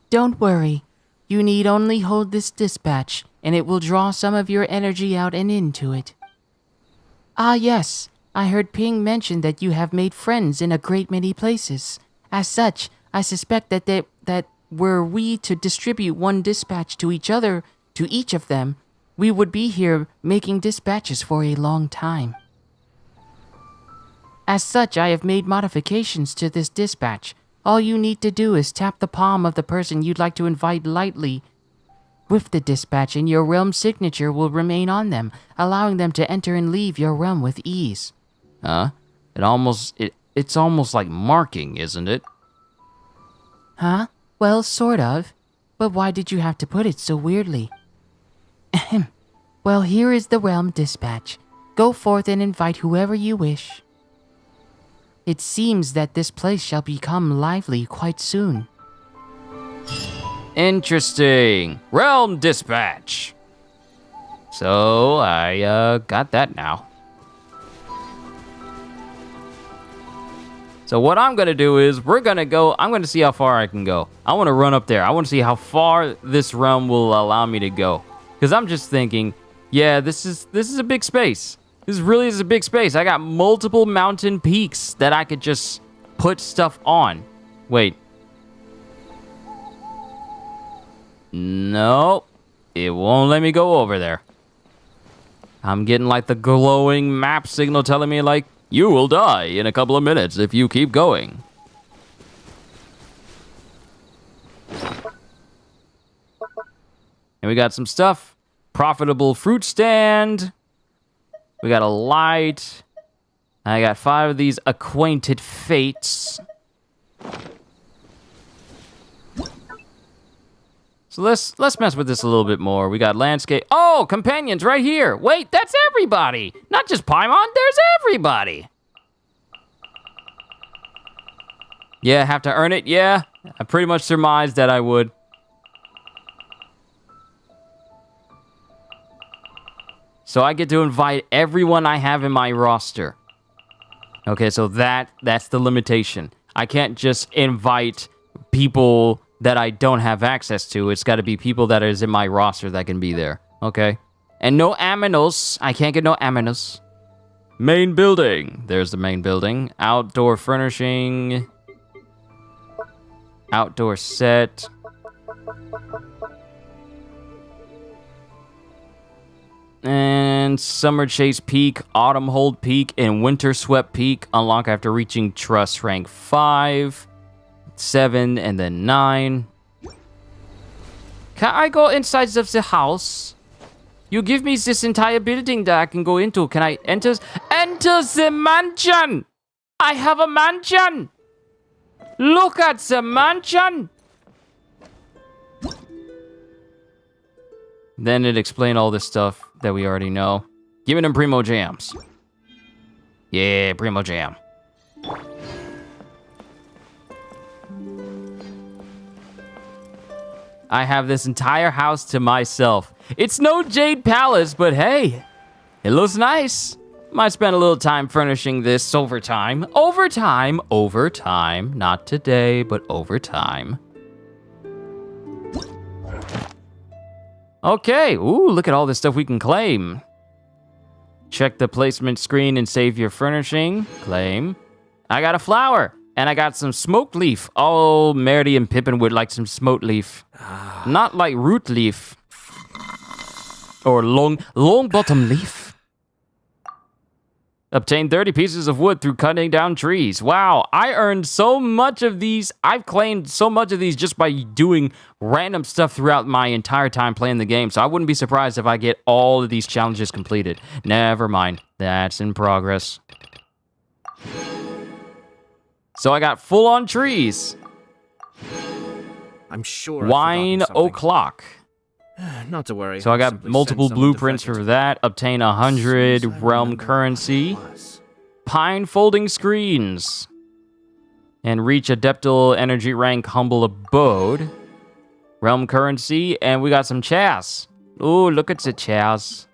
Don't worry. You need only hold this dispatch, and it will draw some of your energy out and into it. Ah yes, I heard Ping mention that you have made friends in a great many places. As such, I suspect that were we to distribute one dispatch to each of them, we would be here making dispatches for a long time. As such, I have made modifications to this dispatch. All you need to do is tap the palm of the person you'd like to invite lightly with the dispatch, and your realm signature will remain on them, allowing them to enter and leave your realm with ease. Huh? It's almost like marking, isn't it? Huh? Well, sort of. But why did you have to put it so weirdly? Ahem. Well, here is the realm dispatch. Go forth and invite whoever you wish. It seems that this place shall become lively quite soon. Interesting. Realm dispatch. So, I got that now. So what I'm gonna do is, I'm gonna see how far I can go. I wanna run up there. I wanna see how far this realm will allow me to go. Because I'm just thinking, yeah, this is a big space. This really is a big space. I got multiple mountain peaks that I could just put stuff on. Wait. Nope. It won't let me go over there. I'm getting like the glowing map signal telling me like, you will die in a couple of minutes if you keep going. And we got some stuff. Profitable fruit stand. We got a light. I got 5 of these acquainted fates. So let's mess with this a little bit more. We got landscape. Oh, companions right here. Wait, that's everybody. Not just Paimon, there's everybody. Yeah, have to earn it? Yeah, I pretty much surmised that I would. So I get to invite everyone I have in my roster. Okay, so that's the limitation. I can't just invite people that I don't have access to. It's got to be people that is in my roster that can be there. Okay? And no aminos. I can't get no aminos. Main building. There's the main building. Outdoor furnishing. Outdoor set. And Summer Chase Peak, Autumn Hold Peak, and Winter Swept Peak unlock after reaching Trust rank 5, 7, and then 9. Can I go inside of the house? You give me this entire building that I can go into. Can I enter? Enter the mansion! I have a mansion! Look at the mansion! Then it explained all this stuff that we already know. Giving them Primo Jams. Yeah, Primo Jam. I have this entire house to myself. It's no Jade Palace, but hey, it looks nice. Might spend a little time furnishing this over time. Over time. Not today, but over time. Okay, ooh, look at all this stuff we can claim. Check the placement screen and save your furnishing. Claim. I got a flower, and I got some smoked leaf. Oh, Merity and Pippin would like some smoked leaf. Not like root leaf. Or long bottom leaf. Obtain 30 pieces of wood through cutting down trees. Wow, I earned so much of these. I've claimed so much of these just by doing random stuff throughout my entire time playing the game. So I wouldn't be surprised if I get all of these challenges completed. Never mind. That's in progress. So I got full-on trees. I'm sure. Wine o'clock. Not to worry. So I got multiple blueprints for that. Obtain 100 realm currency. Pine folding screens. And reach Adeptal energy rank humble abode. Realm currency. And we got some chairs. Oh, look at the chairs.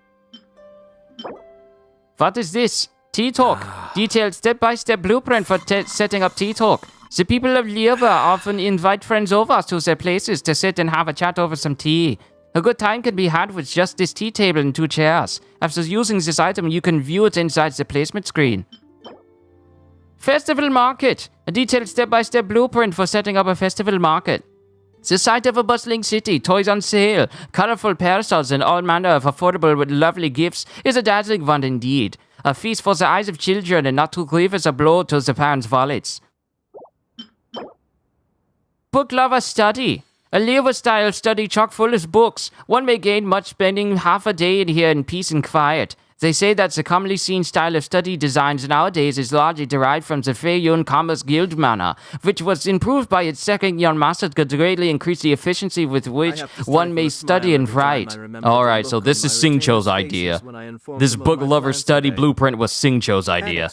What is this? Teapot. Detailed step-by-step blueprint for setting up Teapot. The people of Liyue often invite friends over to their places to sit and have a chat over some tea. A good time can be had with just this tea table and 2 chairs. After using this item, you can view it inside the placement screen. Festival Market. A detailed step-by-step blueprint for setting up a festival market. The site of a bustling city, toys on sale, colorful parasols, and all manner of affordable but lovely gifts is a dazzling one indeed. A feast for the eyes of children and not too grievous a blow to the parents' wallets. Book Lover Study. A Liyue-style study chock full of books. One may gain much spending half a day in here in peace and quiet. They say that the commonly seen style of study designs nowadays is largely derived from the Fei Yun Commerce Guild manner, which was improved by its second young master to greatly increase the efficiency with which one may study and write. Alright, so this is Singcho's idea. This book lover study blueprint was Singcho's idea.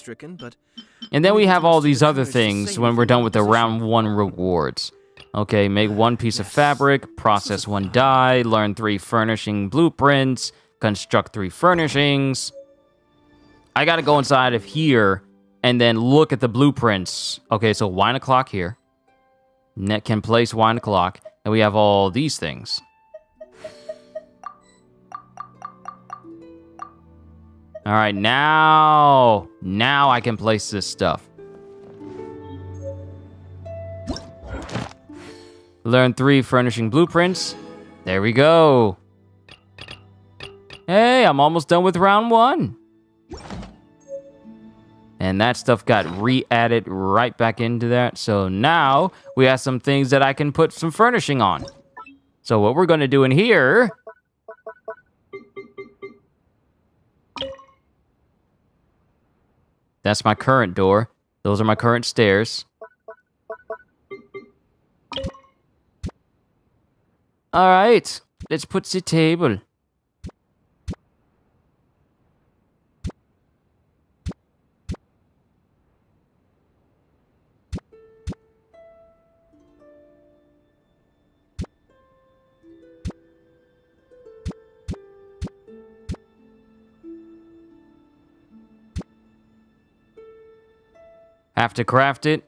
And then we have all these other things when we're done with the round 1 rewards. Okay, make 1 piece of fabric, process 1 dye, learn 3 furnishing blueprints, construct 3 furnishings. I gotta go inside of here and then look at the blueprints. Okay, so wine o'clock here. Net can place wine o'clock. And we have all these things. Alright, now I can place this stuff. Learn 3 furnishing blueprints. There we go. Hey, I'm almost done with round 1. And that stuff got re-added right back into that. So now we have some things that I can put some furnishing on. So what we're going to do in here... That's my current door. Those are my current stairs. All right, let's put the table. Have to craft it.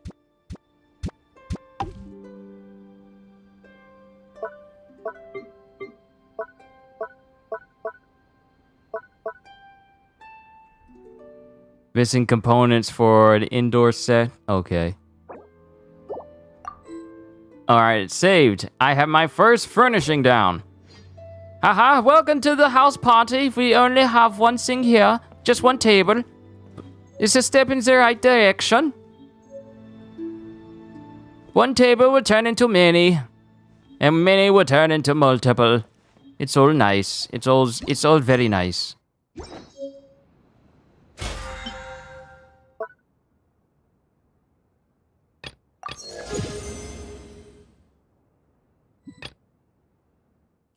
Missing components for an indoor set. Okay. Alright, it's saved. I have my first furnishing down. Haha, welcome to the house party. We only have 1 thing here. Just 1 table. It's a step in the right direction. 1 table will turn into many. And many will turn into multiple. It's all nice. It's all very nice.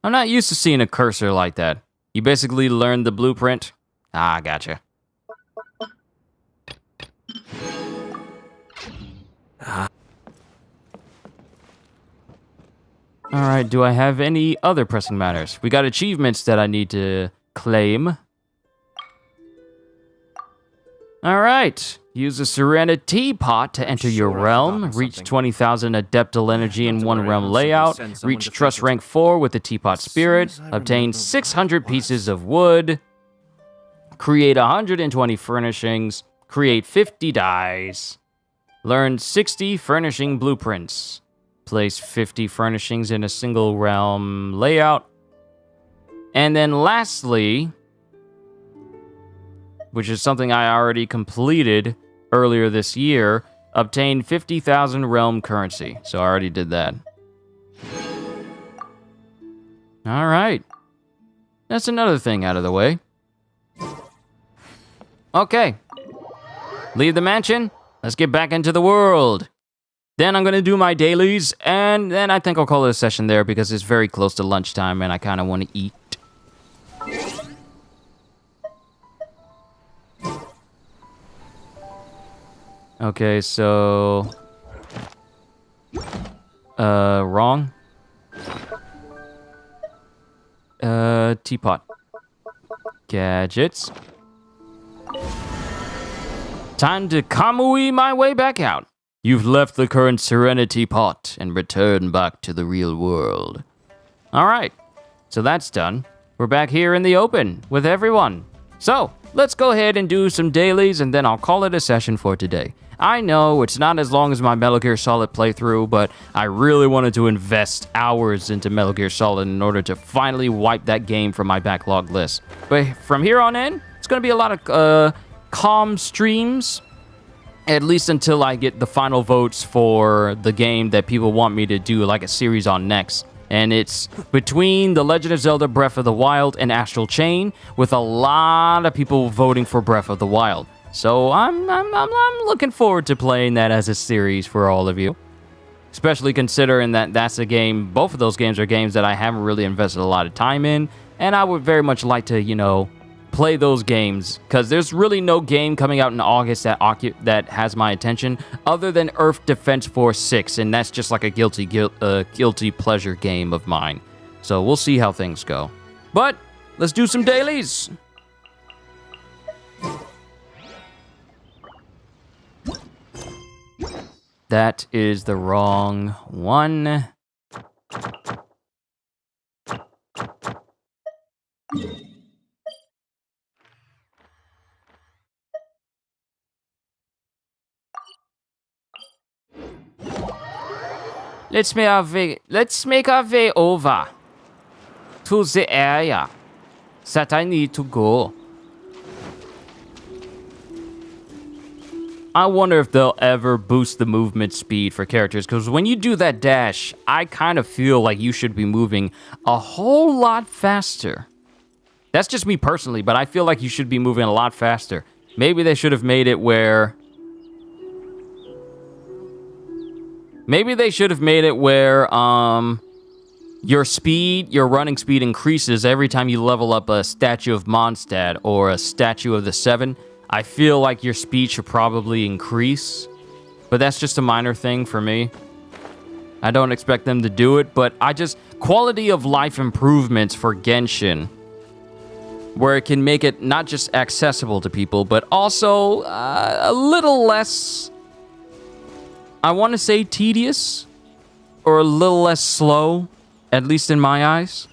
I'm not used to seeing a cursor like that. You basically learn the blueprint. Ah, gotcha. Alright, do I have any other pressing matters? We got achievements that I need to claim. Alright. Use the Serenity Teapot to enter your realm. Reach 20,000 adeptal energy in 1 realm layout. Reach trust rank 4 with the Teapot spirit. Obtain 600 pieces of wood. Create 120 furnishings. Create 50 dyes. Learn 60 furnishing blueprints. Place 50 furnishings in a single realm layout. And then lastly, which is something I already completed earlier this year, obtain 50,000 realm currency. So I already did that. All right. That's another thing out of the way. Okay. Leave the mansion. Let's get back into the world. Then I'm going to do my dailies, and then I think I'll call it a session there because it's very close to lunchtime and I kind of want to eat. Okay, so... wrong. Teapot. Gadgets. Time to kamui my way back out. You've left the current Serenity Pot and returned back to the real world. Alright, so that's done. We're back here in the open with everyone. So, let's go ahead and do some dailies and then I'll call it a session for today. I know it's not as long as my Metal Gear Solid playthrough, but I really wanted to invest hours into Metal Gear Solid in order to finally wipe that game from my backlog list. But from here on in, it's going to be a lot of calm streams. At least until I get the final votes for the game that people want me to do like a series on next. And it's between The Legend of Zelda Breath of the Wild and Astral Chain, with a lot of people voting for Breath of the Wild. So I'm looking forward to playing that as a series for all of you. Especially considering that that's a game, both of those games are games that I haven't really invested a lot of time in. And I would very much like to, you know, play those games, because there's really no game coming out in August that has my attention other than Earth Defense Force 6, and that's just like a guilty pleasure game of mine. So we'll see how things go. But let's do some dailies. That is the wrong one. Let's make our way over to the area that I need to go. I wonder if they'll ever boost the movement speed for characters, because when you do that dash, I kind of feel like you should be moving a whole lot faster. That's just me personally, but I feel like you should be moving a lot faster. Maybe they should have made it where... your running speed increases every time you level up a statue of Mondstadt or a statue of the Seven. I feel like your speed should probably increase, but that's just a minor thing for me. I don't expect them to do it, but quality of life improvements for Genshin, where it can make it not just accessible to people, but also a little less, I want to say tedious, or a little less slow, at least in my eyes.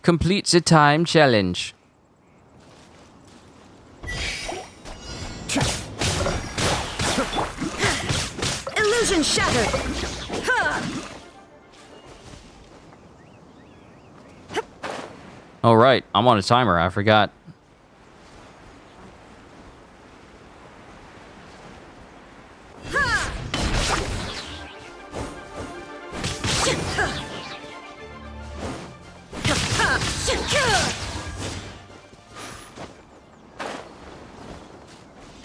Complete the time challenge. Illusion shattered! All right, I'm on a timer. I forgot.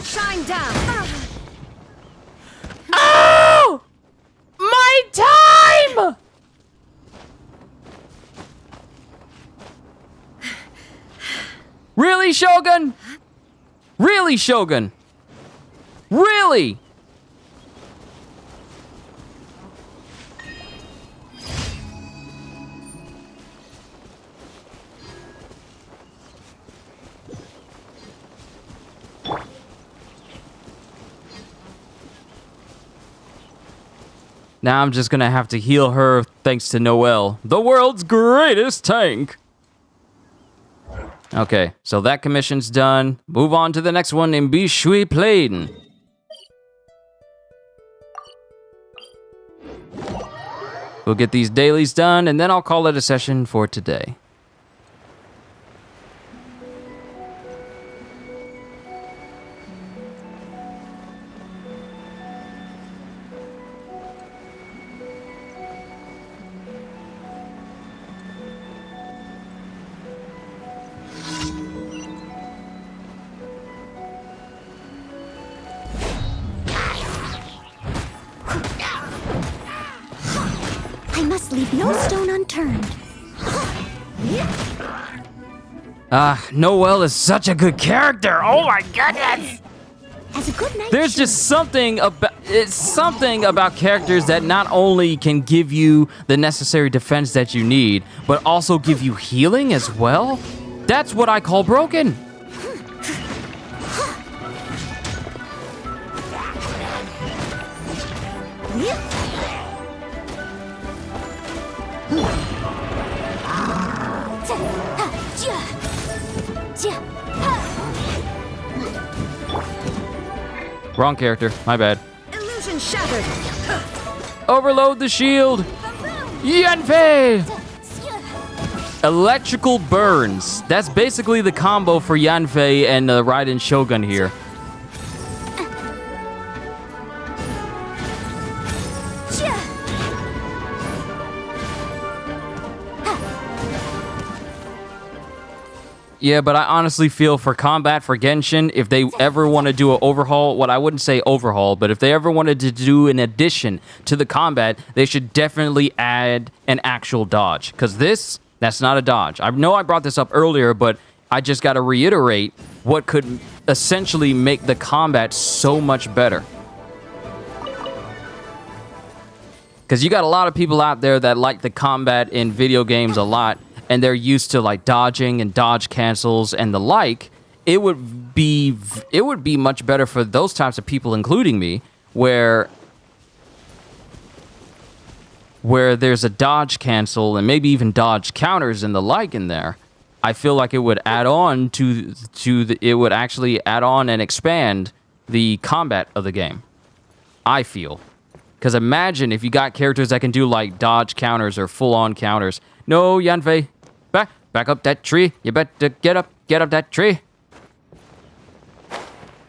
Shine down! Oh! My time! Really, Shogun? Really, Shogun? Really? Now I'm just gonna have to heal her thanks to Noelle, the world's greatest tank. Okay, so that commission's done. Move on to the next one in Bishui Plain. We'll get these dailies done, and then I'll call it a session for today. I must leave no stone unturned. Noelle is such a good character. Oh my goodness. As a good night There's just something about characters that not only can give you the necessary defense that you need, but also give you healing as well. That's what I call broken. Wrong character. My bad. Illusion shattered! Overload the shield. Yanfei! Electrical burns. That's basically the combo for Yanfei and Raiden Shogun here. Yeah, but I honestly feel for combat for Genshin, if they ever want to do an overhaul, what I wouldn't say overhaul, but if they ever wanted to do an addition to the combat, they should definitely add an actual dodge. Because that's not a dodge. I know I brought this up earlier, but I just got to reiterate what could essentially make the combat so much better. Because you got a lot of people out there that like the combat in video games a lot, and they're used to like dodging and dodge cancels and the like. It would be much better for those types of people, including me, where there's a dodge cancel and maybe even dodge counters and the like in there. I feel like it would add on it would actually add on and expand the combat of the game. I feel. Because imagine if you got characters that can do like dodge counters or full-on counters. No, Yanfei. Back up that tree. You better get up that tree.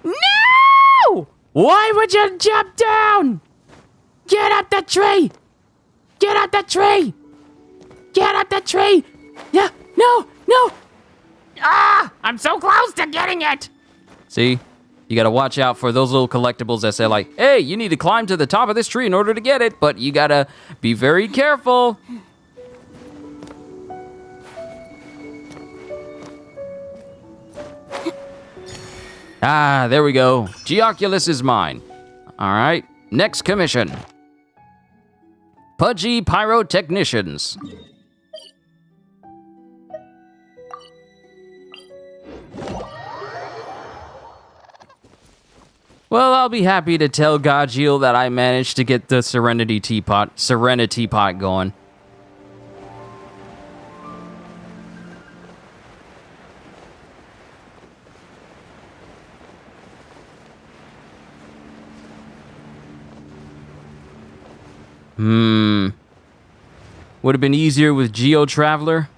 No! Why would you jump down? Get up the tree! Get up the tree! Get up the tree! Yeah, no! Ah! I'm so close to getting it! See? You gotta watch out for those little collectibles that say like, hey, you need to climb to the top of this tree in order to get it, but you gotta be very careful. Ah, there we go. Geoculus is mine. All right, next commission. Pudgy Pyrotechnicians. Well, I'll be happy to tell Gajeel that I managed to get the Serenity Teapot going. Would have been easier with Geo Traveler.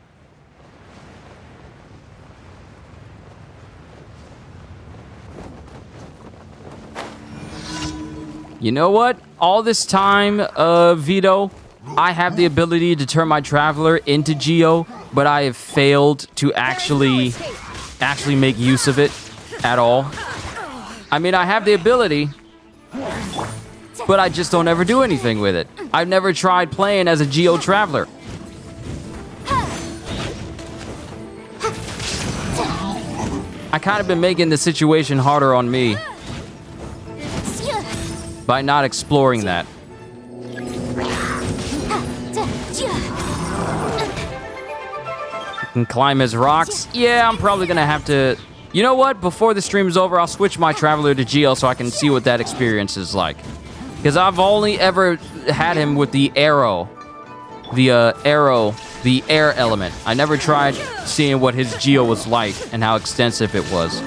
You know what? All this time, Vito, I have the ability to turn my Traveler into Geo, but I have failed to actually make use of it at all. I mean, I have the ability, but I just don't ever do anything with it. I've never tried playing as a Geo Traveler. I kind of been making the situation harder on me by not exploring that. You can climb as rocks. Yeah, I'm probably gonna have to... You know what? Before the stream is over, I'll switch my Traveler to Geo so I can see what that experience is like. Because I've only ever had him with the arrow. The air element. I never tried seeing what his Geo was like and how extensive it was.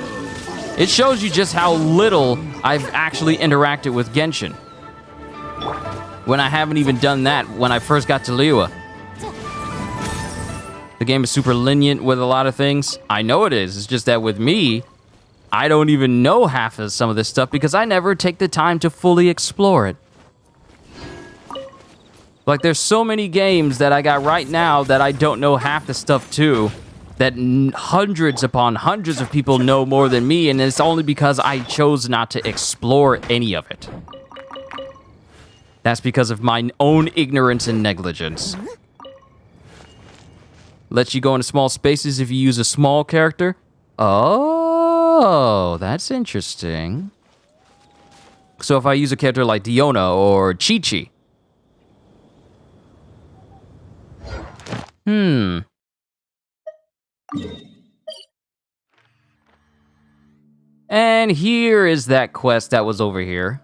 It shows you just how little I've actually interacted with Genshin. When I haven't even done that when I first got to Liyue. The game is super lenient with a lot of things. I know it is. It's just that with me, I don't even know half of some of this stuff because I never take the time to fully explore it. Like, there's so many games that I got right now that I don't know half the stuff to, that hundreds upon hundreds of people know more than me, and it's only because I chose not to explore any of it. That's because of my own ignorance and negligence. Lets you go into small spaces if you use a small character. Oh, that's interesting. So if I use a character like Diona or Chi-Chi. And here is that quest that was over here.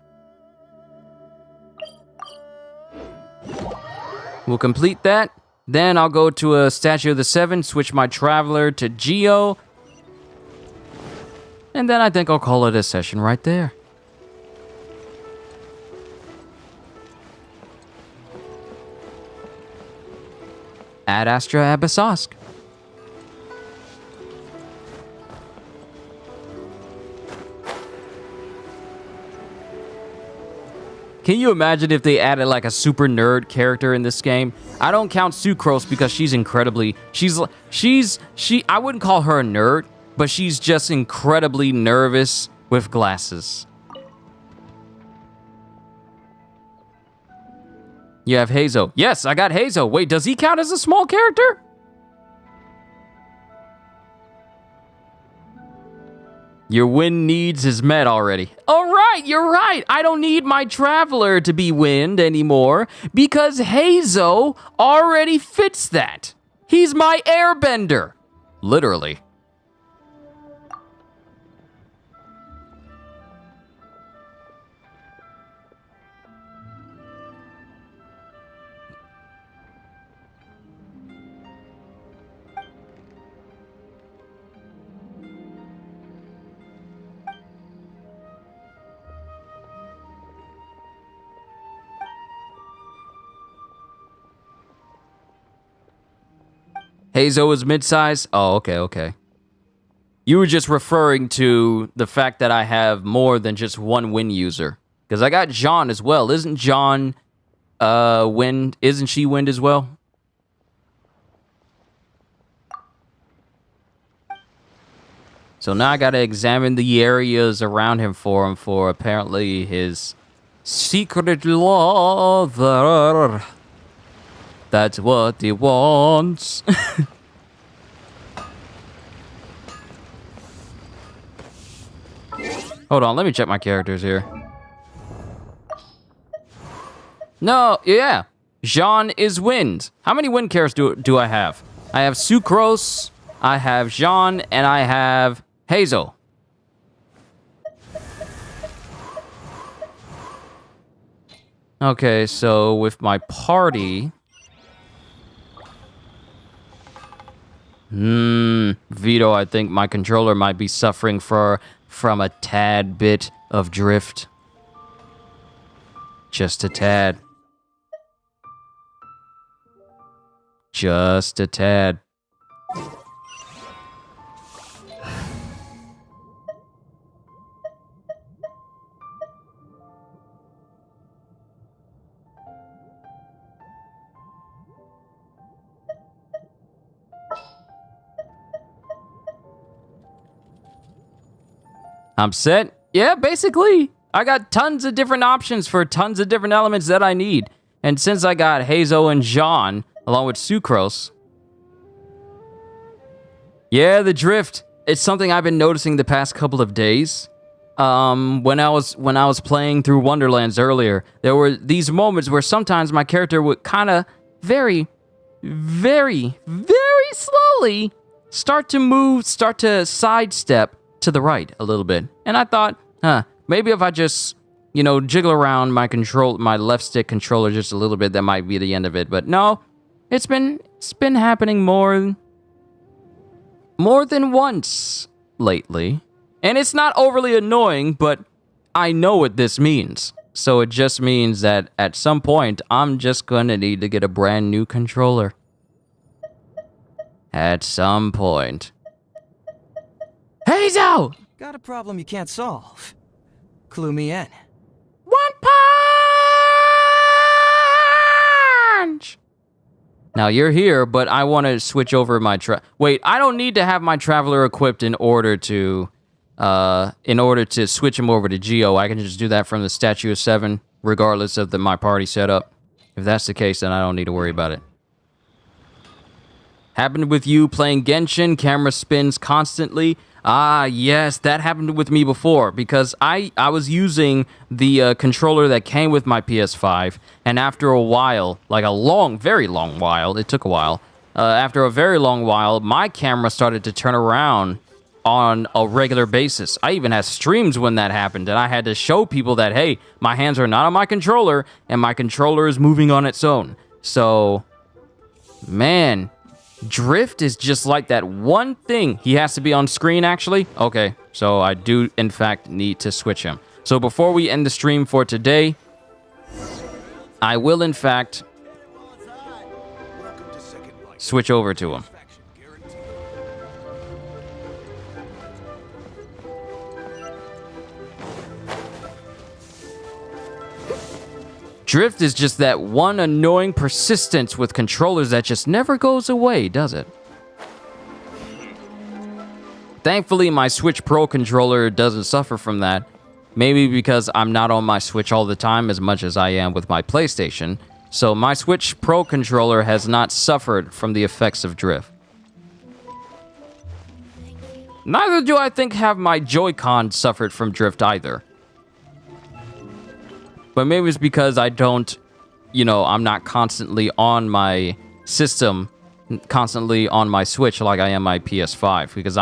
We'll complete that. Then I'll go to a Statue of the Seven, switch my Traveler to Geo. And then I think I'll call it a session right there. Ad Astra Abyssosque. Can you imagine if they added like a super nerd character in this game? I don't count Sucrose because she's incredibly, I wouldn't call her a nerd, but she's just incredibly nervous with glasses. You have Hazo. Yes, I got Hazo. Wait, does he count as a small character? Your wind needs is met already. All right, you're right. I don't need my traveler to be wind anymore because Hazo already fits that. He's my airbender. Literally. Hazo is mid-size? Oh, okay. You were just referring to the fact that I have more than just one wind user. Because I got John as well. Isn't John wind? Isn't she wind as well? So now I gotta examine the areas around him for apparently his secret lover. That's what he wants. Hold on, let me check my characters here. No, yeah. Jean is wind. How many wind characters do I have? I have Sucrose, I have Jean, and I have Hazel. Okay, so with my party... Vito, I think my controller might be suffering from a tad bit of drift. Just a tad. Just a tad. I'm set. Yeah, basically. I got tons of different options for tons of different elements that I need. And since I got Hazo and Jean, along with Sucrose. Yeah, the drift. It's something I've been noticing the past couple of days. When I was playing through Wonderlands earlier, there were these moments where sometimes my character would kind of very slowly start to sidestep to the right a little bit. And I thought, maybe if I just, jiggle around my left stick controller just a little bit, that might be the end of it. But no, it's been happening more than once lately. And it's not overly annoying, but I know what this means. So it just means that at some point, I'm just gonna need to get a brand new controller. At some point. Hazel! Got a problem you can't solve. Clue me in. One punch! Now you're here, but I want to switch over my Wait, I don't need to have my traveler equipped in order to switch him over to Geo. I can just do that from the Statue of 7, regardless of my party setup. If that's the case, then I don't need to worry about it. Happened with you playing Genshin, camera spins constantly. Ah, yes, that happened with me before because I was using the controller that came with my PS5, and after a while, like a very long while, it took a while, after a very long while, my camera started to turn around on a regular basis. I even had streams when that happened, and I had to show people that, hey, my hands are not on my controller, and my controller is moving on its own. So, man... Drift is just like that one thing. He has to be on screen, actually. Okay, so I do, in fact, need to switch him. So before we end the stream for today, I will, in fact, switch over to him. Drift is just that one annoying persistence with controllers that just never goes away, does it? Thankfully, my Switch Pro controller doesn't suffer from that. Maybe because I'm not on my Switch all the time as much as I am with my PlayStation. So my Switch Pro controller has not suffered from the effects of drift. Neither do I think have my Joy-Con suffered from drift either. But maybe it's because I don't, I'm not constantly on my system, constantly on my Switch like I am my PS5. Because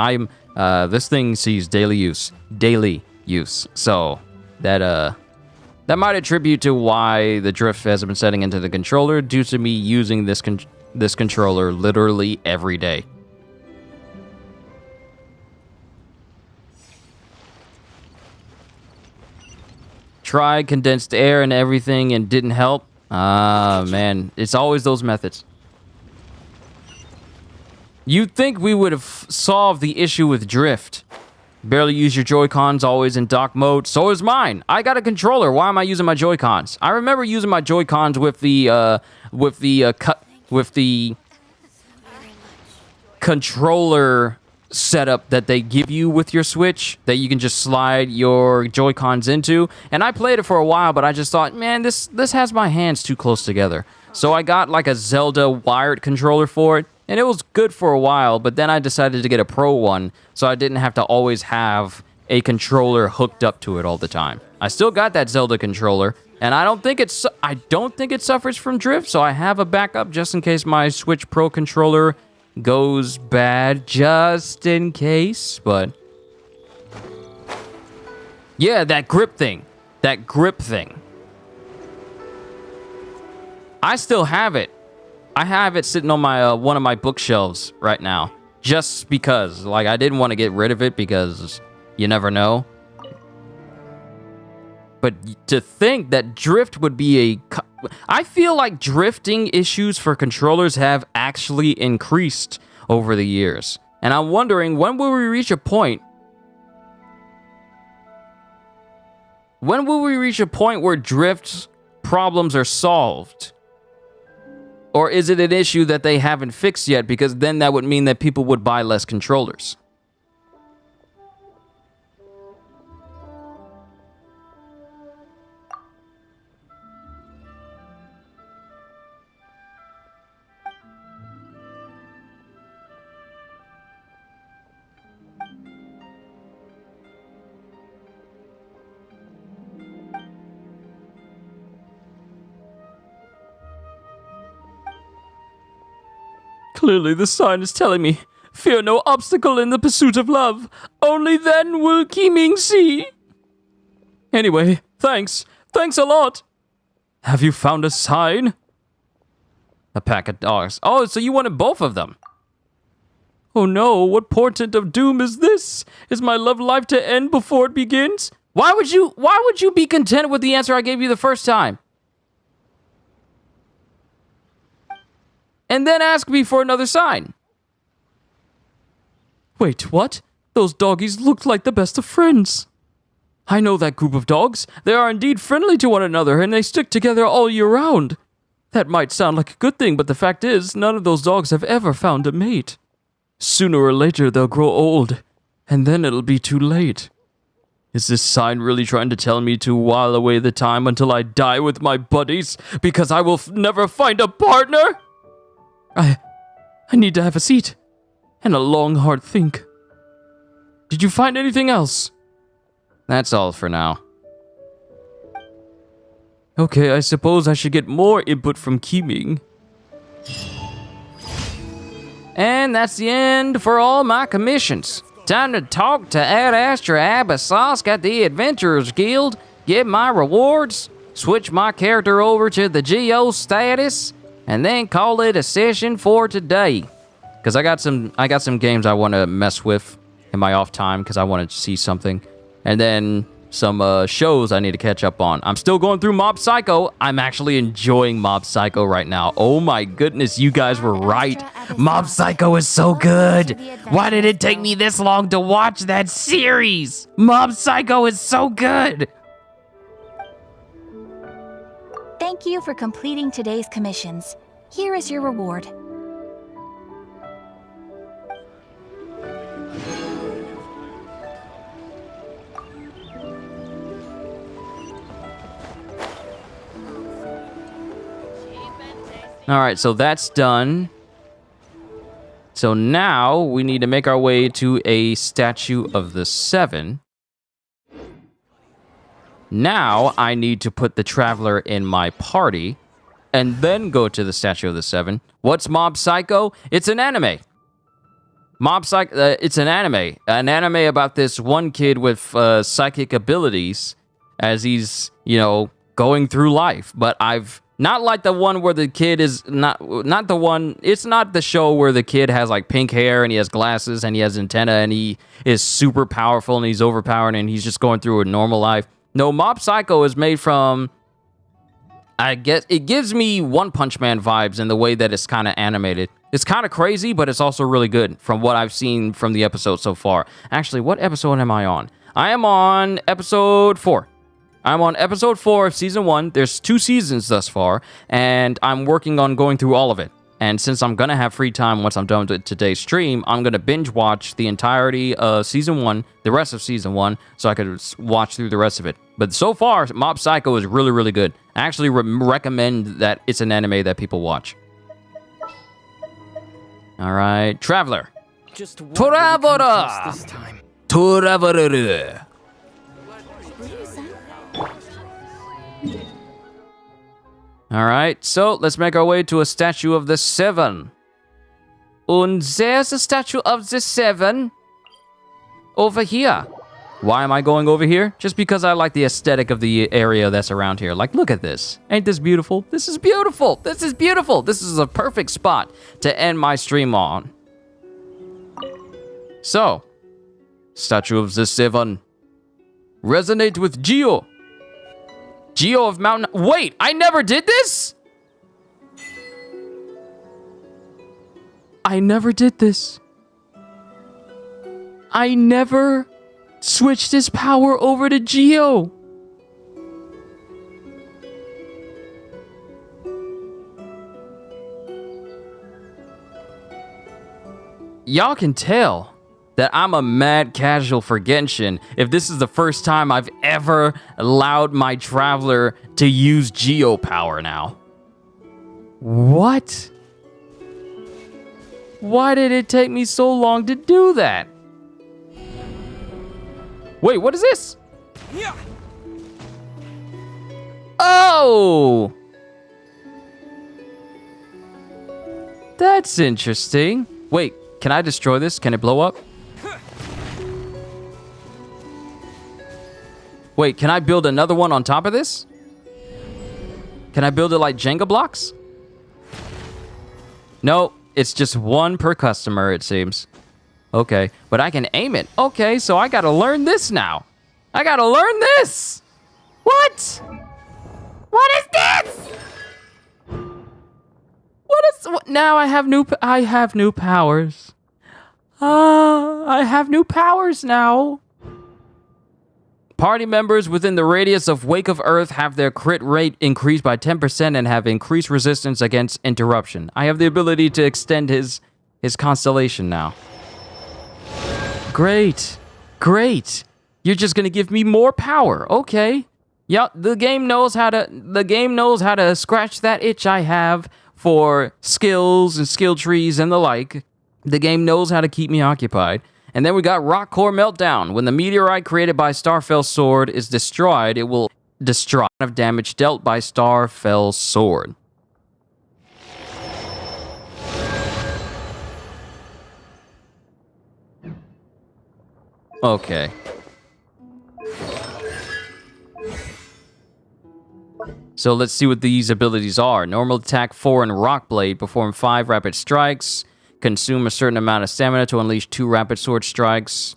this thing sees daily use. So that might attribute to why the drift has been setting into the controller due to me using this controller literally every day. Tried condensed air and everything and didn't help. Ah, man. It's always those methods. You'd think we would have solved the issue with drift. Barely use your Joy-Cons, always in dock mode. So is mine. I got a controller. Why am I using my Joy-Cons? I remember using my Joy-Cons with the controller setup that they give you with your Switch that you can just slide your Joy-Cons into. And I played it for a while, but I just thought, man, this has my hands too close together. So I got like a Zelda wired controller for it, and it was good for a while, but then I decided to get a Pro one, so I didn't have to always have a controller hooked up to it all the time. I still got that Zelda controller, and I don't think it suffers from drift, so I have a backup just in case my Switch Pro controller goes bad, just in case. But yeah, that grip thing. I still have it. I have it sitting on my one of my bookshelves right now, just because. Like, I didn't want to get rid of it because you never know. But to think that drift would be I feel like drifting issues for controllers have actually increased over the years. And I'm wondering, when will we reach a point? When will we reach a point where drift problems are solved? Or is it an issue that they haven't fixed yet? Because then that would mean that people would buy less controllers. Clearly, the sign is telling me, fear no obstacle in the pursuit of love. Only then will Qiming see. Anyway, thanks. Thanks a lot. Have you found a sign? A pack of dogs. Oh, so you wanted both of them. Oh no, what portent of doom is this? Is my love life to end before it begins? Why would you be content with the answer I gave you the first time? And then ask me for another sign. Wait, what? Those doggies looked like the best of friends. I know that group of dogs. They are indeed friendly to one another, and they stick together all year round. That might sound like a good thing, but the fact is, none of those dogs have ever found a mate. Sooner or later, they'll grow old, and then it'll be too late. Is this sign really trying to tell me to while away the time until I die with my buddies, because I will never find a partner? I need to have a seat and a long, hard think. Did you find anything else? That's all for now. Okay, I suppose I should get more input from Qiming. And that's the end for all my commissions. Time to talk to Ad Astra Abyssosque at the Adventurers Guild, get my rewards, switch my character over to the Geo status, and then call it a session for today. Because I got some games I want to mess with in my off time because I want to see something. And then some shows I need to catch up on. I'm still going through Mob Psycho. I'm actually enjoying Mob Psycho right now. Oh my goodness, you guys were right. Mob Psycho is so good. Why did it take me this long to watch that series? Mob Psycho is so good. Thank Thank you for completing today's commissions. Here is your reward. All right, so that's done. So now we need to make our way to a statue of the 7. Now I need to put the Traveler in my party and then go to the statue of the 7. What's Mob Psycho? It's an anime. Mob Psycho, it's an anime. An anime about this one kid with psychic abilities as he's, going through life. But not like the one where the kid is not the one. It's not the show where the kid has like pink hair and he has glasses and he has antenna and he is super powerful and he's overpowered and he's just going through a normal life. No, Mob Psycho is made from, I guess, it gives me One Punch Man vibes in the way that it's kind of animated. It's kind of crazy, but it's also really good from what I've seen from the episode so far. Actually, what episode am I on? I am on episode 4. I'm on episode 4 of season 1. There's 2 seasons thus far, and I'm working on going through all of it. And since I'm going to have free time once I'm done with today's stream, I'm going to binge watch the entirety of season 1, the rest of season 1, so I could watch through the rest of it. But so far, Mob Psycho is really, really good. I actually recommend that it's an anime that people watch. All right, Traveler. Just one Traveler! this time. Traveler. All right, so let's make our way to a statue of the 7. And there's a statue of the 7 over here. Why am I going over here? Just because I like the aesthetic of the area that's around here. Like, look at this. Ain't this beautiful? This is beautiful. This is beautiful. This is a perfect spot to end my stream on. So, statue of the 7. Resonate with Geo. Geo of Mountain... Wait, I never did this? I never did this. I never switched his power over to Geo. Y'all can tell that I'm a mad casual for Genshin if this is the first time I've ever allowed my Traveler to use Geo power now. What? Why did it take me so long to do that? Wait, what is this? Oh! That's interesting. Wait, can I destroy this? Can it blow up? Wait, can I build another one on top of this? Can I build it like Jenga blocks? No, it's just one per customer, it seems. Okay, but I can aim it. Okay, so I gotta learn this now. I gotta learn this! What? What is this? Now I have new powers. I have new powers now. Party members within the radius of Wake of Earth have their crit rate increased by 10% and have increased resistance against interruption. I have the ability to extend his constellation now. Great. Great. You're just going to give me more power. Okay. Yeah, the game knows how to scratch that itch I have for skills and skill trees and the like. The game knows how to keep me occupied. And then we got Rock Core Meltdown. When the meteorite created by Starfell's sword is destroyed, it will destroy of damage dealt by Starfell's sword. Okay. So let's see what these abilities are. Normal attack 4 and Rock Blade. Perform 5 rapid strikes. Consume a certain amount of stamina to unleash 2 rapid sword strikes.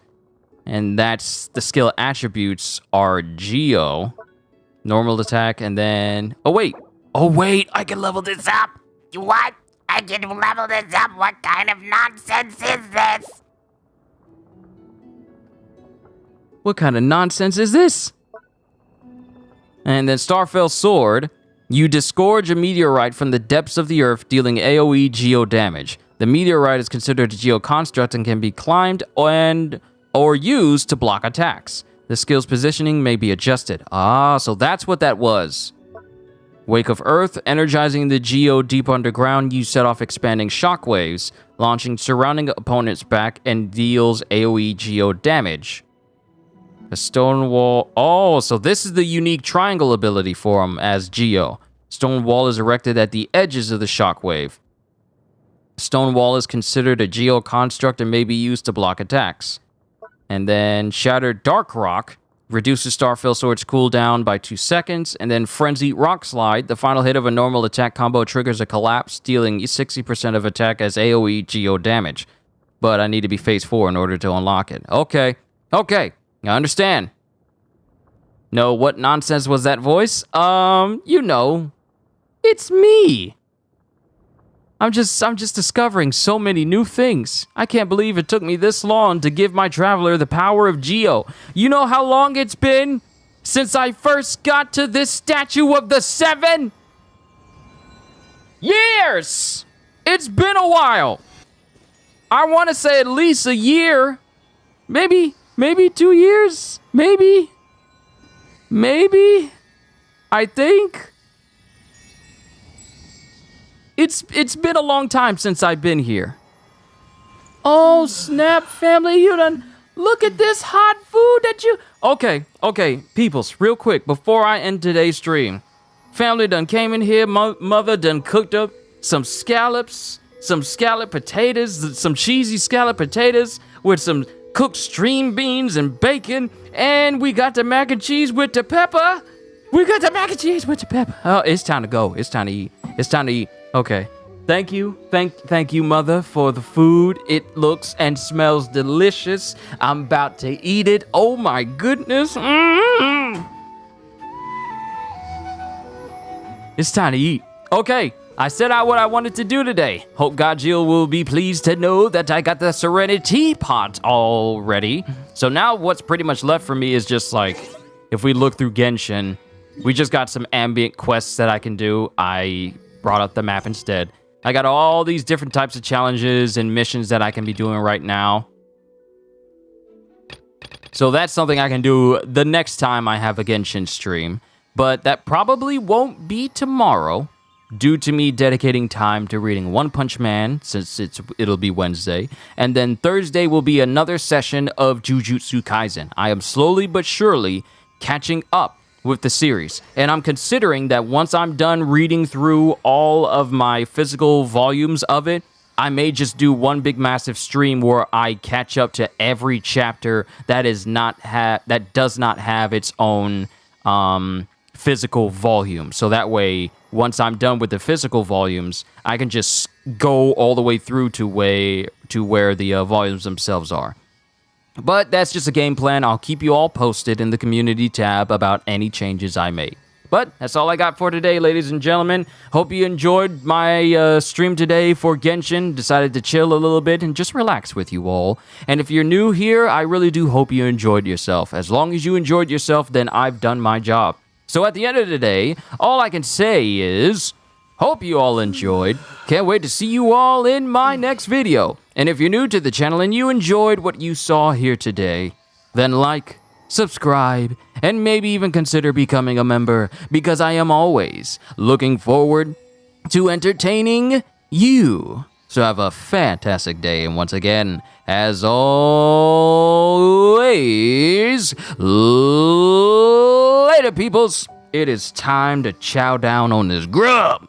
And that's the skill attributes are Geo. Normal attack and then... Oh, wait. I can level this up. What? I can level this up? What kind of nonsense is this? What kind of nonsense is this? And then Starfell's sword You disgorge a meteorite from the depths of the earth, dealing AoE geo damage. The meteorite is considered a geo construct and can be climbed or used to block attacks. The skill's positioning may be adjusted. Ah, so that's what that was. Wake of Earth, energizing the geo deep underground, you set off expanding shockwaves, launching surrounding opponents back and deals AoE geo damage. A stone wall. Oh, so this is the unique triangle ability for him as Geo. Stone wall is erected at the edges of the shockwave. Stone wall is considered a Geo construct and may be used to block attacks. And then Shattered Dark Rock reduces Starfill Sword's cooldown by 2 seconds. And then Frenzied Rock Slide, the final hit of a normal attack combo triggers a collapse, dealing 60% of attack as AoE Geo damage. But I need to be phase 4 in order to unlock it. Okay. I understand. No, what nonsense was that voice? You know, it's me. I'm just discovering so many new things. I can't believe it took me this long to give my traveler the power of Geo. You know how long it's been since I first got to this statue of the 7? Years! It's been a while. I want to say at least a year. Maybe 2 years? Maybe. I think. It's been a long time since I've been here. Oh, snap, family, you done... Look at this hot food that you... Okay, peoples, real quick, before I end today's stream. Family done came in here, mother done cooked up some scallops, some scallop potatoes, some cheesy scallop potatoes with some... cooked string beans and bacon, and we got the mac and cheese with the pepper. Oh, it's time to go. It's time to eat. Okay. Thank you, mother, for the food. It looks and smells delicious. I'm about to eat it. Oh my goodness. It's time to eat. Okay. I set out what I wanted to do today. Hope Godjill will be pleased to know that I got the Serenity Teapot already. So now what's pretty much left for me is just like, if we look through Genshin, we just got some ambient quests that I can do. I brought up the map instead. I got all these different types of challenges and missions that I can be doing right now. So that's something I can do the next time I have a Genshin stream. But that probably won't be tomorrow, due to me dedicating time to reading One Punch Man, since it'll be Wednesday. And then Thursday will be another session of Jujutsu Kaisen. I am slowly but surely catching up with the series. And I'm considering that once I'm done reading through all of my physical volumes of it, I may just do one big massive stream where I catch up to every chapter that does not have its own physical volume. So that way, once I'm done with the physical volumes, I can just go all the way through to where the volumes themselves are. But that's just a game plan. I'll keep you all posted in the community tab about any changes I make. But that's all I got for today, ladies and gentlemen. Hope you enjoyed my stream today for Genshin. Decided to chill a little bit and just relax with you all. And if you're new here, I really do hope you enjoyed yourself. As long as you enjoyed yourself, then I've done my job. So at the end of the day, all I can say is, hope you all enjoyed. Can't wait to see you all in my next video. And if you're new to the channel and you enjoyed what you saw here today, then like, subscribe, and maybe even consider becoming a member, because I am always looking forward to entertaining you. So have a fantastic day, and once again, as always, later, peoples. It is time to chow down on this grub.